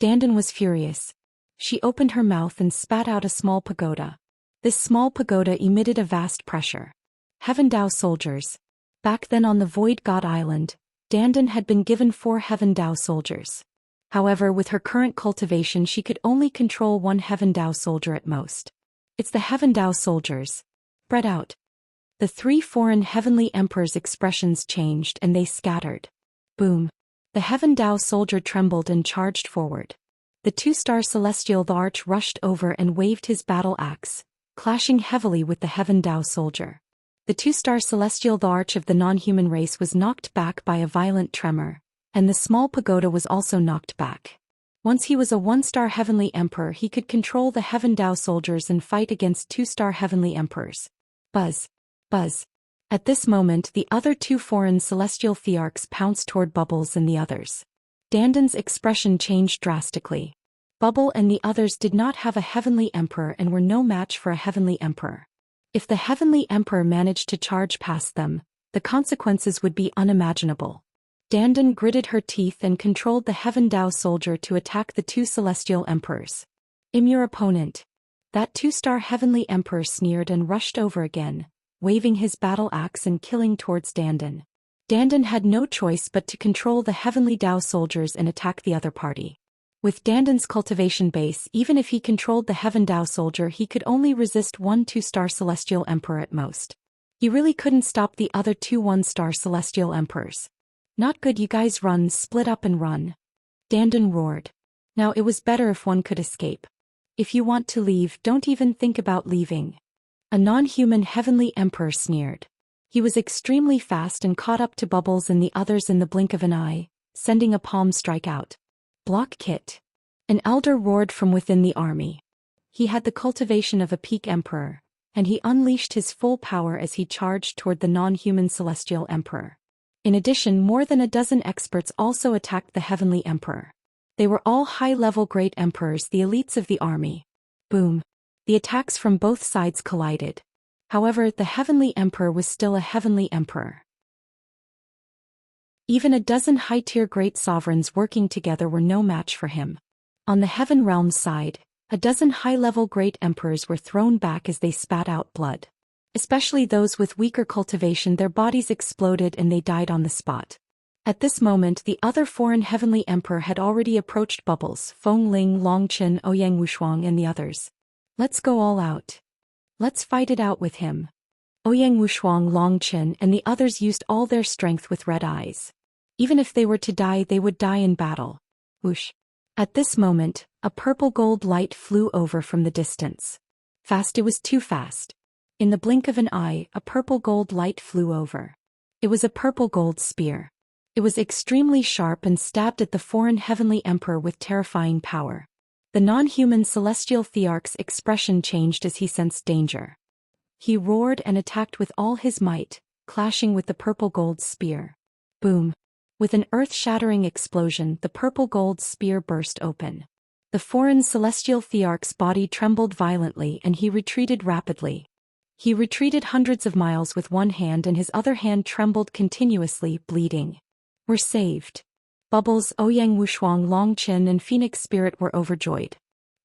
Dandan was furious. She opened her mouth and spat out a small pagoda. This small pagoda emitted a vast pressure. Heaven Dao soldiers. Back then on the Void God Island, Dandan had been given 4 Heaven Dao soldiers. However, with her current cultivation she could only control 1 Heaven Dao soldier at most. "It's the Heaven Dao soldiers. Spread out." The 3 foreign heavenly emperors' expressions changed and they scattered. Boom. The Heaven Dao soldier trembled and charged forward. The 2-star celestial arch rushed over and waved his battle axe, clashing heavily with the Heaven Dao soldier. The 2-star celestial arch of the non-human race was knocked back by a violent tremor, and the small pagoda was also knocked back. Once he was a 1-star heavenly emperor, he could control the Heaven Dao soldiers and fight against 2-star heavenly emperors. Buzz. Buzz. At this moment the other 2 foreign celestial thearchs pounced toward Bubbles and the others. Dandan's expression changed drastically. Bubble and the others did not have a heavenly emperor and were no match for a heavenly emperor. If the heavenly emperor managed to charge past them, the consequences would be unimaginable. Dandan gritted her teeth and controlled the Heaven Dao soldier to attack the 2 celestial emperors. "I'm your opponent." That 2-star heavenly emperor sneered and rushed over again, waving his battle axe and killing towards Dandan. Dandan had no choice but to control the heavenly Dao soldiers and attack the other party. With Dandan's cultivation base, even if he controlled the Heaven Dao soldier, he could only resist 1 2-star celestial emperor at most. He really couldn't stop the other 2 1-star celestial emperors. "Not good, you guys, run, split up and run." Dandan roared. Now it was better if one could escape. "If you want to leave, don't even think about leaving." A non-human heavenly emperor sneered. He was extremely fast and caught up to Bubbles and the others in the blink of an eye, sending a palm strike out. "Block Kit." An elder roared from within the army. He had the cultivation of a peak emperor, and he unleashed his full power as he charged toward the non-human celestial emperor. In addition, more than a dozen experts also attacked the heavenly emperor. They were all high-level great emperors, the elites of the army. Boom. The attacks from both sides collided. However, the heavenly emperor was still a heavenly emperor. Even a dozen high-tier great sovereigns working together were no match for him. On the heaven realm side, a dozen high-level great emperors were thrown back as they spat out blood. Especially those with weaker cultivation, their bodies exploded and they died on the spot. At this moment the other foreign heavenly emperor had already approached Bubbles, Feng Ling, Longchen, Ouyang Wushuang and the others. "Let's go all out. Let's fight it out with him." Ouyang Wushuang, Longchen and the others used all their strength with red eyes. Even if they were to die, they would die in battle. Whoosh. At this moment, a purple gold light flew over from the distance. Fast, it was too fast. In the blink of an eye, a purple gold light flew over. It was a purple gold spear. It was extremely sharp and stabbed at the foreign heavenly emperor with terrifying power. The non-human celestial thearch's expression changed as he sensed danger. He roared and attacked with all his might, clashing with the purple gold spear. Boom. With an earth-shattering explosion, the purple gold spear burst open. The foreign celestial thearch's body trembled violently and he retreated rapidly. He retreated hundreds of miles with one hand and his other hand trembled continuously, bleeding. "We're saved." Bubbles, Ouyang Wushuang, Longchen and Phoenix Spirit were overjoyed.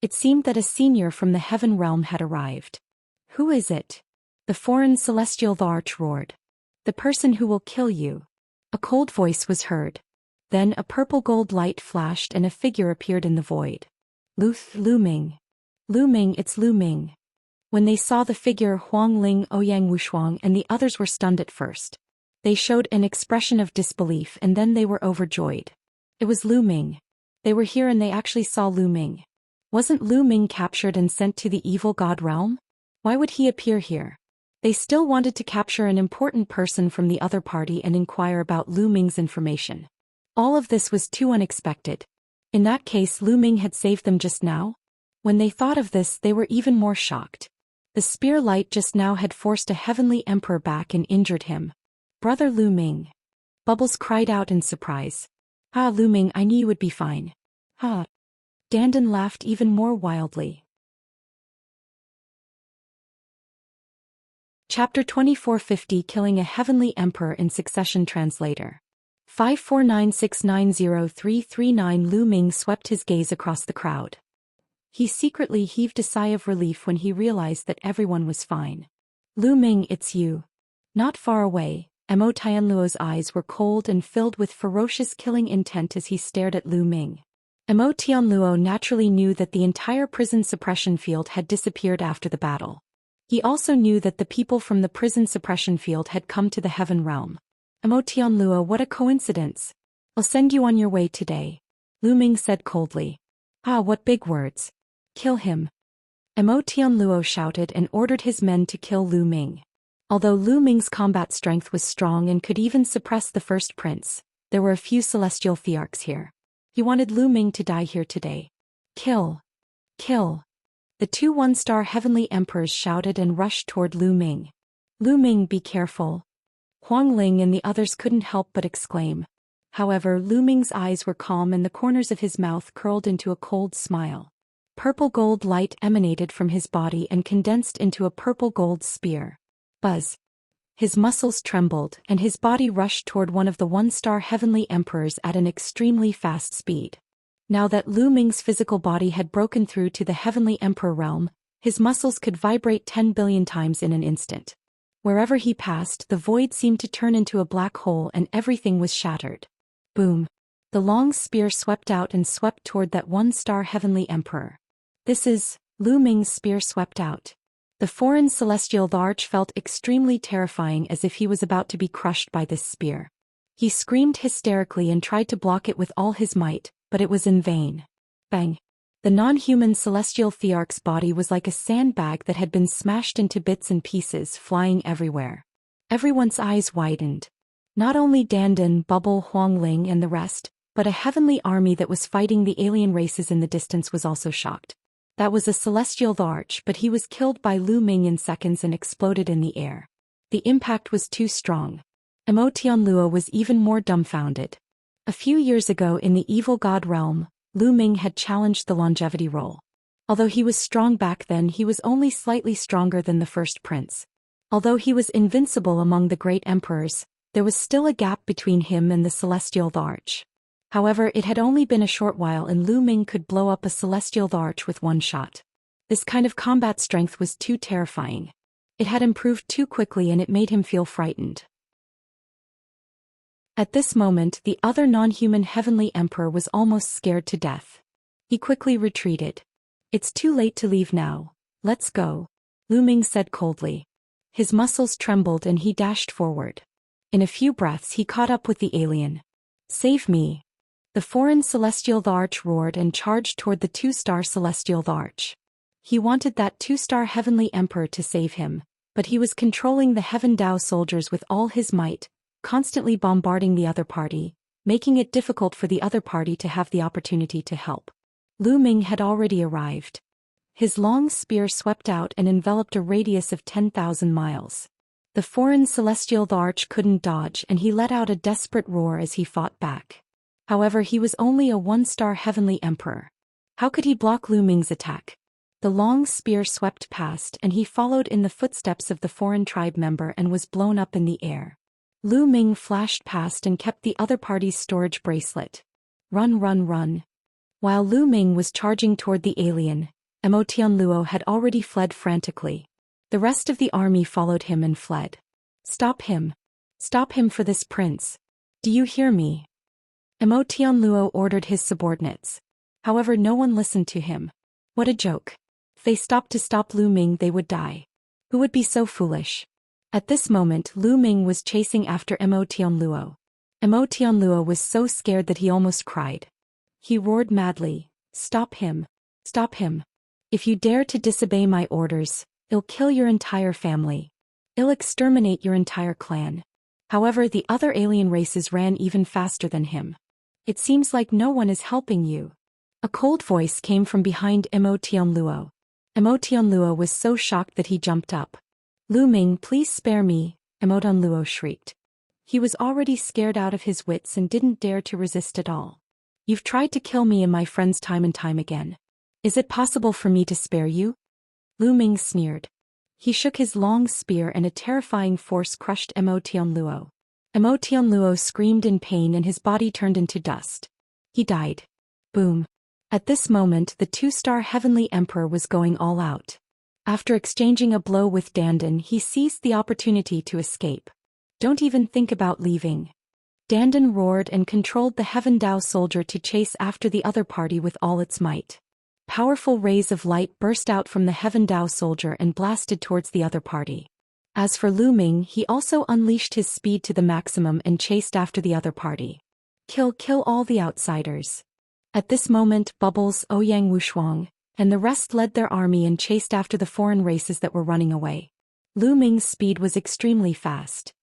It seemed that a senior from the heaven realm had arrived. "Who is it?" The foreign celestial arch roared. "The person who will kill you." A cold voice was heard. Then a purple gold light flashed and a figure appeared in the void. Lu Ming. Lu Ming, it's Lu Ming. When they saw the figure, Huang Ling, Ouyang Wushuang and the others were stunned at first. They showed an expression of disbelief and then they were overjoyed. It was Lu Ming. They were here and they actually saw Lu Ming. Wasn't Lu Ming captured and sent to the evil god realm? Why would he appear here? They still wanted to capture an important person from the other party and inquire about Lu Ming's information. All of this was too unexpected. In that case, Lu Ming had saved them just now? When they thought of this, they were even more shocked. The spear light just now had forced a heavenly emperor back and injured him. "Brother Lu Ming." Bubbles cried out in surprise. "Ah, Lu Ming, I knew you would be fine." "Ah." Dandan laughed even more wildly. Chapter 2450 Killing a Heavenly Emperor in Succession. Translator 549690339. Lu Ming swept his gaze across the crowd. He secretly heaved a sigh of relief when he realized that everyone was fine. Lu Ming, it's you. Not far away, Mo Tianluo's eyes were cold and filled with ferocious killing intent as he stared at Lu Ming. Mo Tianluo naturally knew that the entire prison suppression field had disappeared after the battle. He also knew that the people from the prison suppression field had come to the Heaven Realm. Mo Tianluo, what a coincidence. I'll send you on your way today, Lu Ming said coldly. Ah, what big words. Kill him. Mo Tianluo shouted and ordered his men to kill Lu Ming. Although Lu Ming's combat strength was strong and could even suppress the first prince, there were a few celestial thearchs here. He wanted Lu Ming to die here today. Kill. Kill. The two one-star heavenly emperors shouted and rushed toward Lu Ming. Lu Ming, be careful. Huang Ling and the others couldn't help but exclaim. However, Lu Ming's eyes were calm and the corners of his mouth curled into a cold smile. Purple gold light emanated from his body and condensed into a purple gold spear. Buzz. His muscles trembled and his body rushed toward one of the one-star heavenly emperors at an extremely fast speed. Now that Lu Ming's physical body had broken through to the heavenly emperor realm, his muscles could vibrate 10 billion times in an instant. Wherever he passed, the void seemed to turn into a black hole and everything was shattered. Boom. The long spear swept out and swept toward that one-star heavenly emperor. This is, Lu Ming's spear swept out. The foreign celestial larch felt extremely terrifying, as if he was about to be crushed by this spear. He screamed hysterically and tried to block it with all his might, but it was in vain. Bang! The non-human celestial thearch's body was like a sandbag that had been smashed into bits and pieces, flying everywhere. Everyone's eyes widened. Not only Dandan, Bubble, Huang Ling and the rest, but a heavenly army that was fighting the alien races in the distance was also shocked. That was a celestial larch, but he was killed by Lu Ming in seconds and exploded in the air. The impact was too strong. Mo Tianluo was even more dumbfounded. A few years ago in the evil god realm, Lu Ming had challenged the longevity role. Although he was strong back then, he was only slightly stronger than the first prince. Although he was invincible among the great emperors, there was still a gap between him and the celestial larch. However, it had only been a short while and Lu Ming could blow up a celestial larch with one shot. This kind of combat strength was too terrifying. It had improved too quickly and it made him feel frightened. At this moment, the other non-human heavenly emperor was almost scared to death. He quickly retreated. It's too late to leave now. Let's go, Lu Ming said coldly. His muscles trembled and he dashed forward. In a few breaths he caught up with the alien. Save me. The foreign celestial larch roared and charged toward the two-star celestial larch. He wanted that two-star heavenly emperor to save him, but he was controlling the Heaven Dao soldiers with all his might, constantly bombarding the other party, making it difficult for the other party to have the opportunity to help. Lu Ming had already arrived. His long spear swept out and enveloped a radius of 10,000 miles. The foreign celestial larch couldn't dodge and he let out a desperate roar as he fought back. However, he was only a one-star heavenly emperor. How could he block Lu Ming's attack? The long spear swept past and he followed in the footsteps of the foreign tribe member and was blown up in the air. Lu Ming flashed past and kept the other party's storage bracelet. Run, run, run. While Lu Ming was charging toward the alien, Mo Tianluo had already fled frantically. The rest of the army followed him and fled. Stop him. Stop him for this prince. Do you hear me? Mo Tianluo ordered his subordinates. However, no one listened to him. What a joke. If they stopped to stop Lu Ming, they would die. Who would be so foolish? At this moment, Lu Ming was chasing after Mo Tianluo. Mo Tianluo was so scared that he almost cried. He roared madly, "Stop him! Stop him! If you dare to disobey my orders, I'll kill your entire family. I'll exterminate your entire clan." However, the other alien races ran even faster than him. It seems like no one is helping you. A cold voice came from behind Mo Tianluo. Mo Tianluo was so shocked that he jumped up. "Lu Ming, please spare me," Mo Tianluo shrieked. He was already scared out of his wits and didn't dare to resist at all. "You've tried to kill me and my friends time and time again. Is it possible for me to spare you?" Lu Ming sneered. He shook his long spear and a terrifying force crushed Mo Tianluo. Mo Tianluo screamed in pain and his body turned into dust. He died. Boom. At this moment the two-star Heavenly Emperor was going all out. After exchanging a blow with Dandan, he seized the opportunity to escape. Don't even think about leaving. Dandan roared and controlled the Heaven Dao soldier to chase after the other party with all its might. Powerful rays of light burst out from the Heaven Dao soldier and blasted towards the other party. As for Lu Ming, he also unleashed his speed to the maximum and chased after the other party. Kill all the outsiders. At this moment Bubbles, Ouyang Wushuang, and the rest led their army and chased after the foreign races that were running away. Lu Ming's speed was extremely fast.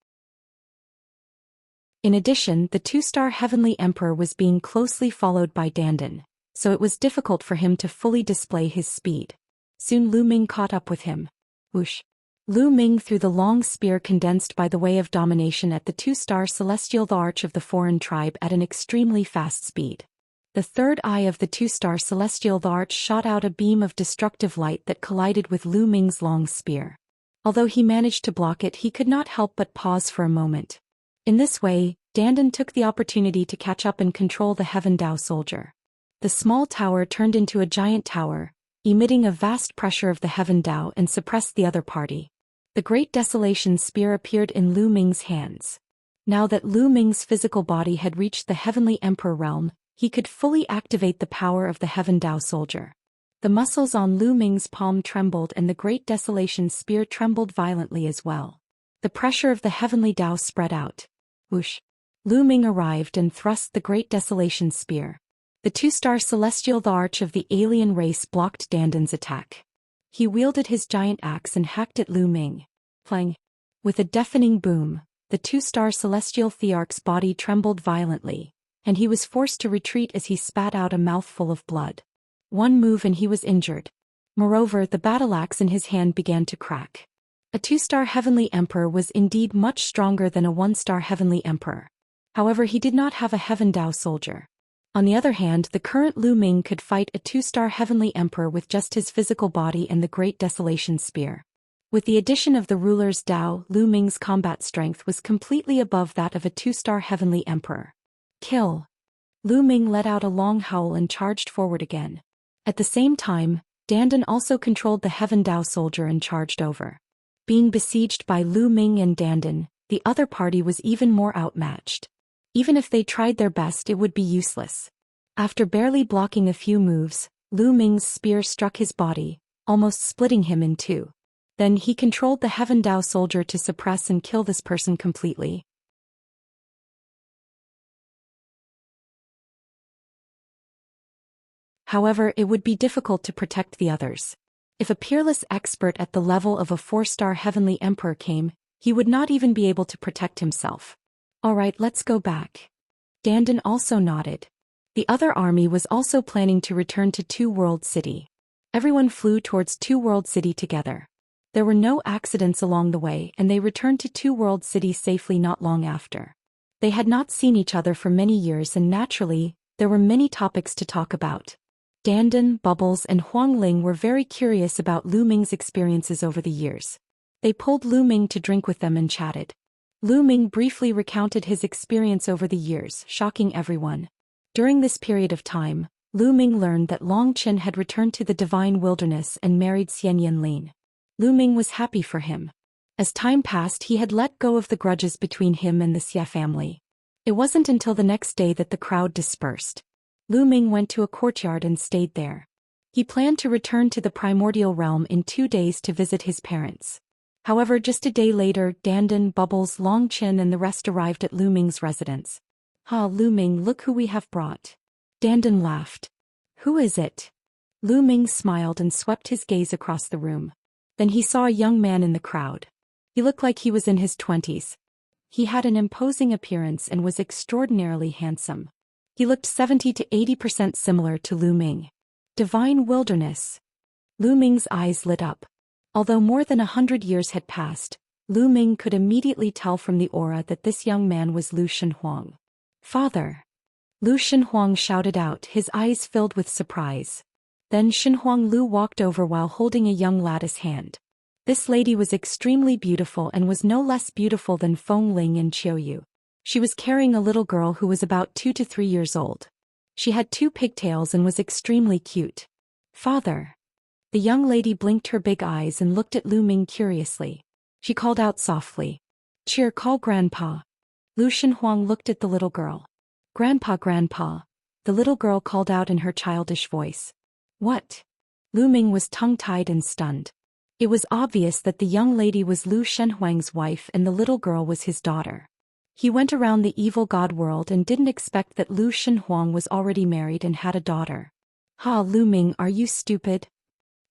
In addition, the two-star Heavenly Emperor was being closely followed by Dandan, so it was difficult for him to fully display his speed. Soon Lu Ming caught up with him. Whoosh! Lu Ming threw the long spear condensed by the way of domination at the two-star celestial arch of the foreign tribe at an extremely fast speed. The third eye of the two-star celestial arch shot out a beam of destructive light that collided with Lu Ming's long spear. Although he managed to block it, he could not help but pause for a moment. In this way, Dandan took the opportunity to catch up and control the Heaven Dao soldier. The small tower turned into a giant tower, emitting a vast pressure of the Heaven Dao and suppressed the other party. The Great Desolation Spear appeared in Lu Ming's hands. Now that Lu Ming's physical body had reached the Heavenly Emperor realm, he could fully activate the power of the Heaven Dao soldier. The muscles on Lu Ming's palm trembled and the Great Desolation Spear trembled violently as well. The pressure of the Heavenly Dao spread out. Whoosh! Lu Ming arrived and thrust the Great Desolation Spear. The two-star celestial arch of the alien race blocked Dandan's attack. He wielded his giant axe and hacked at Lu Ming. Clang! With a deafening boom, the two-star celestial thearch's body trembled violently, and he was forced to retreat as he spat out a mouthful of blood. One move and he was injured. Moreover, the battle axe in his hand began to crack. A two-star Heavenly Emperor was indeed much stronger than a one-star Heavenly Emperor. However, he did not have a Heaven Dao soldier. On the other hand, the current Lu Ming could fight a two-star Heavenly Emperor with just his physical body and the Great Desolation Spear. With the addition of the ruler's Dao, Lu Ming's combat strength was completely above that of a two-star Heavenly Emperor. Kill! Lu Ming let out a long howl and charged forward again. At the same time, Dandan also controlled the Heaven Dao soldier and charged over. Being besieged by Lu Ming and Dandan, the other party was even more outmatched. Even if they tried their best, it would be useless. After barely blocking a few moves, Lu Ming's spear struck his body, almost splitting him in two. Then he controlled the Heaven Dao soldier to suppress and kill this person completely. However, it would be difficult to protect the others. If a peerless expert at the level of a 4-star Heavenly Emperor came, he would not even be able to protect himself. Alright, let's go back. Dandan also nodded. The other army was also planning to return to Two World City. Everyone flew towards Two World City together. There were no accidents along the way and they returned to Two World City safely not long after. They had not seen each other for many years and naturally, there were many topics to talk about. Dandan, Bubbles and Huang Ling were very curious about Lu Ming's experiences over the years. They pulled Lu Ming to drink with them and chatted. Lu Ming briefly recounted his experience over the years, shocking everyone. During this period of time, Lu Ming learned that Long Chen had returned to the Divine Wilderness and married Xianyan Lin. Lu Ming was happy for him. As time passed, he had let go of the grudges between him and the Xia family. It wasn't until the next day that the crowd dispersed. Lu Ming went to a courtyard and stayed there. He planned to return to the primordial realm in 2 days to visit his parents. However, just a day later, Dandan, Bubbles, Long Chen and the rest arrived at Lu Ming's residence. "Ha, Lu Ming, look who we have brought." Dandan laughed. "Who is it?" Lu Ming smiled and swept his gaze across the room. Then he saw a young man in the crowd. He looked like he was in his 20s. He had an imposing appearance and was extraordinarily handsome. He looked 70 to 80% similar to Lu Ming. Divine Wilderness. Lu Ming's eyes lit up. Although more than 100 years had passed, Lu Ming could immediately tell from the aura that this young man was Lu Shenhuang. "Father!" Lu Shenhuang shouted out, his eyes filled with surprise. Then Shenhuang Lu walked over while holding a young lad's hand. This lady was extremely beautiful and was no less beautiful than Feng Ling and Qiuyu. She was carrying a little girl who was about 2 to 3 years old. She had 2 pigtails and was extremely cute. Father. The young lady blinked her big eyes and looked at Lu Ming curiously. She called out softly. Cheer, call Grandpa. Lu Shenhuang looked at the little girl. Grandpa, Grandpa. The little girl called out in her childish voice. What? Lu Ming was tongue-tied and stunned. It was obvious that the young lady was Lu Shenhuang's wife and the little girl was his daughter. He went around the evil god world and didn't expect that Lu Shenhuang was already married and had a daughter. Ha, Lu Ming, are you stupid?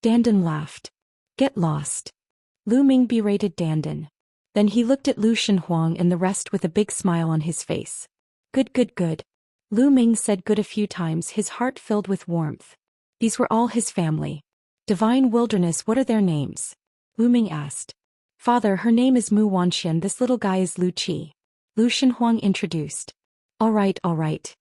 Dandan laughed. Get lost. Lu Ming berated Dandan. Then he looked at Lu Shenhuang and the rest with a big smile on his face. Good, good, good. Lu Ming said good a few times, his heart filled with warmth. These were all his family. Divine Wilderness, what are their names? Lu Ming asked. Father, her name is Mu Wanxian, this little guy is Lu Qi. Lu Shenhuang introduced. All right, all right.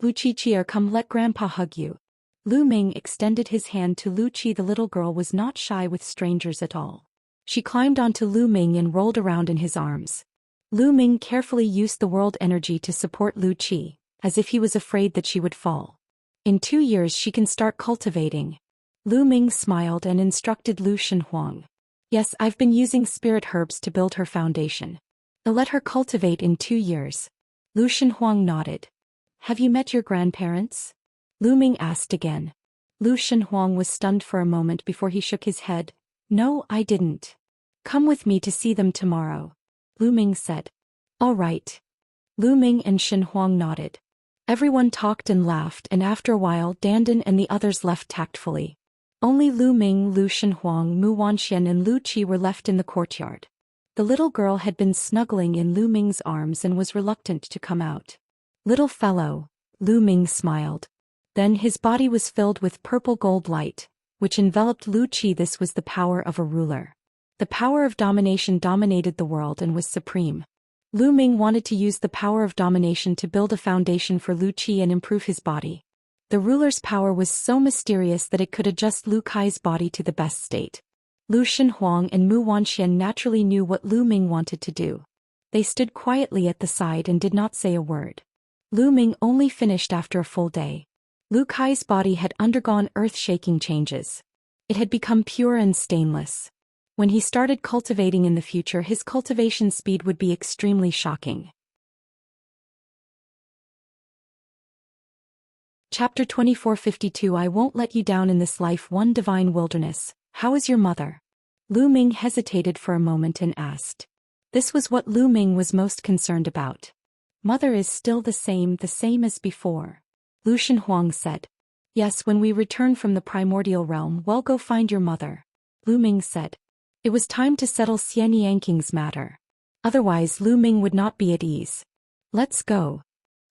Lu Qi, come let Grandpa hug you. Lu Ming extended his hand to Lu Qi. The little girl was not shy with strangers at all. She climbed onto Lu Ming and rolled around in his arms. Lu Ming carefully used the world energy to support Lu Qi, as if he was afraid that she would fall. In 2 years she can start cultivating. Lu Ming smiled and instructed Lu Shenhuang. Yes, I've been using spirit herbs to build her foundation. I'll let her cultivate in 2 years. Lu Shenhuang nodded. Have you met your grandparents? Lu Ming asked again. Lu Shenhuang was stunned for a moment before he shook his head. No, I didn't. Come with me to see them tomorrow. Lu Ming said. All right. Lu Ming and Shenhuang nodded. Everyone talked and laughed, and after a while Dandan and the others left tactfully. Only Lu Ming, Lu Shenhuang, Mu Wanxian and Lu Qi were left in the courtyard. The little girl had been snuggling in Lu Ming's arms and was reluctant to come out. Little fellow, Lu Ming smiled. Then his body was filled with purple gold light, which enveloped Lu Qi. This was the power of a ruler. The power of domination dominated the world and was supreme. Lu Ming wanted to use the power of domination to build a foundation for Lu Qi and improve his body. The ruler's power was so mysterious that it could adjust Lu Kai's body to the best state. Lu Shenhuang and Mu Wanxian naturally knew what Lu Ming wanted to do. They stood quietly at the side and did not say a word. Lu Ming only finished after a full day. Lu Kai's body had undergone earth-shaking changes. It had become pure and stainless. When he started cultivating in the future, his cultivation speed would be extremely shocking. Chapter 2452 I won't let you down in this life. One Divine Wilderness. How is your mother? Lu Ming hesitated for a moment and asked. This was what Lu Ming was most concerned about. Mother is still the same as before. Lu Shenhuang said. Yes, when we return from the primordial realm, we'll go find your mother. Lu Ming said. It was time to settle Xianxia's matter. Otherwise Lu Ming would not be at ease. Let's go.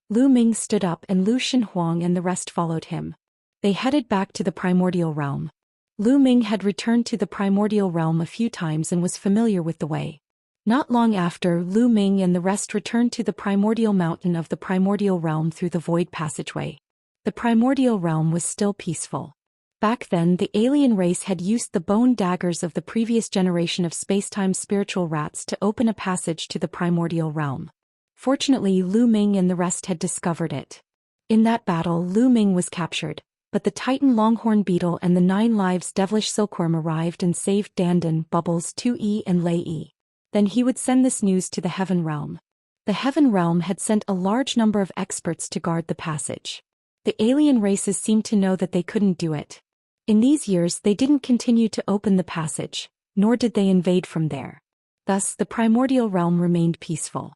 Lu Ming stood up and Lu Shenhuang and the rest followed him. They headed back to the primordial realm. Lu Ming had returned to the primordial realm a few times and was familiar with the way. Not long after, Lu Ming and the rest returned to the primordial mountain of the primordial realm through the void passageway. The primordial realm was still peaceful. Back then, the alien race had used the bone daggers of the previous generation of spacetime spiritual rats to open a passage to the primordial realm. Fortunately, Lu Ming and the rest had discovered it. In that battle, Lu Ming was captured, but the Titan Longhorn Beetle and the 9 Lives Devilish Silkworm arrived and saved Dandan, Bubbles, 2E and Lei E. Then he would send this news to the Heaven Realm. The Heaven Realm had sent a large number of experts to guard the passage. The alien races seemed to know that they couldn't do it. In these years they didn't continue to open the passage, nor did they invade from there. Thus the primordial realm remained peaceful.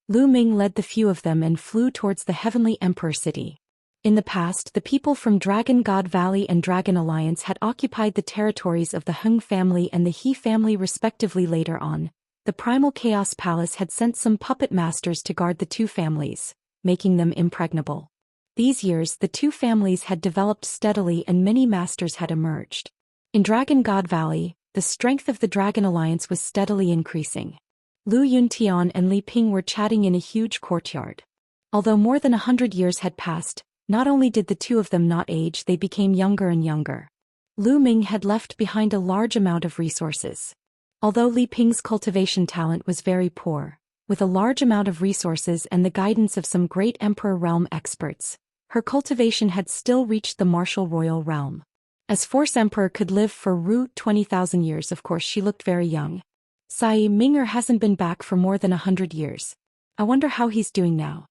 Lu Ming led the few of them and flew towards the Heavenly Emperor City. In the past, the people from Dragon God Valley and Dragon Alliance had occupied the territories of the Hung family and the He family respectively. Later on, the Primal Chaos Palace had sent some puppet masters to guard the 2 families, making them impregnable. These years the 2 families had developed steadily and many masters had emerged. In Dragon God Valley, the strength of the Dragon Alliance was steadily increasing. Lu Yuntian and Li Ping were chatting in a huge courtyard. Although more than 100 years had passed, not only did the 2 of them not age, they became younger and younger. Lu Ming had left behind a large amount of resources. Although Li Ping's cultivation talent was very poor, with a large amount of resources and the guidance of some great emperor realm experts, her cultivation had still reached the martial royal realm. As Force Emperor could live for 20,000 years, of course she looked very young. Sai Ming'er hasn't been back for more than 100 years. I wonder how he's doing now.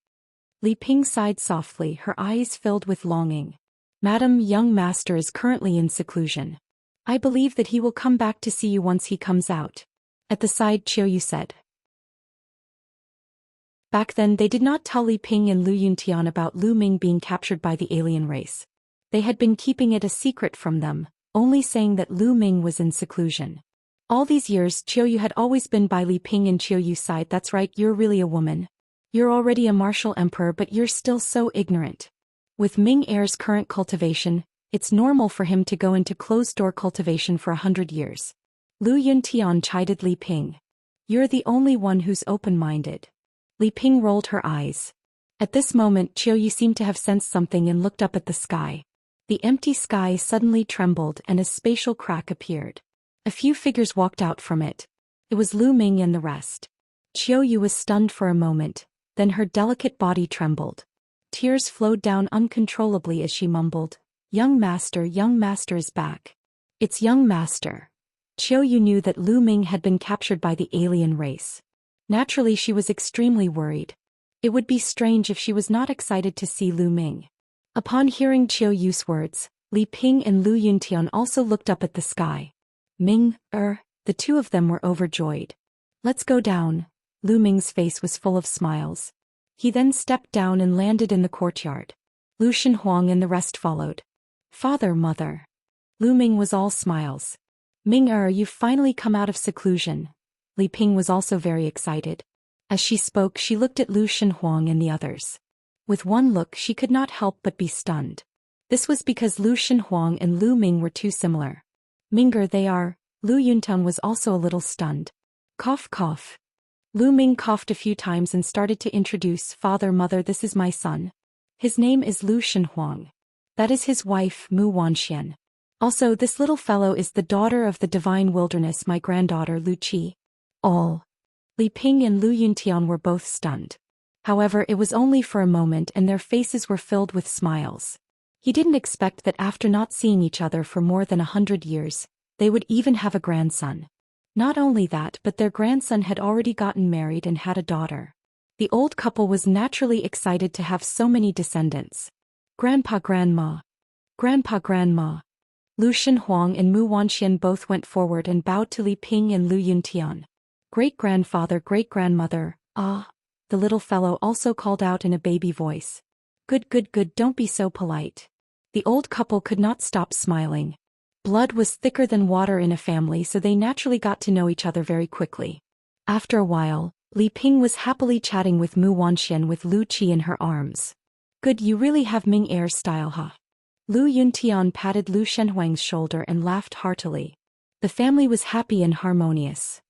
Li Ping sighed softly, her eyes filled with longing. Madam, young master is currently in seclusion. I believe that he will come back to see you once he comes out. At the side, Qiuyu said. Back then they did not tell Li Ping and Lu Yuntian about Lu Ming being captured by the alien race. They had been keeping it a secret from them, only saying that Lu Ming was in seclusion. All these years Qiuyu had always been by Li Ping and Qiuyu's side. That's right, you're really a woman. You're already a martial emperor, but you're still so ignorant. With Ming Heir's current cultivation, it's normal for him to go into closed-door cultivation for 100 years. Lu Yuntian chided Li Ping. You're the only one who's open-minded. Li Ping rolled her eyes. At this moment Qiuyu seemed to have sensed something and looked up at the sky. The empty sky suddenly trembled and a spatial crack appeared. A few figures walked out from it. It was Lu Ming and the rest. Qiuyu was stunned for a moment, then her delicate body trembled. Tears flowed down uncontrollably as she mumbled, young master is back. It's young master. Qiuyu knew that Lu Ming had been captured by the alien race. Naturally she was extremely worried. It would be strange if she was not excited to see Lu Ming. Upon hearing Qiuyu's words, Li Ping and Lu Yuntian also looked up at the sky. The two of them were overjoyed. Let's go down. Lu Ming's face was full of smiles. He then stepped down and landed in the courtyard. Lu Shenhuang and the rest followed. Father, mother. Lu Ming was all smiles. You've finally come out of seclusion. Li Ping was also very excited. As she spoke she looked at Lu Shenhuang and the others. With one look she could not help but be stunned. This was because Lu Shenhuang and Lu Ming were too similar. They are. Lu Yuntian was also a little stunned. Cough cough. Lu Ming coughed a few times and started to introduce, Father, mother, this is my son. His name is Lu Shenhuang. That is his wife, Mu Wanxian. Also this little fellow is the daughter of the divine wilderness, my granddaughter Lu Qi. All. Li Ping and Lu Yuntian were both stunned. However, it was only for a moment and their faces were filled with smiles. He didn't expect that after not seeing each other for more than 100 years, they would even have a grandson. Not only that, but their grandson had already gotten married and had a daughter. The old couple was naturally excited to have so many descendants. Grandpa, grandma. Grandpa, grandma. Lu Shenhuang and Mu Wanxian both went forward and bowed to Li Ping and Lu Yuntian. Great-grandfather, great-grandmother, ah. The little fellow also called out in a baby voice. Good, don't be so polite. The old couple could not stop smiling. Blood was thicker than water in a family, so they naturally got to know each other very quickly. After a while, Li Ping was happily chatting with Mu Wanxian with Lu Qi in her arms. Good, you really have Ming Heir style, huh? Lu Yuntian patted Lu Shenhuang's shoulder and laughed heartily. The family was happy and harmonious.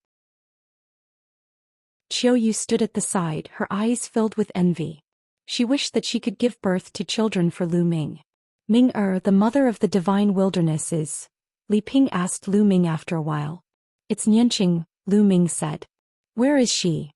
Qiuyu stood at the side, her eyes filled with envy. She wished that she could give birth to children for Lu Ming. The mother of the divine wilderness is? Li Ping asked Lu Ming after a while. It's Nianqing, Lu Ming said. Where is she?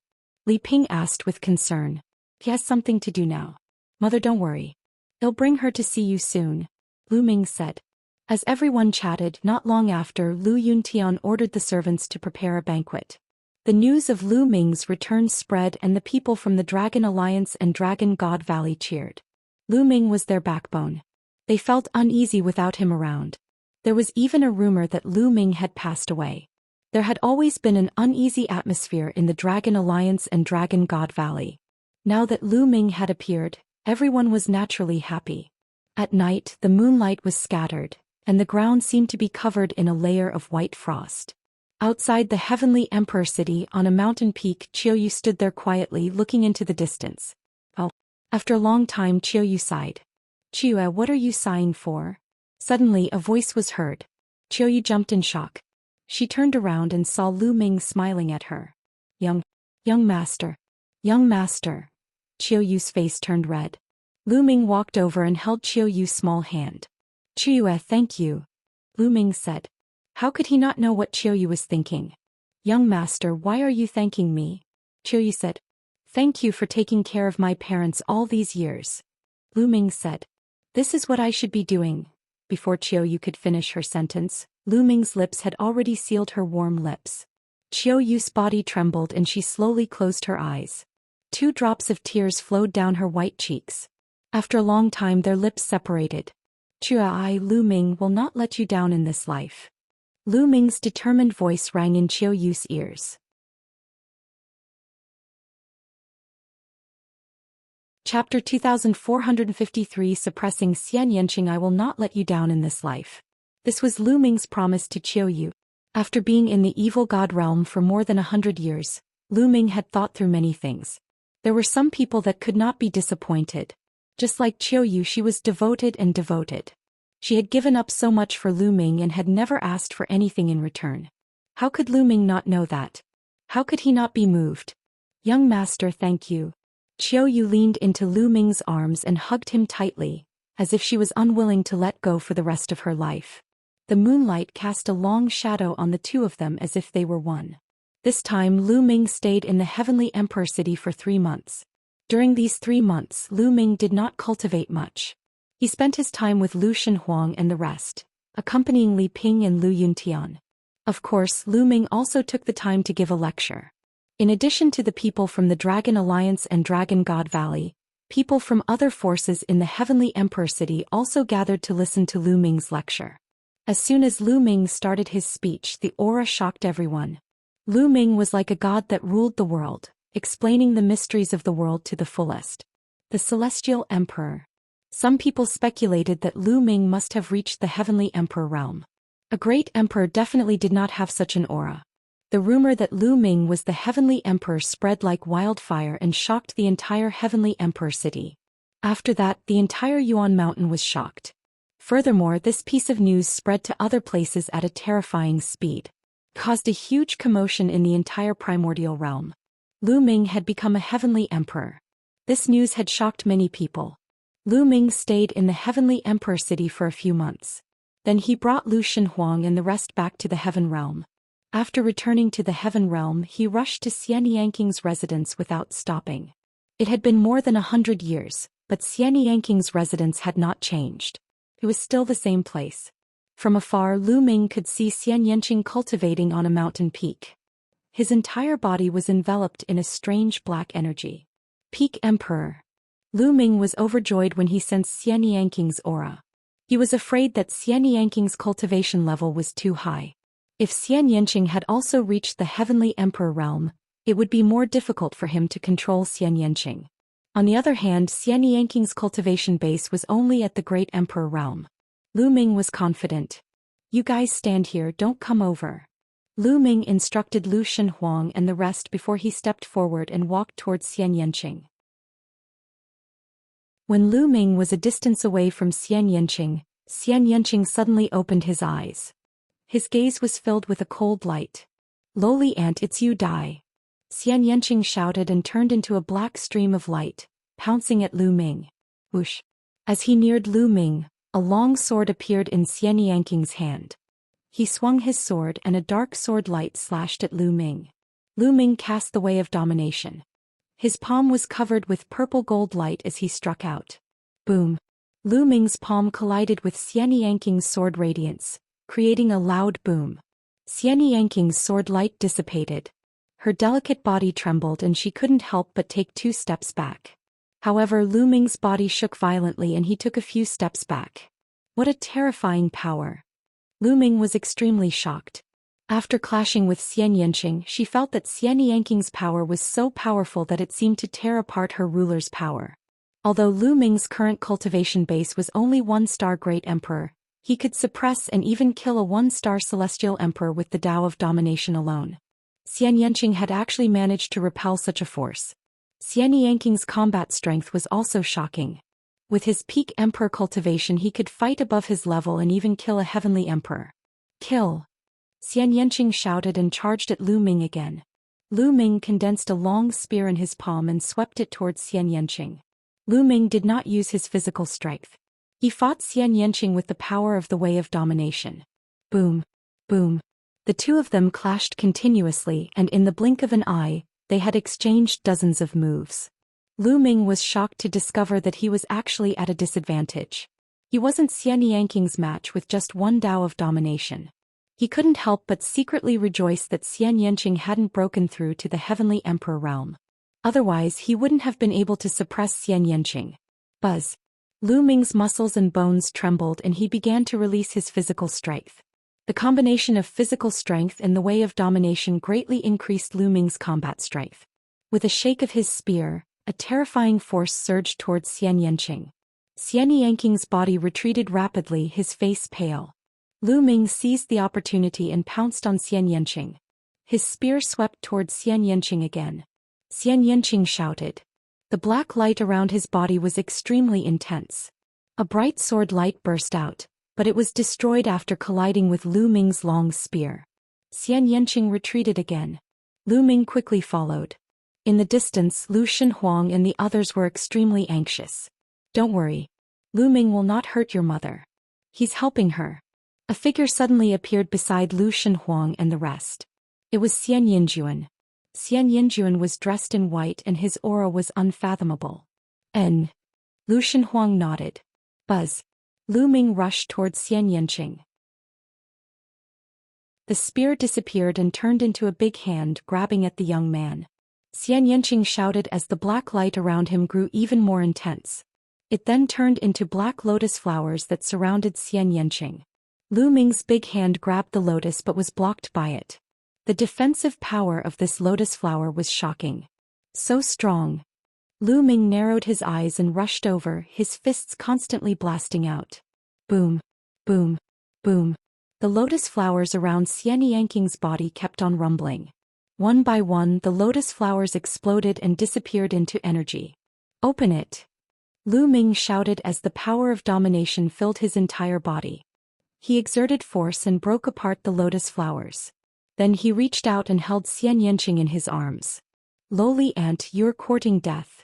Li Ping asked with concern. He has something to do now. Mother, don't worry. They'll bring her to see you soon, Lu Ming said. As everyone chatted, not long after, Lu Yuntian ordered the servants to prepare a banquet. The news of Lu Ming's return spread and the people from the Dragon Alliance and Dragon God Valley cheered. Lu Ming was their backbone. They felt uneasy without him around. There was even a rumor that Lu Ming had passed away. There had always been an uneasy atmosphere in the Dragon Alliance and Dragon God Valley. Now that Lu Ming had appeared, everyone was naturally happy. At night, the moonlight was scattered, and the ground seemed to be covered in a layer of white frost. Outside the heavenly Emperor City on a mountain peak, Qiuyu stood there quietly looking into the distance. Oh. After a long time Qiuyu sighed. Qiuyu, what are you sighing for? Suddenly a voice was heard. Qiuyu jumped in shock. She turned around and saw Lu Ming smiling at her. Young master. Young master. Qiuyu's face turned red. Lu Ming walked over and held Qiuyu's small hand. Qiuyu, thank you. Lu Ming said. How could he not know what Qiuyu was thinking? Young master, why are you thanking me? Qiuyu said. Thank you for taking care of my parents all these years. Lu Ming said. This is what I should be doing. Before Qiuyu could finish her sentence, Lu Ming's lips had already sealed her warm lips. Qiuyu's body trembled and she slowly closed her eyes. 2 drops of tears flowed down her white cheeks. After a long time their lips separated. I, Lu Ming, will not let you down in this life. Lu Ming's determined voice rang in Qiuyu's ears. Chapter 2453 Suppressing Xianxia. I will not let you down in this life. This was Lu Ming's promise to Qiuyu. After being in the evil god realm for more than 100 years, Lu Ming had thought through many things. There were some people that could not be disappointed. Just like Qiuyu, she was devoted and devoted. She had given up so much for Lu Ming and had never asked for anything in return. How could Lu Ming not know that? How could he not be moved? Young master, thank you. Qiuyu leaned into Lu Ming's arms and hugged him tightly, as if she was unwilling to let go for the rest of her life. The moonlight cast a long shadow on the two of them as if they were one. This time Lu Ming stayed in the Heavenly Emperor City for 3 months. During these 3 months Lu Ming did not cultivate much. He spent his time with Lu Shenhuang and the rest, accompanying Li Ping and Lu Yuntian. Of course, Lu Ming also took the time to give a lecture. In addition to the people from the Dragon Alliance and Dragon God Valley, people from other forces in the Heavenly Emperor City also gathered to listen to Lu Ming's lecture. As soon as Lu Ming started his speech, the aura shocked everyone. Lu Ming was like a god that ruled the world, explaining the mysteries of the world to the fullest. The Celestial Emperor. Some people speculated that Lu Ming must have reached the Heavenly Emperor realm. A great emperor definitely did not have such an aura. The rumor that Lu Ming was the Heavenly Emperor spread like wildfire and shocked the entire Heavenly Emperor City. After that, the entire Yuan Mountain was shocked. Furthermore, this piece of news spread to other places at a terrifying speed, caused a huge commotion in the entire primordial realm. Lu Ming had become a Heavenly Emperor. This news had shocked many people. Lu Ming stayed in the Heavenly Emperor City for a few months. Then he brought Lu Shenhuang and the rest back to the Heaven Realm. After returning to the Heaven Realm, he rushed to Xianxia's residence without stopping. It had been more than 100 years, but Xianxia's residence had not changed. It was still the same place. From afar, Lu Ming could see Xianxia cultivating on a mountain peak. His entire body was enveloped in a strange black energy. Peak Emperor. Lu Ming was overjoyed when he sensed Xianxia's aura. He was afraid that Xianxia's cultivation level was too high. If Xianxia had also reached the Heavenly Emperor realm, it would be more difficult for him to control Xianxia. On the other hand, Xianxia's cultivation base was only at the Great Emperor realm. Lu Ming was confident. You guys stand here, don't come over. Lu Ming instructed Lu Shenhuang and the rest before he stepped forward and walked towards Xianxia. When Lu Ming was a distance away from Xianxia suddenly opened his eyes. His gaze was filled with a cold light. Lowly ant, it's you, die. Xianxia shouted and turned into a black stream of light, pouncing at Lu Ming. Whoosh. As he neared Lu Ming, a long sword appeared in Xianxia's hand. He swung his sword and a dark sword light slashed at Lu Ming. Lu Ming cast the Way of Domination. His palm was covered with purple gold light as he struck out. Boom. Lu Ming's palm collided with Xianxia's sword radiance, creating a loud boom. Xianxia's sword light dissipated. Her delicate body trembled and she couldn't help but take 2 steps back. However, Lu Ming's body shook violently and he took a few steps back. What a terrifying power. Lu Ming was extremely shocked. After clashing with Xianxia, she felt that Xianxia's power was so powerful that it seemed to tear apart her ruler's power. Although Lu Ming's current cultivation base was only 1-star Great Emperor, he could suppress and even kill a 1-star Celestial Emperor with the Tao of Domination alone. Xianxia had actually managed to repel such a force. Xianxia's combat strength was also shocking. With his peak Emperor cultivation he could fight above his level and even kill a Heavenly Emperor. Kill! Xianxia shouted and charged at Lu Ming again. Lu Ming condensed a long spear in his palm and swept it towards Xianxia. Lu Ming did not use his physical strength. He fought Xianxia with the power of the Way of Domination. boom, boom. The two of them clashed continuously, and in the blink of an eye, they had exchanged dozens of moves. Lu Ming was shocked to discover that he was actually at a disadvantage. He wasn't Xianxia's match with just one Dao of domination. He couldn't help but secretly rejoice that Xianxia hadn't broken through to the Heavenly Emperor realm. Otherwise he wouldn't have been able to suppress Xianxia. Buzz. Lu Ming's muscles and bones trembled and he began to release his physical strength. The combination of physical strength and the way of domination greatly increased Lu Ming's combat strength. With a shake of his spear, a terrifying force surged towards Xianxia. Xianxia's body retreated rapidly, his face pale. Lu Ming seized the opportunity and pounced on Xianxia. His spear swept towards Xianxia again. Xianxia shouted. The black light around his body was extremely intense. A bright sword light burst out, but it was destroyed after colliding with Lu Ming's long spear. Xianxia retreated again. Lu Ming quickly followed. In the distance, Lu Shenhuang and the others were extremely anxious. Don't worry. Lu Ming will not hurt your mother. He's helping her. A figure suddenly appeared beside Lu Shenhuang and the rest. It was Xianxia. Xianxia was dressed in white and his aura was unfathomable. Lu Shenhuang nodded. Buzz. Lu Ming rushed towards Xianxia. The spear disappeared and turned into a big hand grabbing at the young man. Xianxia shouted as the black light around him grew even more intense. It then turned into black lotus flowers that surrounded Xianxia. Lu Ming's big hand grabbed the lotus but was blocked by it. The defensive power of this lotus flower was shocking. So strong. Lu Ming narrowed his eyes and rushed over, his fists constantly blasting out. Boom, boom, boom. The lotus flowers around Xianxia's body kept on rumbling. One by one, the lotus flowers exploded and disappeared into energy. Open it! Lu Ming shouted as the power of domination filled his entire body. He exerted force and broke apart the lotus flowers. Then he reached out and held Xianxia in his arms. Lowly ant, you're courting death.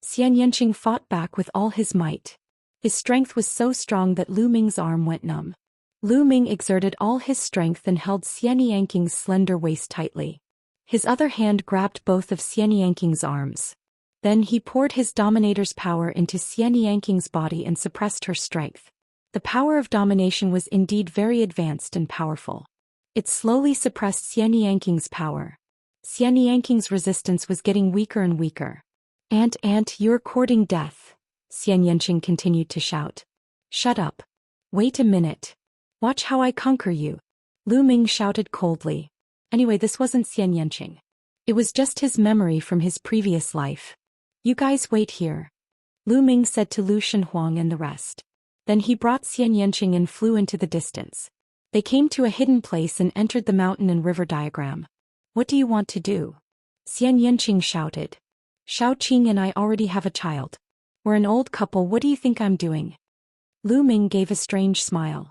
Xianxia fought back with all his might. His strength was so strong that Lu Ming's arm went numb. Lu Ming exerted all his strength and held Xianxia's slender waist tightly. His other hand grabbed both of Xianxia's arms. Then he poured his dominator's power into Xianxia's body and suppressed her strength. The power of domination was indeed very advanced and powerful. It slowly suppressed Xianxia's power. Xianxia's resistance was getting weaker and weaker. Ant, you're courting death, Xianxia continued to shout. Shut up. Wait a minute. Watch how I conquer you. Lu Ming shouted coldly. Anyway, this wasn't Xianxia. It was just his memory from his previous life. You guys wait here. Lu Ming said to Lu Shenhuang and the rest. Then he brought Xianxia and flew into the distance. They came to a hidden place and entered the mountain and river diagram. What do you want to do? Xianxia shouted. Shao Qing and I already have a child. We're an old couple, what do you think I'm doing? Lu Ming gave a strange smile.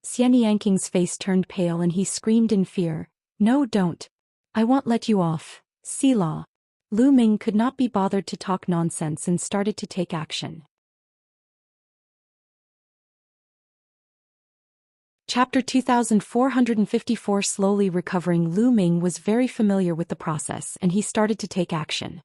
Xianxia's face turned pale and he screamed in fear. No, don't. I won't let you off. Selah. Lu Ming could not be bothered to talk nonsense and started to take action. Chapter 2454. Slowly recovering, Lu Ming was very familiar with the process and he started to take action.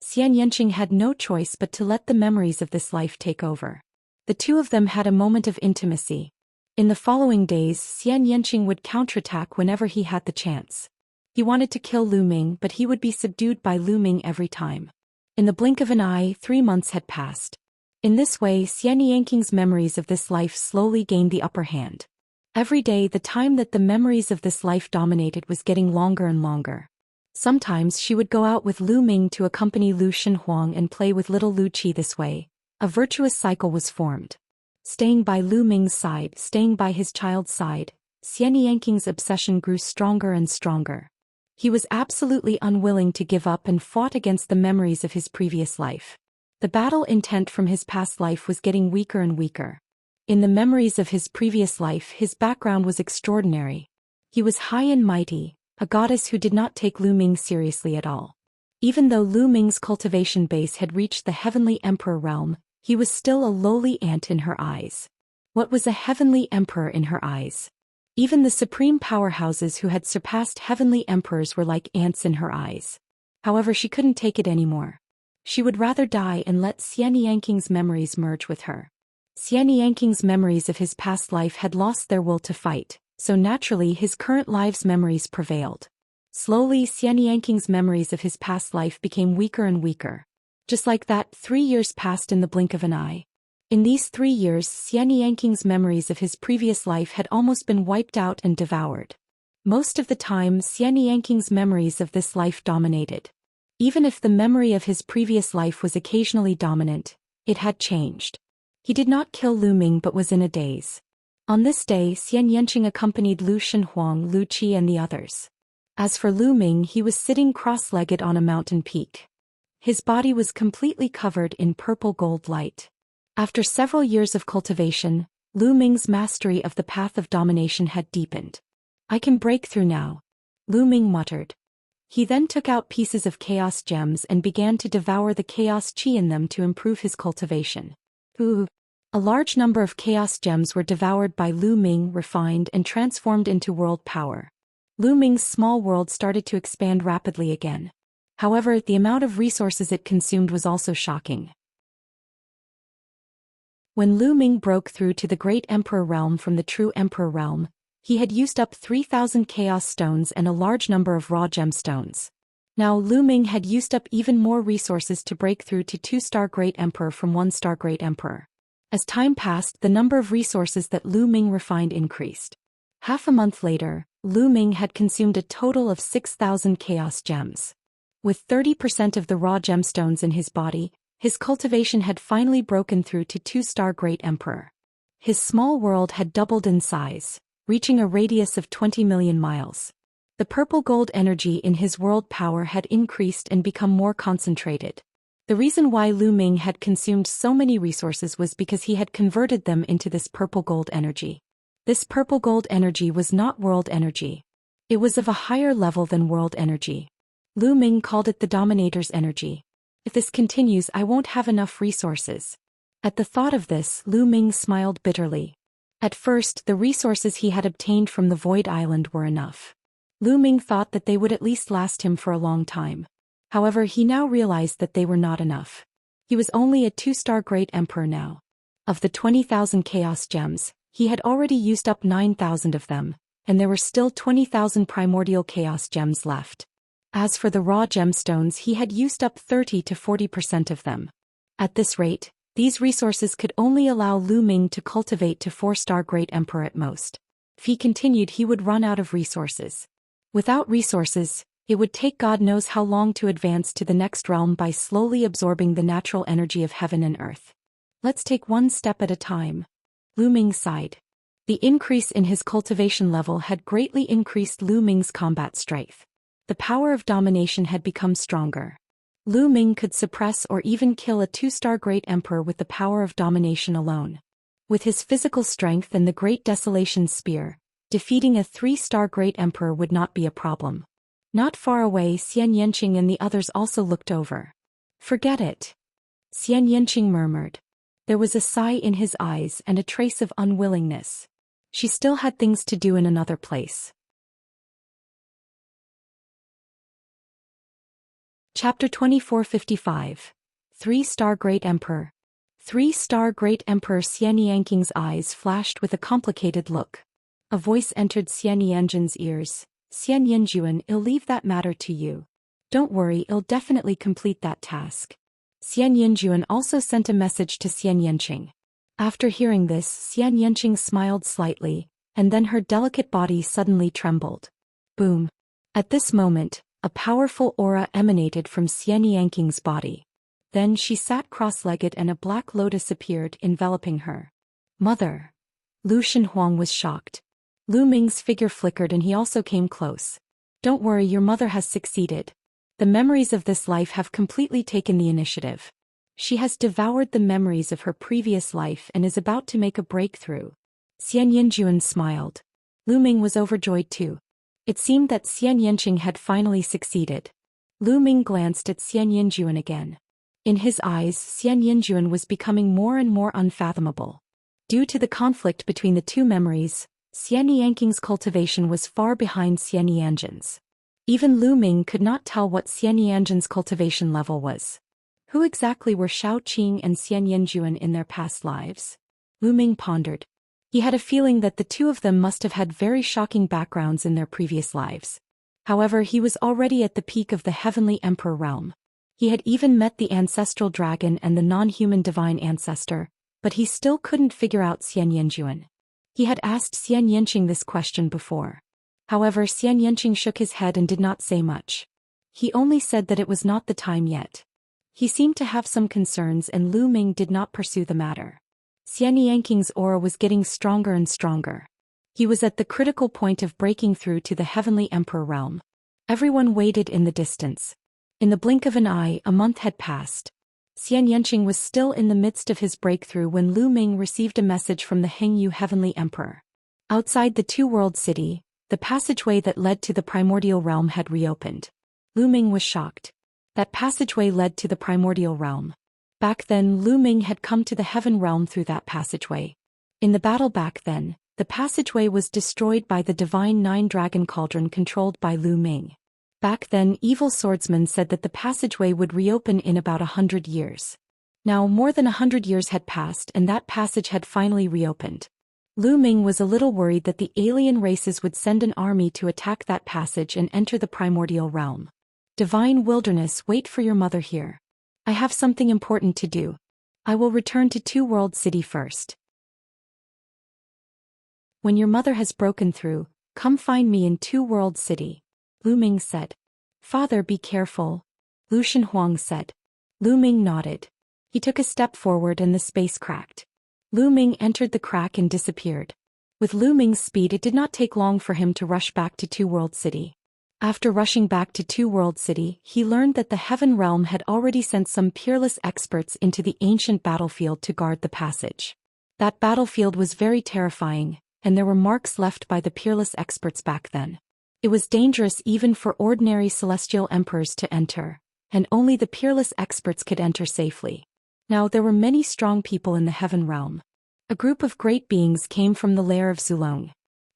Xianxia had no choice but to let the memories of this life take over. The two of them had a moment of intimacy. In the following days, Xianxia would counterattack whenever he had the chance. He wanted to kill Lu Ming, but he would be subdued by Lu Ming every time. In the blink of an eye, 3 months had passed. In this way, Xianxia's memories of this life slowly gained the upper hand. Every day, the time that the memories of this life dominated was getting longer and longer. Sometimes she would go out with Lu Ming to accompany Lu Shenhuang and play with little Lu Qi. This way, a virtuous cycle was formed. Staying by Lu Ming's side, staying by his child's side, Xianxia's obsession grew stronger and stronger. He was absolutely unwilling to give up and fought against the memories of his previous life. The battle intent from his past life was getting weaker and weaker. In the memories of his previous life, his background was extraordinary. He was high and mighty, a goddess who did not take Lu Ming seriously at all. Even though Lu Ming's cultivation base had reached the heavenly emperor realm, he was still a lowly ant in her eyes. What was a heavenly emperor in her eyes? Even the supreme powerhouses who had surpassed heavenly emperors were like ants in her eyes. However, she couldn't take it anymore. She would rather die and let Xianxia's memories merge with her. Xianxia's memories of his past life had lost their will to fight, so naturally his current life's memories prevailed. Slowly, Xianxia's memories of his past life became weaker and weaker. Just like that, 3 years passed in the blink of an eye. In these 3 years, Xianxia's memories of his previous life had almost been wiped out and devoured. Most of the time, Xianxia's memories of this life dominated. Even if the memory of his previous life was occasionally dominant, it had changed. He did not kill Lu Ming but was in a daze. On this day, Xianxia accompanied Lu Shenhuang, Lu Qi and the others. As for Lu Ming, he was sitting cross-legged on a mountain peak. His body was completely covered in purple gold light. After several years of cultivation, Lu Ming's mastery of the path of domination had deepened. "I can break through now," Lu Ming muttered. He then took out pieces of chaos gems and began to devour the chaos qi in them to improve his cultivation. Ooh! A large number of chaos gems were devoured by Lu Ming, refined and transformed into world power. Lu Ming's small world started to expand rapidly again. However, the amount of resources it consumed was also shocking. When Lu Ming broke through to the Great Emperor realm from the True Emperor realm, he had used up 3,000 chaos stones and a large number of raw gemstones. Now Lu Ming had used up even more resources to break through to 2-star Great Emperor from 1-star Great Emperor. As time passed, the number of resources that Lu Ming refined increased. Half a month later, Lu Ming had consumed a total of 6,000 chaos gems. With 30% of the raw gemstones in his body, his cultivation had finally broken through to 2-star Great Emperor. His small world had doubled in size, reaching a radius of 20 million miles. The purple gold energy in his world power had increased and become more concentrated. The reason why Lu Ming had consumed so many resources was because he had converted them into this purple gold energy. This purple gold energy was not world energy. It was of a higher level than world energy. Lu Ming called it the Dominator's energy. "If this continues, I won't have enough resources." At the thought of this, Lu Ming smiled bitterly. At first, the resources he had obtained from the Void Island were enough. Lu Ming thought that they would at least last him for a long time. However, he now realized that they were not enough. He was only a 2-star Great Emperor now. Of the 20,000 chaos gems, he had already used up 9,000 of them, and there were still 20,000 primordial chaos gems left. As for the raw gemstones, he had used up 30 to 40% of them. At this rate, these resources could only allow Lu Ming to cultivate to 4-star Great Emperor at most. If he continued, he would run out of resources. Without resources, it would take God knows how long to advance to the next realm by slowly absorbing the natural energy of heaven and earth. "Let's take one step at a time," Lu Ming sighed. The increase in his cultivation level had greatly increased Lu Ming's combat strength. The power of domination had become stronger. Lu Ming could suppress or even kill a 2-star Great Emperor with the power of domination alone. With his physical strength and the Great Desolation Spear, defeating a 3-star Great Emperor would not be a problem. Not far away, Xianxia and the others also looked over. "Forget it," Xianxia murmured. There was a sigh in his eyes and a trace of unwillingness. She still had things to do in another place. Chapter 2455. 3-star Great Emperor. 3-star Great Emperor Xianxia's eyes flashed with a complicated look. A voice entered Xianxia's ears. "Xianxia, I'll leave that matter to you. Don't worry, I'll definitely complete that task." Xianxia also sent a message to Xianxia. After hearing this, Xianxia smiled slightly, and then her delicate body suddenly trembled. Boom! At this moment, a powerful aura emanated from Xianxia's body. Then she sat cross-legged and a black lotus appeared, enveloping her. "Mother!" Lu Shenhuang was shocked. Lu Ming's figure flickered and he also came close. "Don't worry, your mother has succeeded. The memories of this life have completely taken the initiative. She has devoured the memories of her previous life and is about to make a breakthrough." Xianxia smiled. Lu Ming was overjoyed too. It seemed that Xianxia had finally succeeded. Lu Ming glanced at Xianxia again. In his eyes, Xianxia was becoming more and more unfathomable. Due to the conflict between the two memories, Xianxia's cultivation was far behind Xianxia's. Even Lu Ming could not tell what Xianxia's cultivation level was. Who exactly were Xiaoqing and Xianxia in their past lives? Lu Ming pondered. He had a feeling that the two of them must have had very shocking backgrounds in their previous lives. However, he was already at the peak of the heavenly emperor realm. He had even met the ancestral dragon and the non-human divine ancestor, but he still couldn't figure out Xianxia. He had asked Xianxia this question before. However, Xianxia shook his head and did not say much. He only said that it was not the time yet. He seemed to have some concerns and Lu Ming did not pursue the matter. Xianxia's aura was getting stronger and stronger. He was at the critical point of breaking through to the heavenly emperor realm. Everyone waited in the distance. In the blink of an eye, a month had passed. Xianxia was still in the midst of his breakthrough when Lu Ming received a message from the Hengyu heavenly emperor. Outside the two-world city, the passageway that led to the primordial realm had reopened. Lu Ming was shocked. That passageway led to the primordial realm. Back then, Lu Ming had come to the heaven realm through that passageway. In the battle back then, the passageway was destroyed by the divine nine-dragon cauldron controlled by Lu Ming. Back then, evil swordsmen said that the passageway would reopen in about 100 years. Now more than 100 years had passed and that passage had finally reopened. Lu Ming was a little worried that the alien races would send an army to attack that passage and enter the primordial realm. Divine wilderness, wait for your mother here. I have something important to do. I will return to Two World City first. When your mother has broken through, come find me in Two World City, Lu Ming said. Father, be careful, Lu Shenhuang said. Lu Ming nodded. He took a step forward and the space cracked. Lu Ming entered the crack and disappeared. With Lu Ming's speed, it did not take long for him to rush back to Two World City. After rushing back to Two World City, he learned that the Heaven Realm had already sent some peerless experts into the ancient battlefield to guard the passage. That battlefield was very terrifying, and there were marks left by the peerless experts back then. It was dangerous even for ordinary celestial emperors to enter, and only the peerless experts could enter safely. Now there were many strong people in the Heaven Realm. A group of great beings came from the lair of Zulong.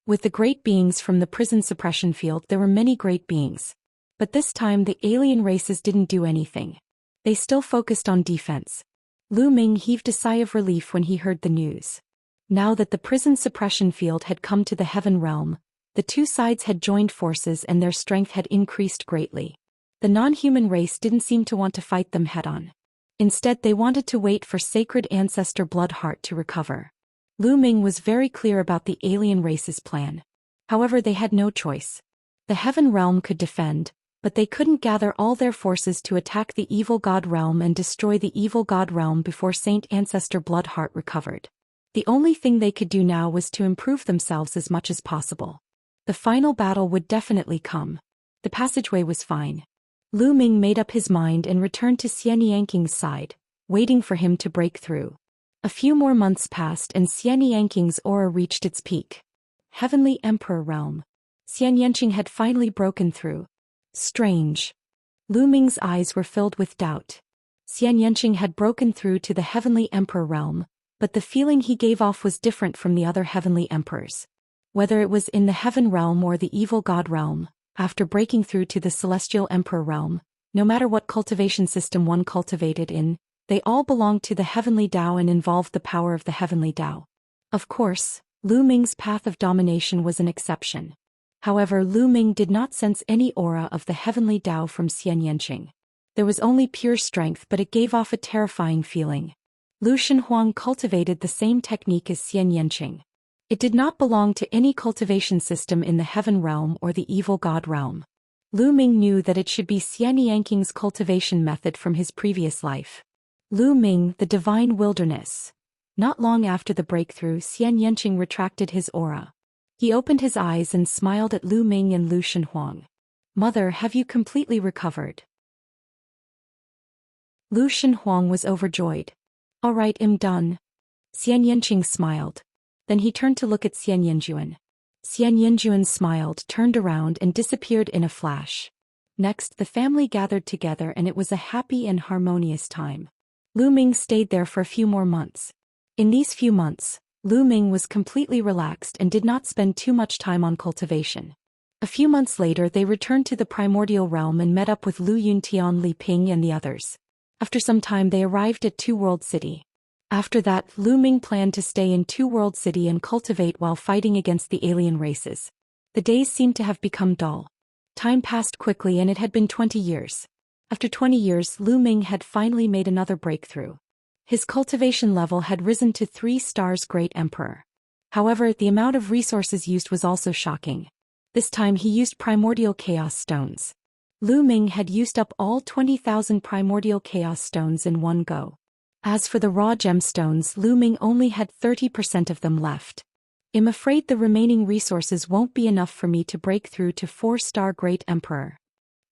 With the great beings from the prison suppression field, there were many great beings. But this time the alien races didn't do anything. They still focused on defense. Lu Ming heaved a sigh of relief when he heard the news. Now that the prison suppression field had come to the Heaven Realm, the two sides had joined forces and their strength had increased greatly. The non-human race didn't seem to want to fight them head-on. Instead, they wanted to wait for sacred ancestor Bloodheart to recover. Lu Ming was very clear about the alien race's plan. However, they had no choice. The Heaven Realm could defend, but they couldn't gather all their forces to attack the evil God Realm and destroy the evil God Realm before Saint Ancestor Bloodheart recovered. The only thing they could do now was to improve themselves as much as possible. The final battle would definitely come. The passageway was fine. Lu Ming made up his mind and returned to Xianxia's side, waiting for him to break through. A few more months passed and Xianxia's aura reached its peak. Heavenly Emperor Realm. Xianxia had finally broken through. Strange. Lu Ming's eyes were filled with doubt. Xianxia had broken through to the Heavenly Emperor Realm, but the feeling he gave off was different from the other Heavenly Emperors. Whether it was in the Heaven Realm or the Evil God Realm, after breaking through to the Celestial Emperor Realm, no matter what cultivation system one cultivated in, they all belonged to the Heavenly Tao and involved the power of the Heavenly Tao. Of course, Lu Ming's path of domination was an exception. However, Lu Ming did not sense any aura of the Heavenly Tao from Xianxia. There was only pure strength, but it gave off a terrifying feeling. Lu Shenhuang cultivated the same technique as Xianxia. It did not belong to any cultivation system in the Heaven Realm or the Evil God Realm. Lu Ming knew that it should be Xianxia's cultivation method from his previous life. Lu Ming, the Divine Wilderness. Not long after the breakthrough, Xianxia retracted his aura. He opened his eyes and smiled at Lu Ming and Lu Shenhuang. Mother, have you completely recovered? Lu Shenhuang was overjoyed. All right, I'm done. Xianxia smiled. Then he turned to look at Xianxia. Xianxia smiled, turned around and disappeared in a flash. Next, the family gathered together and it was a happy and harmonious time. Lu Ming stayed there for a few more months. In these few months, Lu Ming was completely relaxed and did not spend too much time on cultivation. A few months later they returned to the primordial realm and met up with Lu Yuntian, Li Ping and the others. After some time they arrived at Two World City. After that, Lu Ming planned to stay in Two World City and cultivate while fighting against the alien races. The days seemed to have become dull. Time passed quickly and it had been 20 years. After 20 years, Lu Ming had finally made another breakthrough. His cultivation level had risen to 3 stars Great Emperor. However, the amount of resources used was also shocking. This time he used primordial chaos stones. Lu Ming had used up all 20,000 primordial chaos stones in one go. As for the raw gemstones, Lu Ming only had 30% of them left. I'm afraid the remaining resources won't be enough for me to break through to 4-star Great Emperor.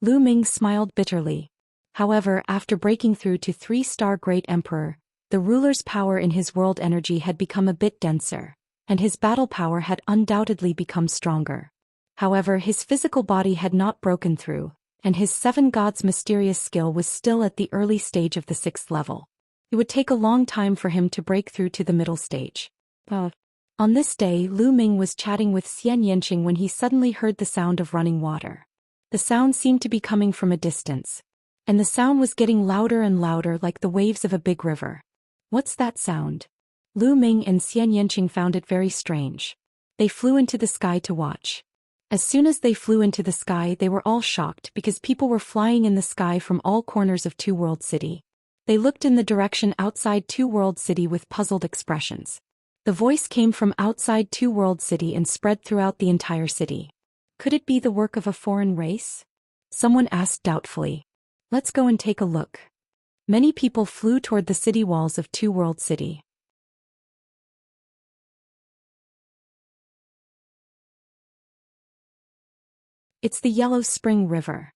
Lu Ming smiled bitterly. However, after breaking through to 3-star Great Emperor, the ruler's power in his world energy had become a bit denser, and his battle power had undoubtedly become stronger. However, his physical body had not broken through, and his 7 gods' mysterious skill was still at the early stage of the 6th level. It would take a long time for him to break through to the middle stage. On this day, Lu Ming was chatting with Xianxia when he suddenly heard the sound of running water. The sound seemed to be coming from a distance, and the sound was getting louder and louder like the waves of a big river. What's that sound? Lu Ming and Xianxia found it very strange. They flew into the sky to watch. As soon as they flew into the sky, they were all shocked because people were flying in the sky from all corners of Two World City. They looked in the direction outside Two World City with puzzled expressions. The voice came from outside Two World City and spread throughout the entire city. Could it be the work of a foreign race? Someone asked doubtfully. Let's go and take a look. Many people flew toward the city walls of Two World City. It's the Yellow Spring River.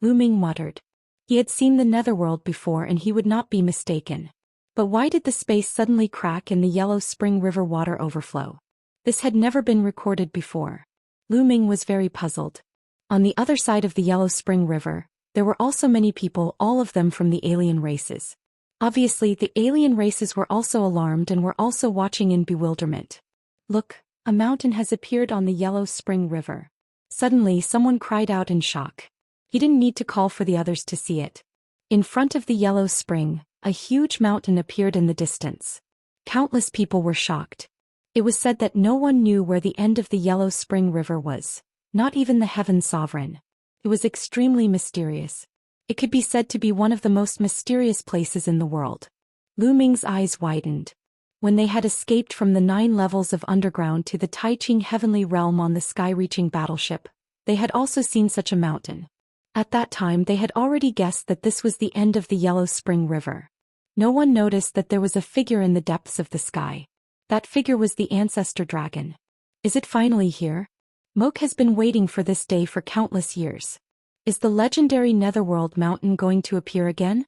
Lu Ming muttered. He had seen the Netherworld before and he would not be mistaken. But why did the space suddenly crack and the Yellow Spring River water overflow? This had never been recorded before. Lu Ming was very puzzled. On the other side of the Yellow Spring River, there were also many people, all of them from the alien races. Obviously, the alien races were also alarmed and were also watching in bewilderment. Look, a mountain has appeared on the Yellow Spring River. Suddenly, someone cried out in shock. He didn't need to call for the others to see it. In front of the Yellow Spring, a huge mountain appeared in the distance. Countless people were shocked. It was said that no one knew where the end of the Yellow Spring River was, not even the Heaven Sovereign. It was extremely mysterious. It could be said to be one of the most mysterious places in the world. Lu Ming's eyes widened. When they had escaped from the 9 levels of underground to the Taiqing heavenly realm on the sky-reaching battleship, they had also seen such a mountain. At that time they had already guessed that this was the end of the Yellow Spring River. No one noticed that there was a figure in the depths of the sky. That figure was the ancestor dragon. Is it finally here? Moke has been waiting for this day for countless years. Is the legendary Netherworld mountain going to appear again?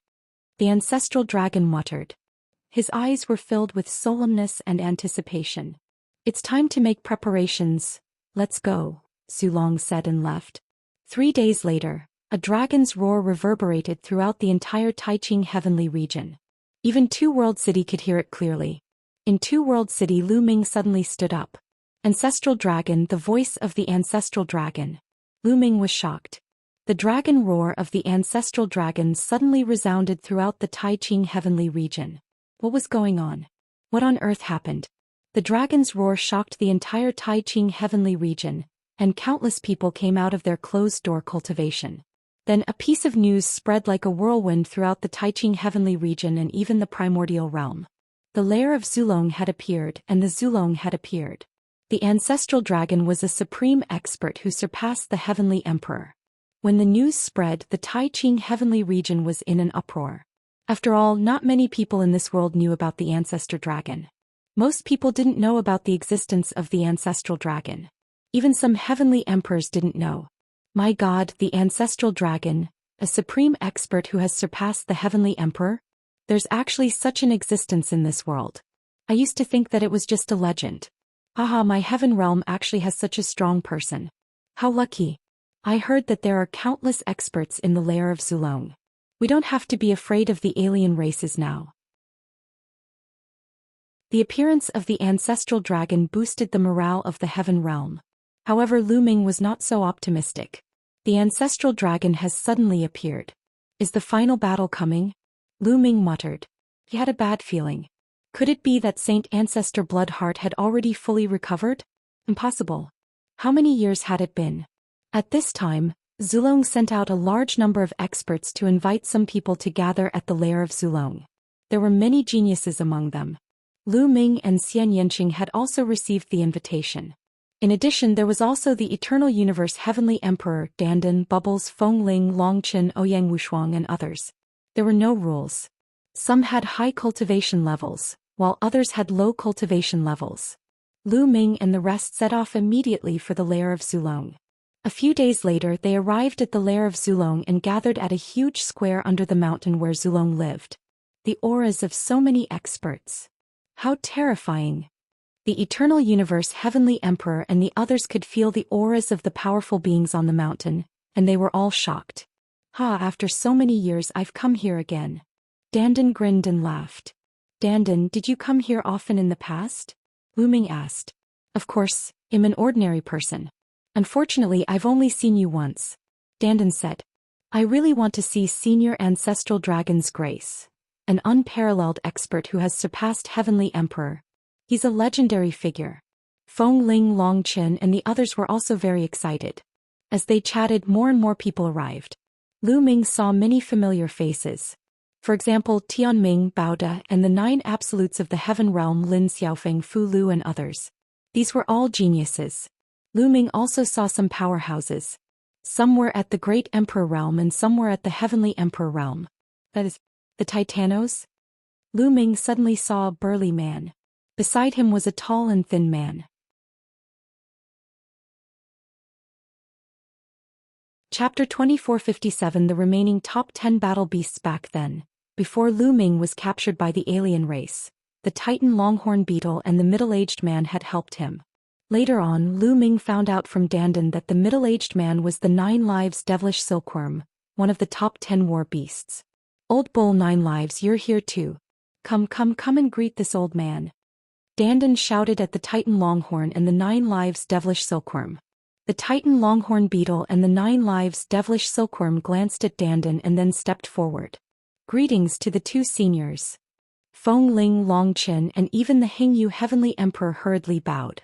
The ancestral dragon muttered. His eyes were filled with solemnness and anticipation. It's time to make preparations. Let's go, Sulong said and left. 3 days later, a dragon's roar reverberated throughout the entire Taiqing heavenly region. Even Two World City could hear it clearly. In Two World City, Lu Ming suddenly stood up. Ancestral dragon, the voice of the ancestral dragon. Lu Ming was shocked. The dragon roar of the ancestral dragon suddenly resounded throughout the Taiqing heavenly region. What was going on? What on earth happened? The dragon's roar shocked the entire Taiqing heavenly region, and countless people came out of their closed-door cultivation. Then a piece of news spread like a whirlwind throughout the Taiqing heavenly region and even the primordial realm. The lair of Zulong had appeared and the Zulong had appeared. The ancestral dragon was a supreme expert who surpassed the heavenly emperor. When the news spread, the Taiqing heavenly region was in an uproar. After all, not many people in this world knew about the ancestor dragon. Most people didn't know about the existence of the ancestral dragon. Even some heavenly emperors didn't know. My God, the ancestral dragon, a supreme expert who has surpassed the heavenly emperor? There's actually such an existence in this world. I used to think that it was just a legend. Haha, my heaven realm actually has such a strong person. How lucky. I heard that there are countless experts in the lair of Zulong. We don't have to be afraid of the alien races now. The appearance of the ancestral dragon boosted the morale of the heaven realm. However, Lu Ming was not so optimistic. The ancestral dragon has suddenly appeared. Is the final battle coming? Lu Ming muttered. He had a bad feeling. Could it be that Saint Ancestor Bloodheart had already fully recovered? Impossible. How many years had it been? At this time, Zulong sent out a large number of experts to invite some people to gather at the lair of Zulong. There were many geniuses among them. Lu Ming and Xianxia had also received the invitation. In addition, there was also the Eternal Universe Heavenly Emperor, Dandan, Bubbles, Fengling, Longchen, Ouyang Wushuang and others. There were no rules. Some had high cultivation levels, while others had low cultivation levels. Lu Ming and the rest set off immediately for the lair of Zulong. A few days later they arrived at the lair of Zulong and gathered at a huge square under the mountain where Zulong lived. The auras of so many experts. How terrifying. The Eternal Universe Heavenly Emperor and the others could feel the auras of the powerful beings on the mountain, and they were all shocked. After so many years I've come here again. Dandan grinned and laughed. Dandan, did you come here often in the past? Lu Ming asked. Of course, I'm an ordinary person. Unfortunately, I've only seen you once. Dandan said. I really want to see Senior Ancestral Dragon's Grace. An unparalleled expert who has surpassed Heavenly Emperor. He's a legendary figure. Fengling, Longchen and the others were also very excited. As they chatted, more and more people arrived. Lu Ming saw many familiar faces. For example, Tianming, Baoda, and the 9 absolutes of the heaven realm Lin Xiaofeng, Fu Lu and others. These were all geniuses. Lu Ming also saw some powerhouses. Some were at the Great Emperor realm and some were at the Heavenly Emperor realm. That is, the Titanos? Lu Ming suddenly saw a burly man. Beside him was a tall and thin man. Chapter 2457. The remaining top 10 battle beasts. Back then, before Lu Ming was captured by the alien race, the Titan Longhorn Beetle and the middle-aged man had helped him. Later on, Lu Ming found out from Dandan that the middle-aged man was the 9 Lives Devilish Silkworm, one of the top 10 war beasts. Old Bull 9 Lives, you're here too. Come and greet this old man. Dandan shouted at the Titan Longhorn and the 9 Lives Devilish Silkworm. The Titan Longhorn Beetle and the 9 Lives Devilish Silkworm glanced at Dandan and then stepped forward. Greetings to the 2 seniors. Fengling, Longchen and even the Hingyu Heavenly Emperor hurriedly bowed.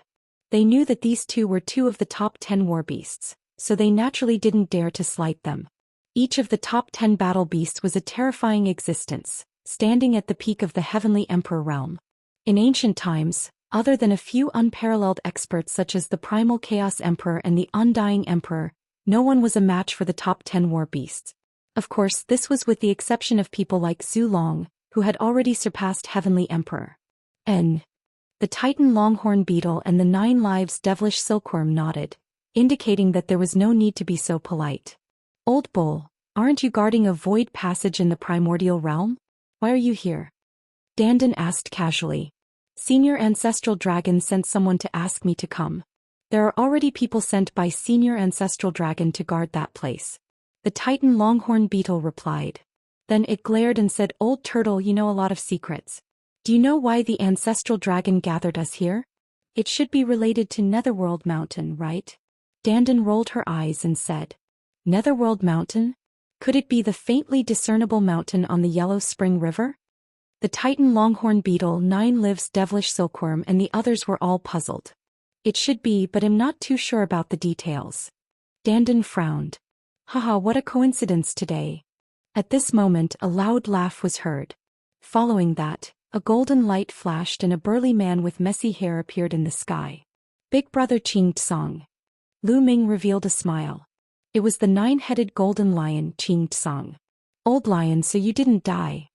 They knew that these 2 were 2 of the top 10 war beasts, so they naturally didn't dare to slight them. Each of the top 10 battle beasts was a terrifying existence, standing at the peak of the Heavenly Emperor realm. In ancient times, other than a few unparalleled experts such as the Primal Chaos Emperor and the Undying Emperor, no one was a match for the top 10 war beasts. Of course, this was with the exception of people like Zulong, who had already surpassed Heavenly Emperor. The Titan Longhorn Beetle and the 9 Lives Devilish Silkworm nodded, indicating that there was no need to be so polite. Old Bull, aren't you guarding a void passage in the primordial realm? Why are you here? Dandan asked casually. Senior Ancestral Dragon sent someone to ask me to come. There are already people sent by Senior Ancestral Dragon to guard that place. The Titan Longhorn Beetle replied. Then it glared and said, Old Turtle, you know a lot of secrets. Do you know why the Ancestral Dragon gathered us here? It should be related to Netherworld Mountain, right? Dandan rolled her eyes and said. Netherworld Mountain? Could it be the faintly discernible mountain on the Yellow Spring River? The Titan Longhorn Beetle, 9 Lives Devilish Silkworm and the others were all puzzled. It should be, but I'm not too sure about the details. Dandan frowned. Haha, what a coincidence today. At this moment a loud laugh was heard. Following that, a golden light flashed and a burly man with messy hair appeared in the sky. Big Brother Qing Tsong. Lu Ming revealed a smile. It was the 9-headed golden lion Qing Tsong. Old lion, so you didn't die.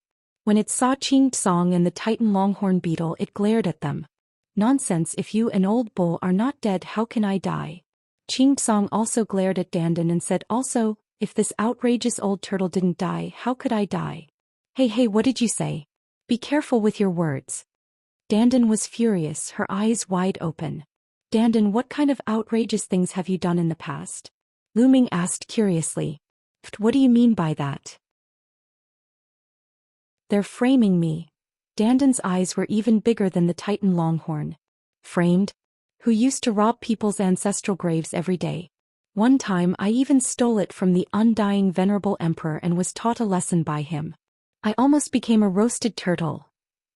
When it saw Qing Tsong and the Titan Longhorn Beetle, it glared at them. Nonsense, if you and Old Bull are not dead, how can I die? Qing Tsong also glared at Dandan and said, also, if this outrageous old turtle didn't die, how could I die? Hey, what did you say? Be careful with your words. Dandan was furious, her eyes wide open. Dandan, what kind of outrageous things have you done in the past? Lu Ming asked curiously. What do you mean by that? They're framing me. Danden's eyes were even bigger than the Titan Longhorn. Framed? Who used to rob people's ancestral graves every day. One time I even stole it from the undying venerable emperor and was taught a lesson by him. I almost became a roasted turtle,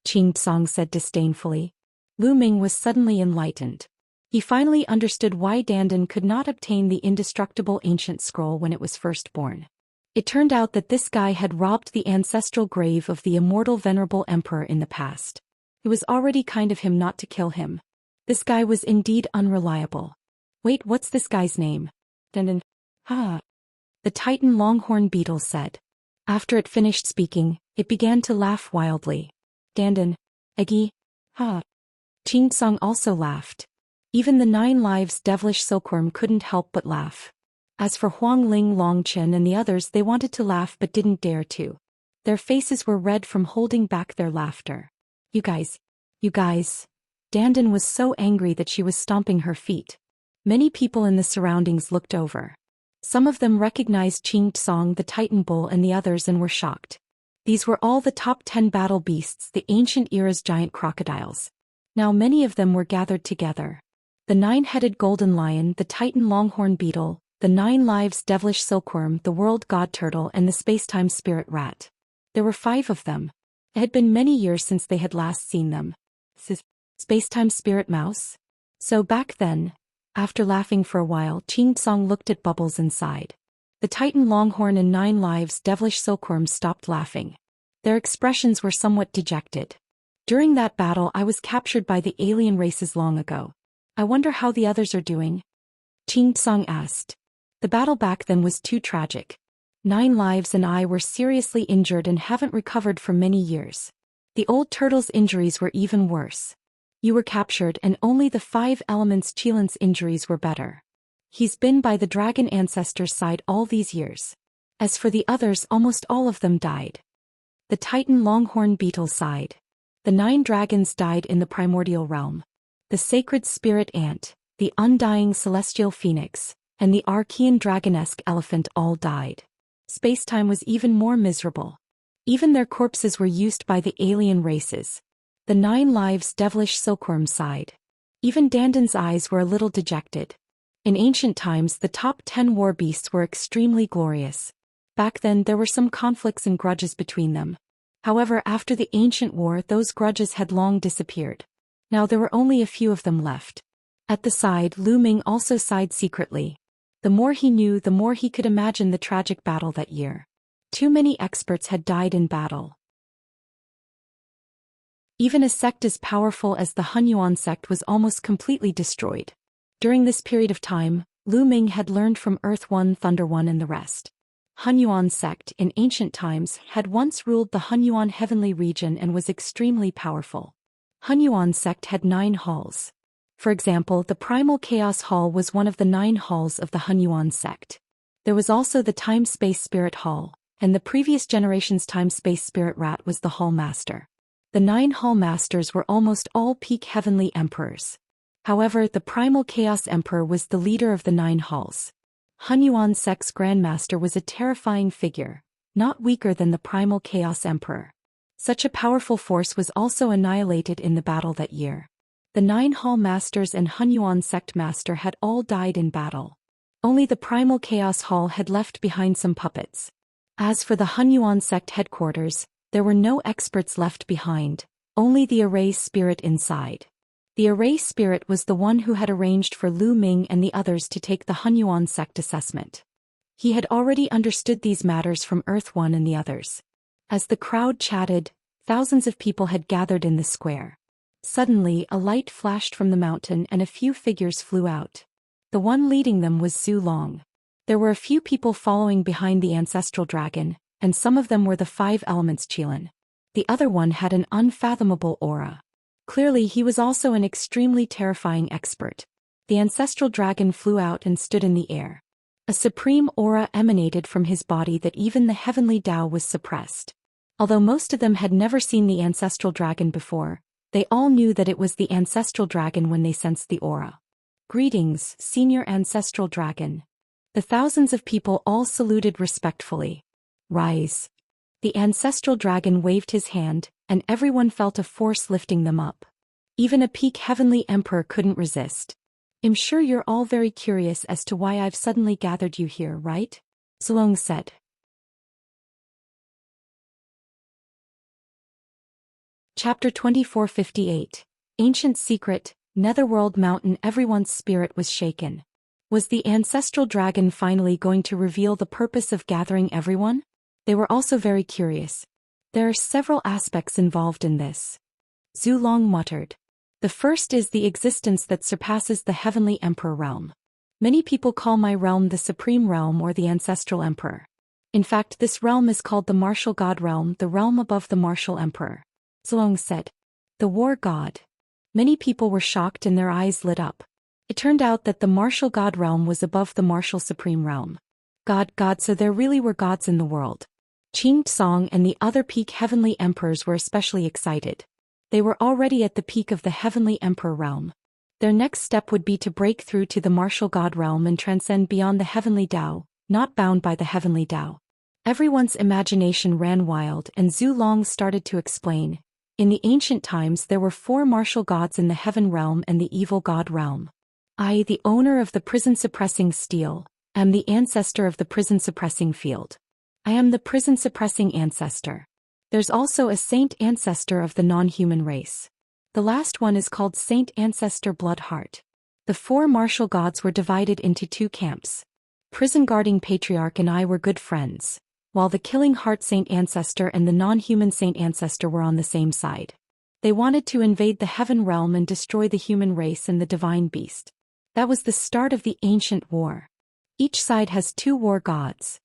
Qing Tsong said disdainfully. Lu Ming was suddenly enlightened. He finally understood why Danden could not obtain the indestructible ancient scroll when it was first born. It turned out that this guy had robbed the ancestral grave of the immortal venerable emperor in the past. It was already kind of him not to kill him. This guy was indeed unreliable. Wait, what's this guy's name? Danden. The Titan Longhorn beetle said. After it finished speaking, it began to laugh wildly. Danden. Egi. Qing Tsong also laughed. Even the 9 lives devilish silkworm couldn't help but laugh. As for Huang Ling, Long Chen and the others, they wanted to laugh but didn't dare to. Their faces were red from holding back their laughter. You guys. Danden was so angry that she was stomping her feet. Many people in the surroundings looked over. Some of them recognized Qing Tsong, the Titan Bull, and the others and were shocked. These were all the top 10 battle beasts, the ancient era's giant crocodiles. Now many of them were gathered together. The 9-headed golden lion, the Titan Longhorn beetle, the 9 lives devilish silkworm, the world god turtle, and the spacetime spirit rat. There were 5 of them. It had been many years since they had last seen them. Spacetime spirit mouse? So back then, after laughing for a while, Qing Tsong looked at Bubbles inside. The Titan Longhorn and 9 lives devilish silkworm stopped laughing. Their expressions were somewhat dejected. During that battle I was captured by the alien races long ago. I wonder how the others are doing? Qing Tsong asked. The battle back then was too tragic. 9 lives and I were seriously injured and haven't recovered for many years. The old turtle's injuries were even worse. You were captured and only the 5 elements Qilan's injuries were better. He's been by the dragon ancestor's side all these years. As for the others, almost all of them died. The Titan Longhorn beetle sighed. The 9 dragons died in the primordial realm. The sacred spirit ant, the undying celestial phoenix, and the Archean dragonesque elephant all died. Spacetime was even more miserable. Even their corpses were used by the alien races. The 9 lives devilish silkworm sighed. Even Danden's eyes were a little dejected. In ancient times the top 10 war beasts were extremely glorious. Back then there were some conflicts and grudges between them. However, after the ancient war those grudges had long disappeared. Now there were only a few of them left. At the side, Lu Ming also sighed secretly. The more he knew, the more he could imagine the tragic battle that year. Too many experts had died in battle. Even a sect as powerful as the Hunyuan sect was almost completely destroyed. During this period of time, Lu Ming had learned from Earth One, Thunder One and the rest. Hunyuan sect, in ancient times, had once ruled the Hunyuan heavenly region and was extremely powerful. Hunyuan sect had 9 halls. For example, the Primal Chaos Hall was one of the 9 halls of the Hunyuan sect. There was also the Time-Space Spirit Hall, and the previous generation's Time-Space Spirit Rat was the Hall Master. The 9 Hall Masters were almost all peak heavenly emperors. However, the Primal Chaos Emperor was the leader of the 9 halls. Hunyuan sect's Grandmaster was a terrifying figure, not weaker than the Primal Chaos Emperor. Such a powerful force was also annihilated in the battle that year. The 9 Hall Masters and Hunyuan Sect Master had all died in battle. Only the Primal Chaos Hall had left behind some puppets. As for the Hunyuan Sect headquarters, there were no experts left behind, only the Array Spirit inside. The Array Spirit was the one who had arranged for Lu Ming and the others to take the Hunyuan Sect assessment. He had already understood these matters from Earth One and the others. As the crowd chatted, thousands of people had gathered in the square. Suddenly, a light flashed from the mountain and a few figures flew out. The one leading them was Zhu Long. There were a few people following behind the ancestral dragon, and some of them were the 5 elements Qilan. The other one had an unfathomable aura. Clearly he was also an extremely terrifying expert. The ancestral dragon flew out and stood in the air. A supreme aura emanated from his body that even the heavenly Tao was suppressed. Although most of them had never seen the ancestral dragon before, they all knew that it was the ancestral dragon when they sensed the aura. Greetings, senior ancestral dragon. The thousands of people all saluted respectfully. Rise. The ancestral dragon waved his hand, and everyone felt a force lifting them up. Even a peak heavenly emperor couldn't resist. I'm sure you're all very curious as to why I've suddenly gathered you here, right? Zhou said. Chapter 2458. Ancient Secret, Netherworld Mountain. Everyone's spirit was shaken. Was the ancestral dragon finally going to reveal the purpose of gathering everyone? They were also very curious. There are several aspects involved in this. Zhou muttered. The first is the existence that surpasses the heavenly emperor realm. Many people call my realm the supreme realm or the ancestral emperor. In fact, this realm is called the martial god realm, the realm above the martial emperor. Zhou said. The war god. Many people were shocked and their eyes lit up. It turned out that the martial god realm was above the martial supreme realm. God, so there really were gods in the world. Qing Song and the other peak heavenly emperors were especially excited. They were already at the peak of the heavenly emperor realm. Their next step would be to break through to the martial god realm and transcend beyond the heavenly Tao, not bound by the heavenly Tao. Everyone's imagination ran wild and Zhou started to explain. In the ancient times there were 4 martial gods in the heaven realm and the evil god realm. I, the owner of the prison-suppressing steel, am the ancestor of the prison-suppressing field. I am the prison-suppressing ancestor. There's also a saint ancestor of the non-human race. The last one is called Saint Ancestor Bloodheart. The 4 martial gods were divided into 2 camps. Prison-guarding patriarch and I were good friends, while the killing heart saint ancestor and the non-human saint ancestor were on the same side. They wanted to invade the heaven realm and destroy the human race and the divine beast. That was the start of the ancient war. Each side has 2 war gods.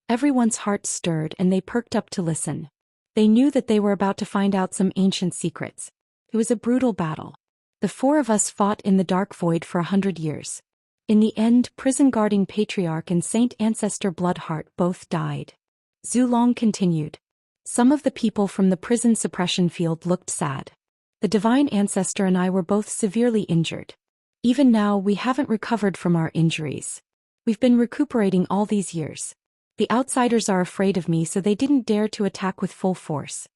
Everyone's heart stirred and they perked up to listen. They knew that they were about to find out some ancient secrets. It was a brutal battle. The 4 of us fought in the dark void for 100 years. In the end, prison-guarding patriarch and Saint Ancestor Bloodheart both died. Zhou continued. Some of the people from the prison suppression field looked sad. The divine ancestor and I were both severely injured. Even now we haven't recovered from our injuries. We've been recuperating all these years. The outsiders are afraid of me, so they didn't dare to attack with full force.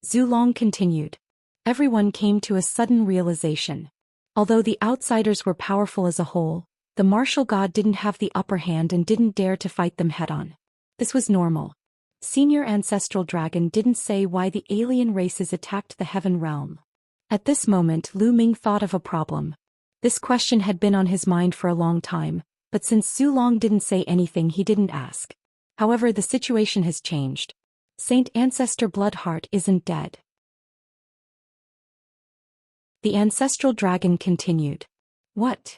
Zhou continued. Everyone came to a sudden realization. Although the outsiders were powerful as a whole, the martial god didn't have the upper hand and didn't dare to fight them head-on. This was normal. Senior Ancestral Dragon didn't say why the alien races attacked the heaven realm. At this moment Lu Ming thought of a problem. This question had been on his mind for a long time, but since Zhou didn't say anything he didn't ask. However, the situation has changed. Saint Ancestor Bloodheart isn't dead. The Ancestral Dragon continued. What?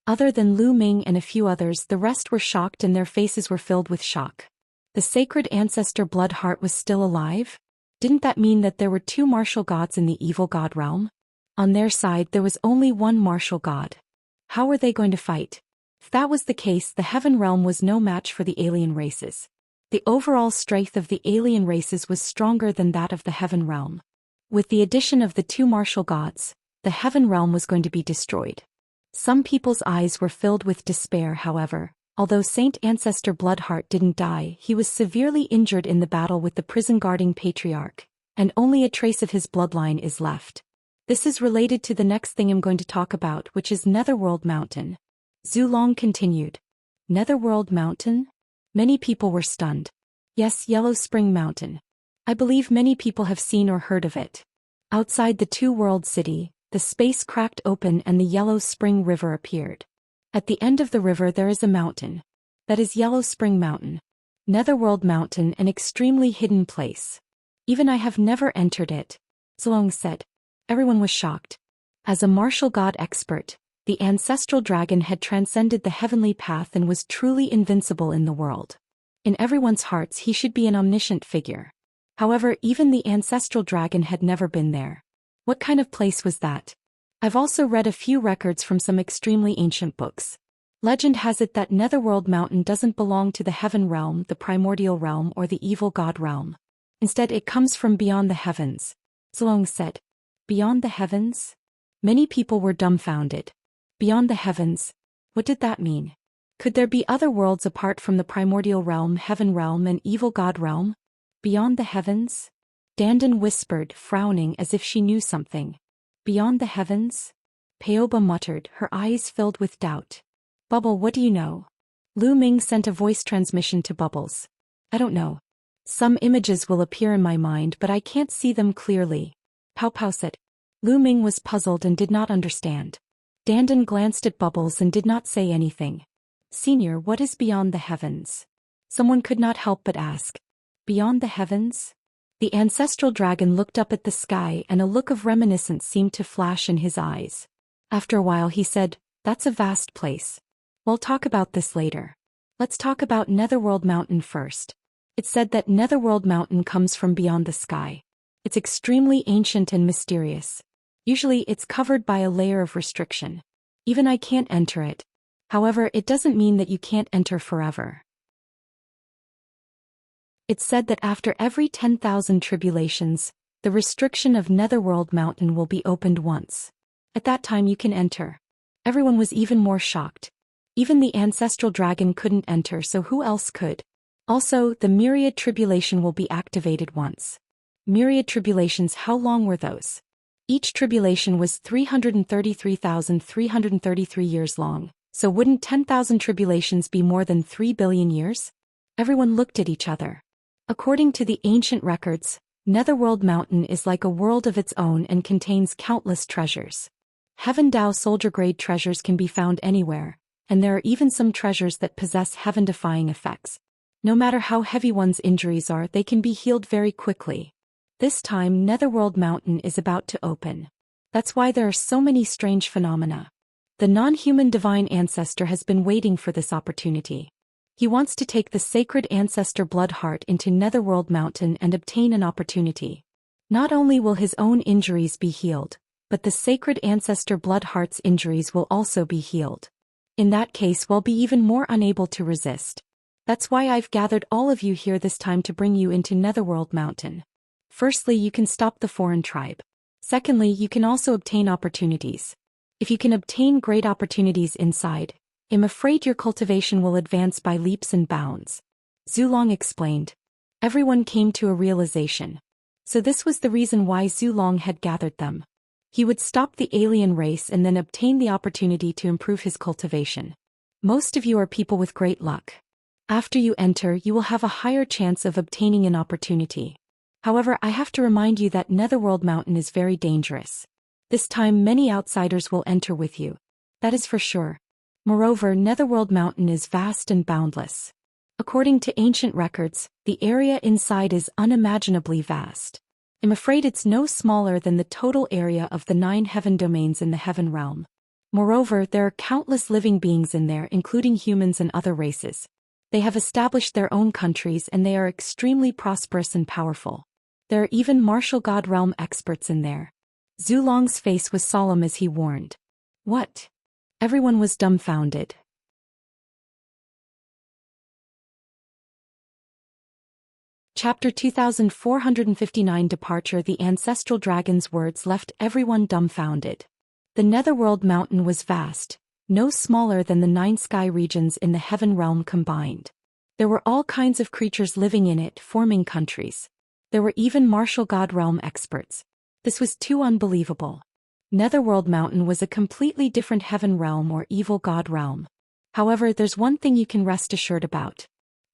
Other than Lu Ming and a few others, the rest were shocked and their faces were filled with shock. The sacred Ancestor Bloodheart was still alive? Didn't that mean that there were 2 martial gods in the evil god realm? On their side there was only 1 martial god. How were they going to fight? If that was the case, the heaven realm was no match for the alien races. The overall strength of the alien races was stronger than that of the heaven realm. With the addition of the 2 martial gods, the heaven realm was going to be destroyed. Some people's eyes were filled with despair. However, although Saint Ancestor Bloodheart didn't die, he was severely injured in the battle with the prison-guarding patriarch, and only a trace of his bloodline is left. This is related to the next thing I'm going to talk about, which is Netherworld Mountain. Zhou continued. Netherworld Mountain? Many people were stunned. Yes, Yellow Spring Mountain. I believe many people have seen or heard of it. Outside the Two-World City, the space cracked open and the Yellow Spring River appeared. At the end of the river there is a mountain. That is Yellow Spring Mountain. Netherworld Mountain, an extremely hidden place. Even I have never entered it, Zhou said. Everyone was shocked. As a martial god expert, the ancestral dragon had transcended the heavenly path and was truly invincible in the world. In everyone's hearts he should be an omniscient figure. However, even the ancestral dragon had never been there. What kind of place was that? I've also read a few records from some extremely ancient books. Legend has it that Netherworld Mountain doesn't belong to the heaven realm, the primordial realm, or the evil god realm. Instead, it comes from beyond the heavens. Zhou said. Beyond the heavens? Many people were dumbfounded. Beyond the heavens? What did that mean? Could there be other worlds apart from the primordial realm, heaven realm, and evil god realm? Beyond the heavens? Dandan whispered, frowning as if she knew something. Beyond the heavens? Paoba muttered, her eyes filled with doubt. Bubble, what do you know? Lu Ming sent a voice transmission to Bubbles. I don't know. Some images will appear in my mind, but I can't see them clearly. Pow Pow said. Lu Ming was puzzled and did not understand. Dandan glanced at Bubbles and did not say anything. Senior, what is beyond the heavens? Someone could not help but ask. Beyond the heavens? The ancestral dragon looked up at the sky and a look of reminiscence seemed to flash in his eyes. After a while he said, that's a vast place. We'll talk about this later. Let's talk about Netherworld Mountain first. It's said that Netherworld Mountain comes from beyond the sky. It's extremely ancient and mysterious. Usually it's covered by a layer of restriction. Even I can't enter it. However, it doesn't mean that you can't enter forever. It's said that after every 10,000 tribulations, the restriction of Netherworld Mountain will be opened once. At that time you can enter. Everyone was even more shocked. Even the ancestral dragon couldn't enter, so who else could? Also, the myriad tribulation will be activated once. Myriad tribulations, how long were those? Each tribulation was 333,333 years long, so wouldn't 10,000 tribulations be more than 3 billion years? Everyone looked at each other. According to the ancient records, Netherworld Mountain is like a world of its own and contains countless treasures. Heaven Dao soldier-grade treasures can be found anywhere, and there are even some treasures that possess heaven-defying effects. No matter how heavy one's injuries are, they can be healed very quickly. This time Netherworld Mountain is about to open. That's why there are so many strange phenomena. The non-human divine ancestor has been waiting for this opportunity. He wants to take the sacred ancestor blood heart into Netherworld Mountain and obtain an opportunity. Not only will his own injuries be healed, but the sacred ancestor blood heart's injuries will also be healed. In that case, we'll be even more unable to resist. That's why I've gathered all of you here this time to bring you into Netherworld Mountain. Firstly, you can stop the foreign tribe. Secondly, you can also obtain opportunities. If you can obtain great opportunities inside, I'm afraid your cultivation will advance by leaps and bounds. Zhulong explained. Everyone came to a realization. So this was the reason why Zhulong had gathered them. He would stop the alien race and then obtain the opportunity to improve his cultivation. Most of you are people with great luck. After you enter, you will have a higher chance of obtaining an opportunity. However, I have to remind you that Netherworld Mountain is very dangerous. This time many outsiders will enter with you. That is for sure. Moreover, Netherworld Mountain is vast and boundless. According to ancient records, the area inside is unimaginably vast. I'm afraid it's no smaller than the total area of the 9 heaven domains in the heaven realm. Moreover, there are countless living beings in there, including humans and other races. They have established their own countries and they are extremely prosperous and powerful. There are even martial god realm experts in there. Zhulong's face was solemn as he warned. What? Everyone was dumbfounded. Chapter 2459 Departure. The ancestral dragon's words left everyone dumbfounded. The Netherworld Mountain was vast, no smaller than the 9 sky regions in the heaven realm combined. There were all kinds of creatures living in it, forming countries. There were even martial god realm experts. This was too unbelievable. Netherworld Mountain was a completely different heaven realm or evil god realm. However, there's one thing you can rest assured about.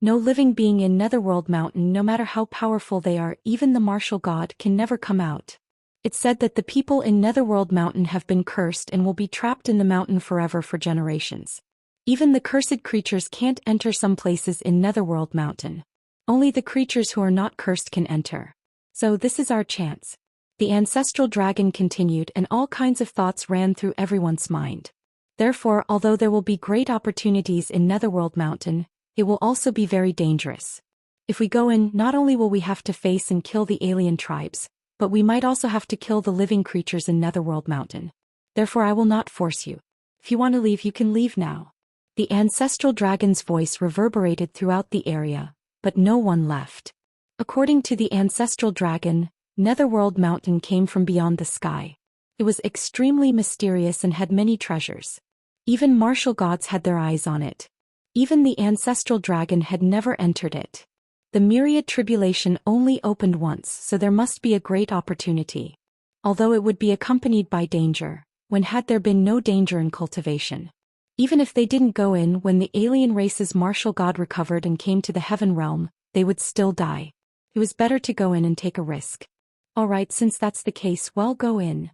No living being in Netherworld Mountain, no matter how powerful they are, even the martial god, can never come out. It's said that the people in Netherworld Mountain have been cursed and will be trapped in the mountain forever for generations. Even the cursed creatures can't enter some places in Netherworld Mountain. Only the creatures who are not cursed can enter. So this is our chance. The ancestral dragon continued, and all kinds of thoughts ran through everyone's mind. Therefore, although there will be great opportunities in Netherworld Mountain, it will also be very dangerous. If we go in, not only will we have to face and kill the alien tribes, but we might also have to kill the living creatures in Netherworld Mountain. Therefore I will not force you. If you want to leave, you can leave now. The ancestral dragon's voice reverberated throughout the area, but no one left. According to the ancestral dragon, Netherworld Mountain came from beyond the sky. It was extremely mysterious and had many treasures. Even martial gods had their eyes on it. Even the ancestral dragon had never entered it. The myriad tribulation only opened once, so there must be a great opportunity. Although it would be accompanied by danger, when had there been no danger in cultivation? Even if they didn't go in when the alien race's martial god recovered and came to the heaven realm, they would still die. It was better to go in and take a risk. Alright, since that's the case, well, go in.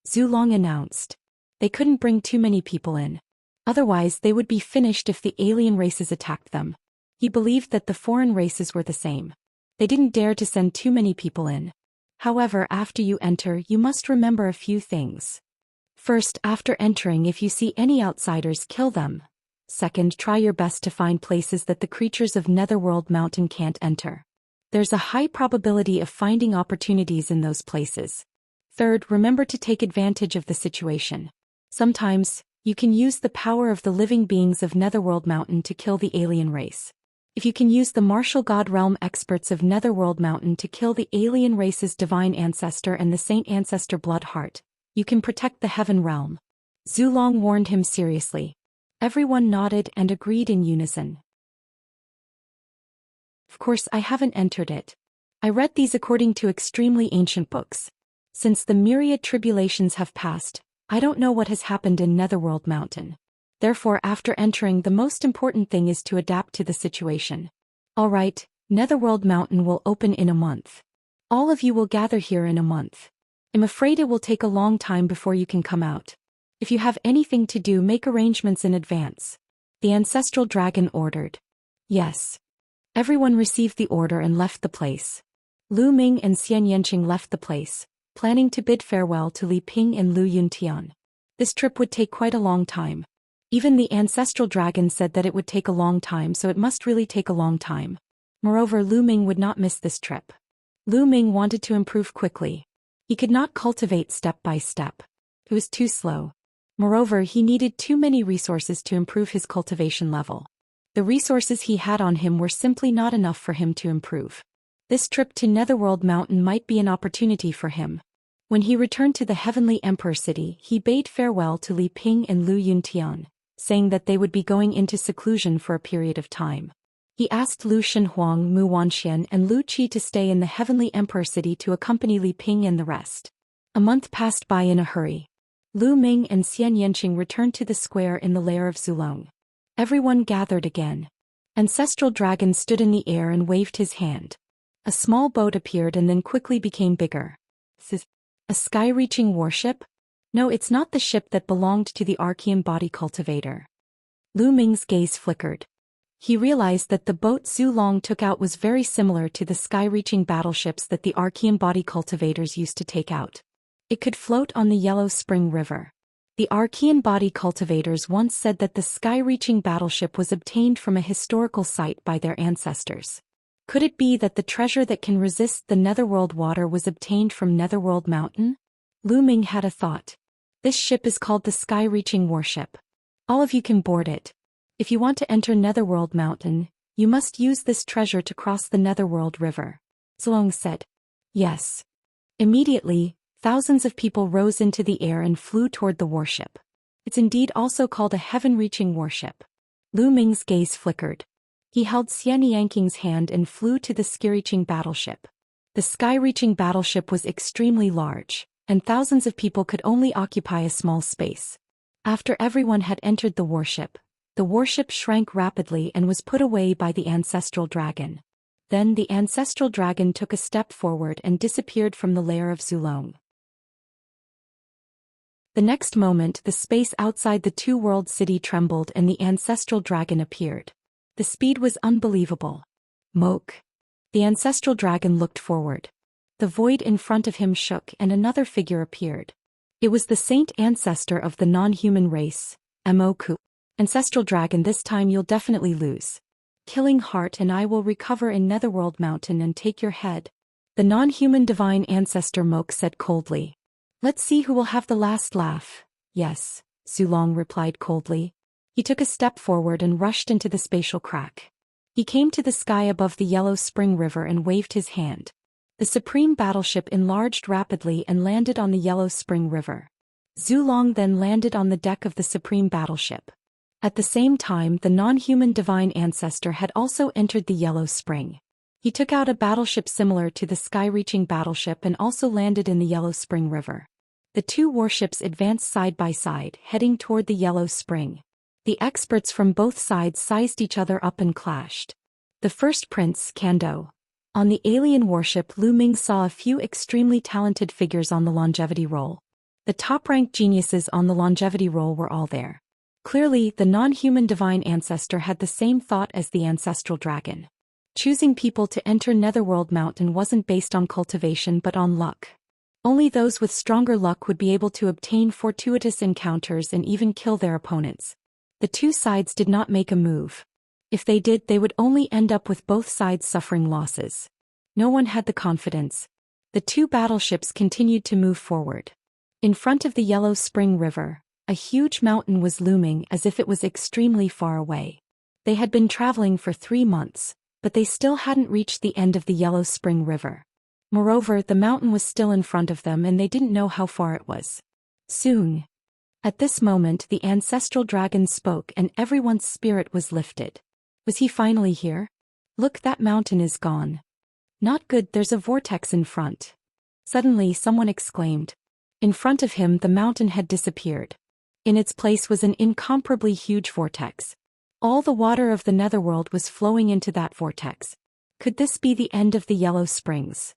Zhou Long announced. They couldn't bring too many people in. Otherwise they would be finished if the alien races attacked them. He believed that the foreign races were the same. They didn't dare to send too many people in. However, after you enter, you must remember a few things. First, after entering, if you see any outsiders, kill them. Second, try your best to find places that the creatures of Netherworld Mountain can't enter. There's a high probability of finding opportunities in those places. Third, remember to take advantage of the situation. Sometimes, you can use the power of the living beings of Netherworld Mountain to kill the alien race. If you can use the martial god realm experts of Netherworld Mountain to kill the alien race's divine ancestor and the saint ancestor blood heart, you can protect the heaven realm. Zhou Long warned him seriously. Everyone nodded and agreed in unison. Of course, I haven't entered it. I read these according to extremely ancient books. Since the myriad tribulations have passed, I don't know what has happened in Netherworld Mountain. Therefore, after entering, the most important thing is to adapt to the situation. Alright, Netherworld Mountain will open in a month. All of you will gather here in a month. I'm afraid it will take a long time before you can come out. If you have anything to do, make arrangements in advance. The ancestral dragon ordered. Yes. Everyone received the order and left the place. Lu Ming and Xianxia left the place, planning to bid farewell to Li Ping and Lu Yuntian. This trip would take quite a long time. Even the ancestral dragon said that it would take a long time, so it must really take a long time. Moreover, Lu Ming would not miss this trip. Lu Ming wanted to improve quickly. He could not cultivate step by step. It was too slow. Moreover, he needed too many resources to improve his cultivation level. The resources he had on him were simply not enough for him to improve. This trip to Netherworld Mountain might be an opportunity for him. When he returned to the Heavenly Emperor City, he bade farewell to Li Ping and Lu Yuntian, saying that they would be going into seclusion for a period of time. He asked Lu Shenhuang, Mu Wanxian and Lu Qi to stay in the Heavenly Emperor City to accompany Li Ping and the rest. A month passed by in a hurry. Lu Ming and Xianxia returned to the square in the lair of Zhou Long. Everyone gathered again. Ancestral Dragon stood in the air and waved his hand. A small boat appeared and then quickly became bigger. A sky-reaching warship? No, it's not the ship that belonged to the Archean body cultivator. Lu Ming's gaze flickered. He realized that the boat Zhou Long took out was very similar to the sky-reaching battleships that the Archean body cultivators used to take out. It could float on the Yellow Spring River. The Archean body cultivators once said that the sky-reaching battleship was obtained from a historical site by their ancestors. Could it be that the treasure that can resist the Netherworld water was obtained from Netherworld Mountain? Lu Ming had a thought. This ship is called the Sky-Reaching Warship. All of you can board it. If you want to enter Netherworld Mountain, you must use this treasure to cross the Netherworld River. Zhou Long said. Yes. Immediately, thousands of people rose into the air and flew toward the warship. It's indeed also called a heaven-reaching warship. Lu Ming's gaze flickered. He held Xianxia's hand and flew to the sky-reaching battleship. The sky-reaching battleship was extremely large, and thousands of people could only occupy a small space. After everyone had entered the warship shrank rapidly and was put away by the ancestral dragon. Then the ancestral dragon took a step forward and disappeared from the lair of Zhou Long. The next moment, the space outside the two-world city trembled and the ancestral dragon appeared. The speed was unbelievable. Moke. The ancestral dragon looked forward. The void in front of him shook and another figure appeared. It was the saint ancestor of the non-human race, Moku. Ancestral dragon, this time you'll definitely lose. Killing heart and I will recover in Netherworld Mountain and take your head. The non-human divine ancestor Moke said coldly. Let's see who will have the last laugh. Yes, Zhou Long replied coldly. He took a step forward and rushed into the spatial crack. He came to the sky above the Yellow Spring River and waved his hand. The supreme battleship enlarged rapidly and landed on the Yellow Spring River. Zhou Long then landed on the deck of the supreme battleship. At the same time, the non-human divine ancestor had also entered the Yellow Spring. He took out a battleship similar to the sky-reaching battleship and also landed in the Yellow Spring River. The two warships advanced side by side, heading toward the Yellow Spring. The experts from both sides sized each other up and clashed. The first prince, Kando. On the alien warship, Lu Ming saw a few extremely talented figures on the longevity roll. The top-ranked geniuses on the longevity roll were all there. Clearly, the non-human divine ancestor had the same thought as the ancestral dragon. Choosing people to enter Netherworld Mountain wasn't based on cultivation but on luck. Only those with stronger luck would be able to obtain fortuitous encounters and even kill their opponents. The two sides did not make a move. If they did, they would only end up with both sides suffering losses. No one had the confidence. The two battleships continued to move forward. In front of the Yellow Spring River, a huge mountain was looming as if it was extremely far away. They had been traveling for 3 months, but they still hadn't reached the end of the Yellow Spring River. Moreover, the mountain was still in front of them and they didn't know how far it was. Soon. At this moment, the ancestral dragon spoke and everyone's spirit was lifted. Was he finally here? Look, that mountain is gone. Not good, there's a vortex in front. Suddenly, someone exclaimed. In front of him, the mountain had disappeared. In its place was an incomparably huge vortex. All the water of the Netherworld was flowing into that vortex. Could this be the end of the Yellow Springs?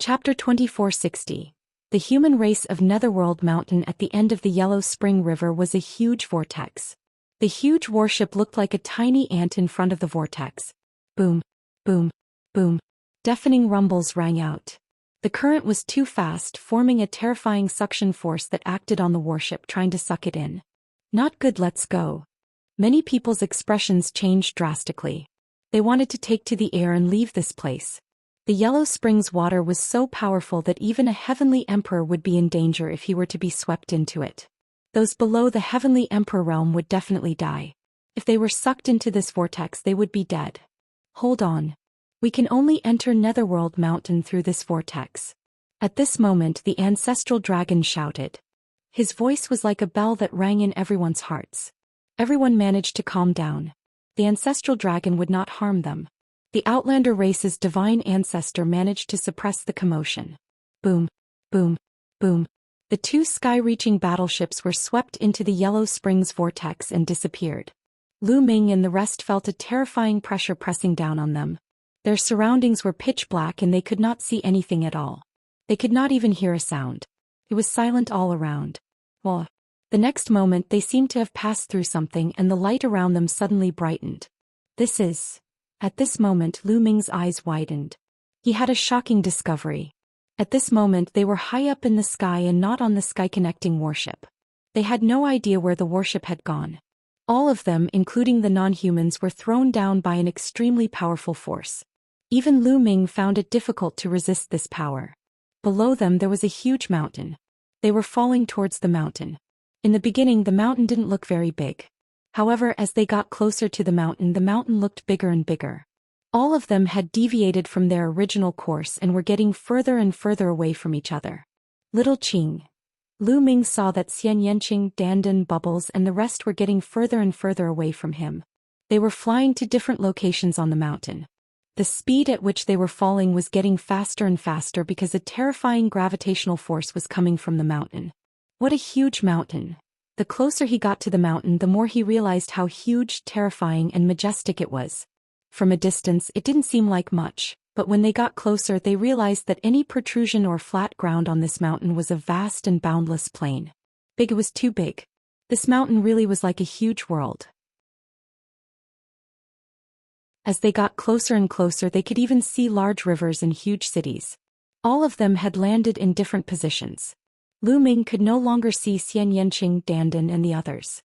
Chapter 2460. The human race of Netherworld Mountain. At the end of the Yellow Spring River was a huge vortex. The huge warship looked like a tiny ant in front of the vortex. Boom, boom, boom. Deafening rumbles rang out. The current was too fast, forming a terrifying suction force that acted on the warship, trying to suck it in. Not good, let's go. Many people's expressions changed drastically. They wanted to take to the air and leave this place. The Yellow Springs water was so powerful that even a heavenly emperor would be in danger if he were to be swept into it. Those below the heavenly emperor realm would definitely die. If they were sucked into this vortex, they would be dead. Hold on. We can only enter Netherworld Mountain through this vortex. At this moment, the ancestral dragon shouted. His voice was like a bell that rang in everyone's hearts. Everyone managed to calm down. The ancestral dragon would not harm them. The Outlander race's divine ancestor managed to suppress the commotion. Boom, boom, boom. The two sky-reaching battleships were swept into the Yellow Springs vortex and disappeared. Lu Ming and the rest felt a terrifying pressure pressing down on them. Their surroundings were pitch black and they could not see anything at all. They could not even hear a sound. It was silent all around. Well, the next moment they seemed to have passed through something and the light around them suddenly brightened. At this moment, Lu Ming's eyes widened. He had a shocking discovery. At this moment they were high up in the sky and not on the sky-connecting warship. They had no idea where the warship had gone. All of them, including the non-humans, were thrown down by an extremely powerful force. Even Lu Ming found it difficult to resist this power. Below them there was a huge mountain. They were falling towards the mountain. In the beginning the mountain didn't look very big. However, as they got closer to the mountain looked bigger and bigger. All of them had deviated from their original course and were getting further and further away from each other. Little Qing. Lu Ming saw that Xianxia, Dandan, Bubbles and the rest were getting further and further away from him. They were flying to different locations on the mountain. The speed at which they were falling was getting faster and faster because a terrifying gravitational force was coming from the mountain. What a huge mountain! The closer he got to the mountain, the more he realized how huge, terrifying and majestic it was. From a distance it didn't seem like much, but when they got closer they realized that any protrusion or flat ground on this mountain was a vast and boundless plain. Big, it was too big. This mountain really was like a huge world. As they got closer and closer they could even see large rivers and huge cities. All of them had landed in different positions. Lu Ming could no longer see Xianxia, Dandan and the others.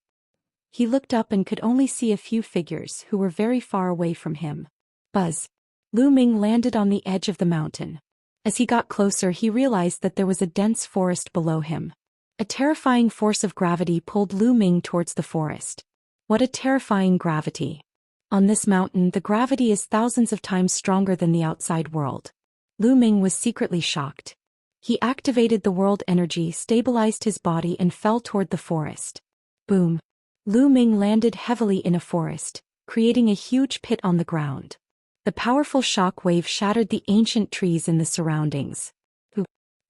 He looked up and could only see a few figures who were very far away from him. Buzz. Lu Ming landed on the edge of the mountain. As he got closer he realized that there was a dense forest below him. A terrifying force of gravity pulled Lu Ming towards the forest. What a terrifying gravity. On this mountain the gravity is thousands of times stronger than the outside world. Lu Ming was secretly shocked. He activated the world energy, stabilized his body and fell toward the forest. Boom. Lu Ming landed heavily in a forest, creating a huge pit on the ground. The powerful shock wave shattered the ancient trees in the surroundings.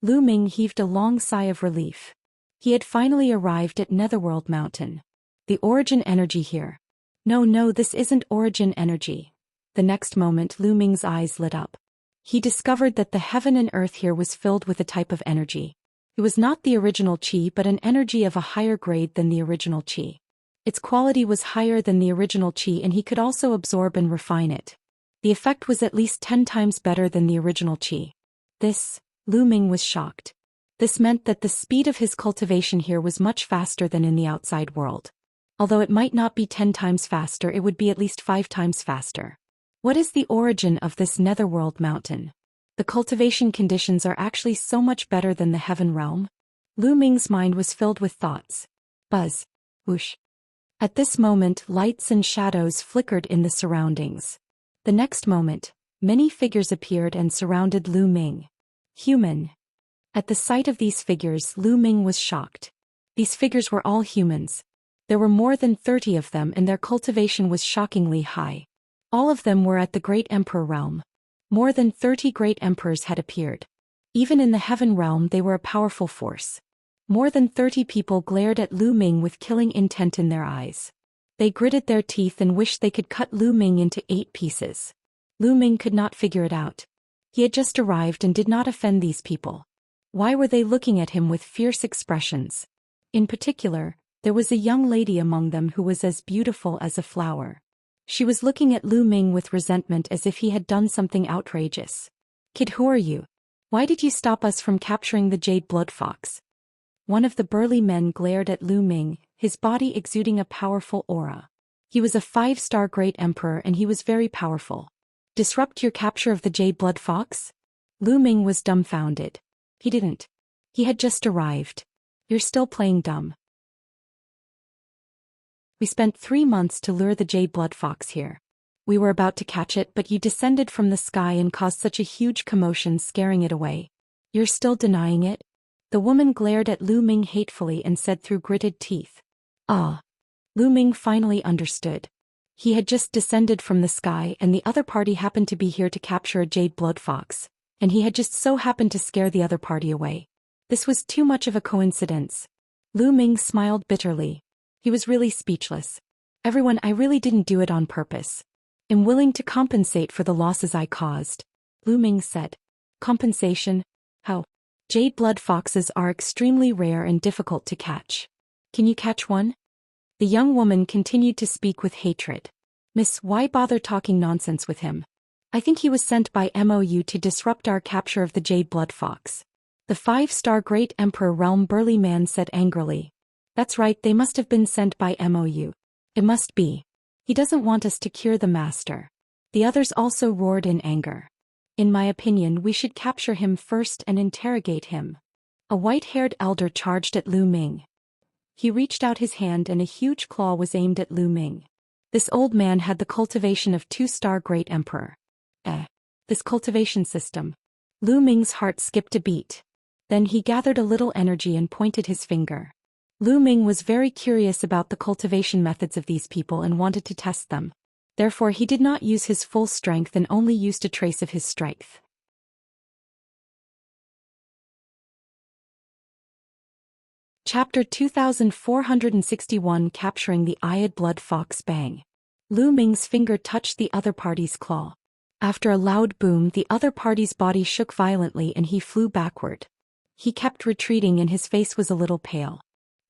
Lu Ming heaved a long sigh of relief. He had finally arrived at Netherworld Mountain. The origin energy here. No, this isn't origin energy. The next moment Lu Ming's eyes lit up. He discovered that the heaven and earth here was filled with a type of energy. It was not the original qi but an energy of a higher grade than the original qi. Its quality was higher than the original qi and he could also absorb and refine it. The effect was at least 10 times better than the original qi. Lu Ming was shocked. This meant that the speed of his cultivation here was much faster than in the outside world. Although it might not be 10 times faster, it would be at least 5 times faster. What is the origin of this Netherworld Mountain? The cultivation conditions are actually so much better than the Heaven Realm. Lu Ming's mind was filled with thoughts. Buzz. Whoosh. At this moment, lights and shadows flickered in the surroundings. The next moment, many figures appeared and surrounded Lu Ming. Human. At the sight of these figures, Lu Ming was shocked. These figures were all humans. There were more than 30 of them and their cultivation was shockingly high. All of them were at the Great Emperor realm. More than 30 great emperors had appeared. Even in the Heaven realm they were a powerful force. More than 30 people glared at Lu Ming with killing intent in their eyes. They gritted their teeth and wished they could cut Lu Ming into 8 pieces. Lu Ming could not figure it out. He had just arrived and did not offend these people. Why were they looking at him with fierce expressions? In particular, there was a young lady among them who was as beautiful as a flower. She was looking at Lu Ming with resentment as if he had done something outrageous. Kid, who are you? Why did you stop us from capturing the Jade Blood Fox? One of the burly men glared at Lu Ming, his body exuding a powerful aura. He was a 5-star great emperor and he was very powerful. Disrupt your capture of the Jade Blood Fox? Lu Ming was dumbfounded. He didn't. He had just arrived. You're still playing dumb. We spent 3 months to lure the Jade Blood Fox here. We were about to catch it but you descended from the sky and caused such a huge commotion scaring it away. You're still denying it? The woman glared at Lu Ming hatefully and said through gritted teeth. Ah. Lu Ming finally understood. He had just descended from the sky and the other party happened to be here to capture a Jade Blood Fox, and he had just so happened to scare the other party away. This was too much of a coincidence. Lu Ming smiled bitterly. He was really speechless. Everyone, I really didn't do it on purpose. I'm willing to compensate for the losses I caused. Lu Ming said. Compensation? How? Jade Blood Foxes are extremely rare and difficult to catch. Can you catch one? The young woman continued to speak with hatred. Miss, why bother talking nonsense with him? I think he was sent by MOU to disrupt our capture of the Jade Blood Fox. The 5-star Great Emperor realm burly man said angrily. That's right, they must have been sent by MOU. It must be. He doesn't want us to cure the master. The others also roared in anger. In my opinion, we should capture him first and interrogate him. A white-haired elder charged at Lu Ming. He reached out his hand and a huge claw was aimed at Lu Ming. This old man had the cultivation of 2-star Great Emperor. This cultivation system. Lu Ming's heart skipped a beat. Then he gathered a little energy and pointed his finger. Lu Ming was very curious about the cultivation methods of these people and wanted to test them. Therefore he did not use his full strength and only used a trace of his strength. Chapter 2461 Capturing the Eyed Blood Fox. Bang. Lu Ming's finger touched the other party's claw. After a loud boom, the other party's body shook violently and he flew backward. He kept retreating and his face was a little pale.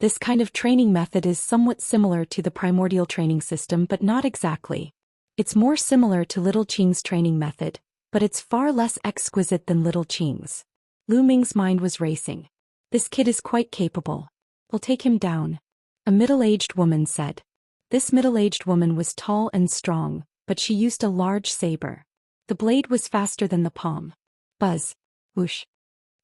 This kind of training method is somewhat similar to the primordial training system but not exactly. It's more similar to Little Qing's training method, but it's far less exquisite than Little Qing's. Lu Ming's mind was racing. This kid is quite capable. We'll take him down. A middle-aged woman said. This middle-aged woman was tall and strong, but she used a large saber. The blade was faster than the palm. Buzz. Whoosh.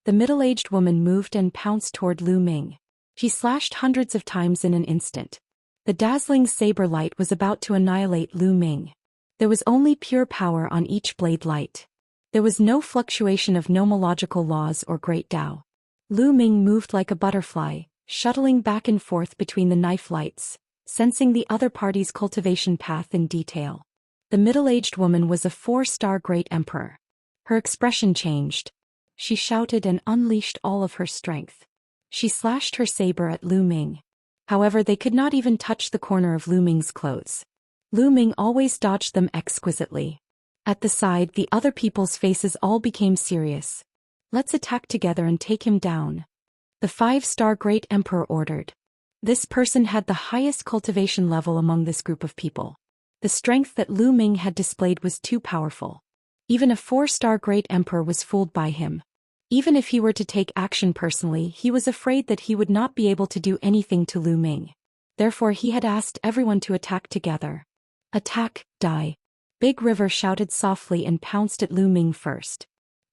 The middle-aged woman moved and pounced toward Lu Ming. She slashed hundreds of times in an instant. The dazzling saber light was about to annihilate Lu Ming. There was only pure power on each blade light. There was no fluctuation of nomological laws or great Tao. Lu Ming moved like a butterfly, shuttling back and forth between the knife lights, sensing the other party's cultivation path in detail. The middle-aged woman was a 4-star great emperor. Her expression changed. She shouted and unleashed all of her strength. She slashed her saber at Lu Ming. However, they could not even touch the corner of Lu Ming's clothes. Lu Ming always dodged them exquisitely. At the side, the other people's faces all became serious. "Let's attack together and take him down," the 5-star great emperor ordered. This person had the highest cultivation level among this group of people. The strength that Lu Ming had displayed was too powerful. Even a 4-star great emperor was fooled by him. Even if he were to take action personally, he was afraid that he would not be able to do anything to Lu Ming. Therefore he had asked everyone to attack together. "Attack, die!" Big River shouted softly and pounced at Lu Ming first.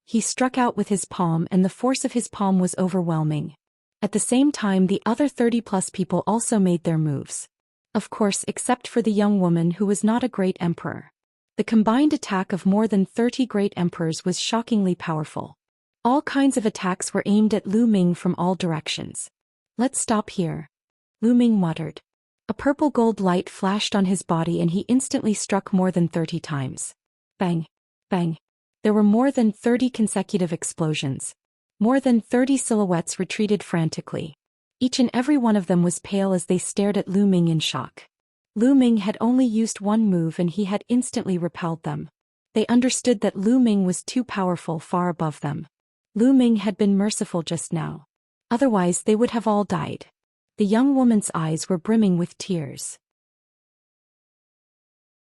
He struck out with his palm, and the force of his palm was overwhelming. At the same time, the other 30+ people also made their moves. Of course, except for the young woman who was not a great emperor. The combined attack of more than 30 great emperors was shockingly powerful. All kinds of attacks were aimed at Lu Ming from all directions. "Let's stop here," Lu Ming muttered. A purple gold light flashed on his body and he instantly struck more than 30 times. Bang! Bang! There were more than 30 consecutive explosions. More than 30 silhouettes retreated frantically. Each and every one of them was pale as they stared at Lu Ming in shock. Lu Ming had only used one move and he had instantly repelled them. They understood that Lu Ming was too powerful, far above them. Lu Ming had been merciful just now. Otherwise they would have all died. The young woman's eyes were brimming with tears.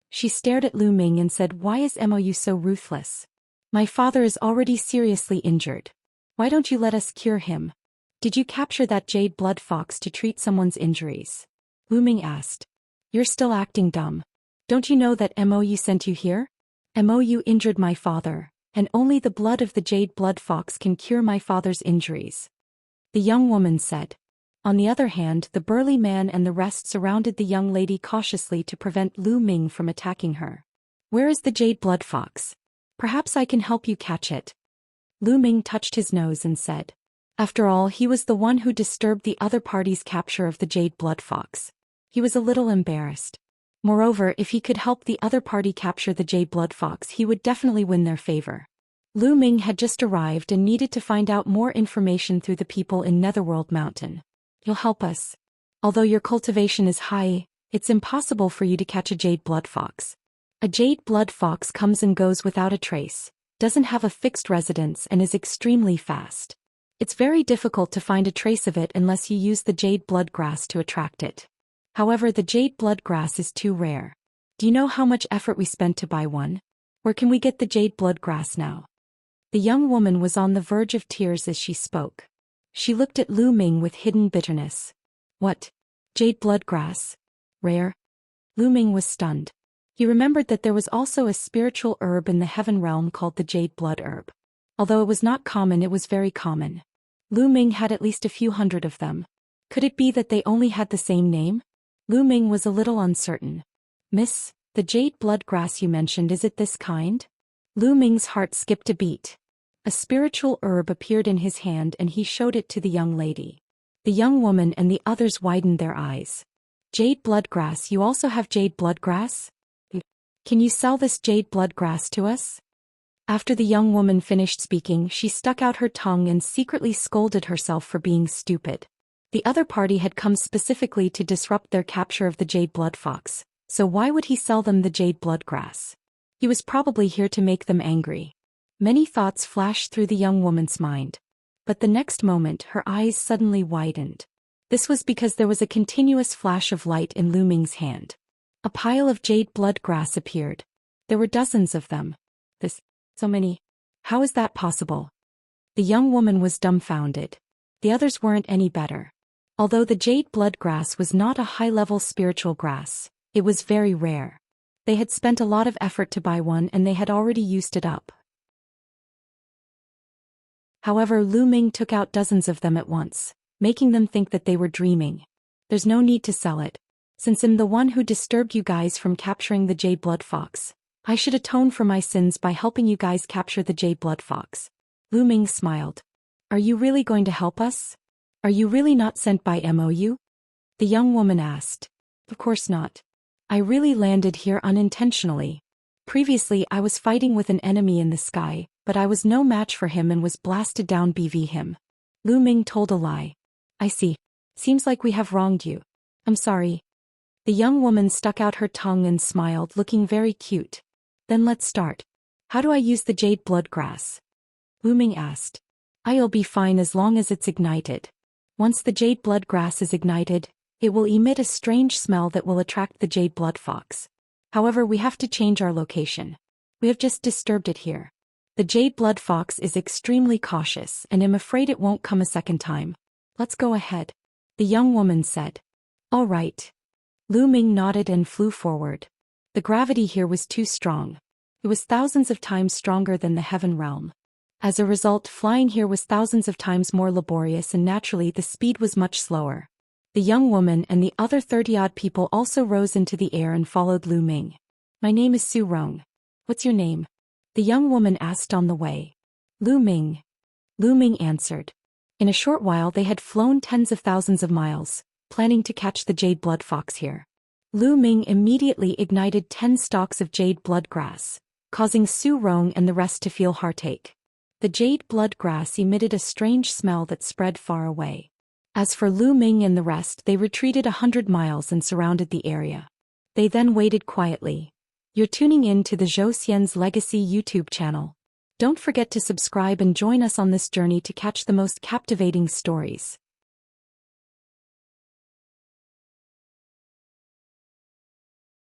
She stared at Lu Ming and said, "Why is Mou so ruthless? My father is already seriously injured. Why don't you let us cure him? Did you capture that jade blood fox to treat someone's injuries?" Lu Ming asked. "You're still acting dumb. Don't you know that Mou sent you here? Mou injured my father, and only the blood of the jade blood fox can cure my father's injuries," the young woman said. On the other hand, the burly man and the rest surrounded the young lady cautiously to prevent Lu Ming from attacking her. "Where is the jade blood fox? Perhaps I can help you catch it." Lu Ming touched his nose and said. After all, he was the one who disturbed the other party's capture of the jade blood fox. He was a little embarrassed. Moreover, if he could help the other party capture the jade blood fox, he would definitely win their favor. Lu Ming had just arrived and needed to find out more information through the people in Netherworld Mountain. "You'll help us. Although your cultivation is high, it's impossible for you to catch a jade blood fox. A jade blood fox comes and goes without a trace, doesn't have a fixed residence and is extremely fast. It's very difficult to find a trace of it unless you use the jade blood grass to attract it. However, the jade blood grass is too rare. Do you know how much effort we spent to buy one? Where can we get the jade blood grass now?" The young woman was on the verge of tears as she spoke. She looked at Lu Ming with hidden bitterness. "What? Jade blood grass? Rare?" Lu Ming was stunned. He remembered that there was also a spiritual herb in the heaven realm called the jade blood herb. Although it was not common, it was very common. Lu Ming had at least a few hundred of them. Could it be that they only had the same name? Lu Ming was a little uncertain. "Miss, the jade blood grass you mentioned, is it this kind?" Lu Ming's heart skipped a beat. A spiritual herb appeared in his hand and he showed it to the young lady. The young woman and the others widened their eyes. "Jade blood grass, you also have jade blood grass? Can you sell this jade blood grass to us?" After the young woman finished speaking, she stuck out her tongue and secretly scolded herself for being stupid. The other party had come specifically to disrupt their capture of the jade blood fox, so why would he sell them the jade blood grass? He was probably here to make them angry. Many thoughts flashed through the young woman's mind. But the next moment, her eyes suddenly widened. This was because there was a continuous flash of light in Lu Ming's hand. A pile of jade blood grass appeared. There were dozens of them. So many. How is that possible? The young woman was dumbfounded. The others weren't any better. Although the jade blood grass was not a high-level spiritual grass, it was very rare. They had spent a lot of effort to buy one and they had already used it up. However, Lu Ming took out dozens of them at once, making them think that they were dreaming. "There's no need to sell it. Since I'm the one who disturbed you guys from capturing the jade blood fox, I should atone for my sins by helping you guys capture the jade blood fox." Lu Ming smiled. "Are you really going to help us? Are you really not sent by Mou?" the young woman asked. Of course not. I really landed here unintentionally. Previously I was fighting with an enemy in the sky, but I was no match for him and was blasted down bv him. Lu Ming told a lie. I see. Seems like we have wronged you. I'm sorry. The young woman stuck out her tongue and smiled, looking very cute. Then let's start. How do I use the jade blood grass? Lu Ming asked. I'll be fine as long as it's ignited. Once the jade blood grass is ignited, it will emit a strange smell that will attract the jade blood fox. However, we have to change our location. We have just disturbed it here. The jade blood fox is extremely cautious and I'm afraid it won't come a second time. Let's go ahead. The young woman said. All right. Lu Ming nodded and flew forward. The gravity here was too strong. It was thousands of times stronger than the heaven realm. As a result, flying here was thousands of times more laborious and naturally the speed was much slower. The young woman and the other 30-odd people also rose into the air and followed Lu Ming. My name is Su Rong. What's your name? The young woman asked on the way. Lu Ming. Lu Ming answered. In a short while they had flown tens of thousands of miles, planning to catch the jade blood fox here. Lu Ming immediately ignited 10 stalks of jade blood grass, causing Su Rong and the rest to feel heartache. The jade blood grass emitted a strange smell that spread far away. As for Lu Ming and the rest, they retreated 100 miles and surrounded the area. They then waited quietly. You're tuning in to the Zhou Xian's Legacy YouTube channel. Don't forget to subscribe and join us on this journey to catch the most captivating stories.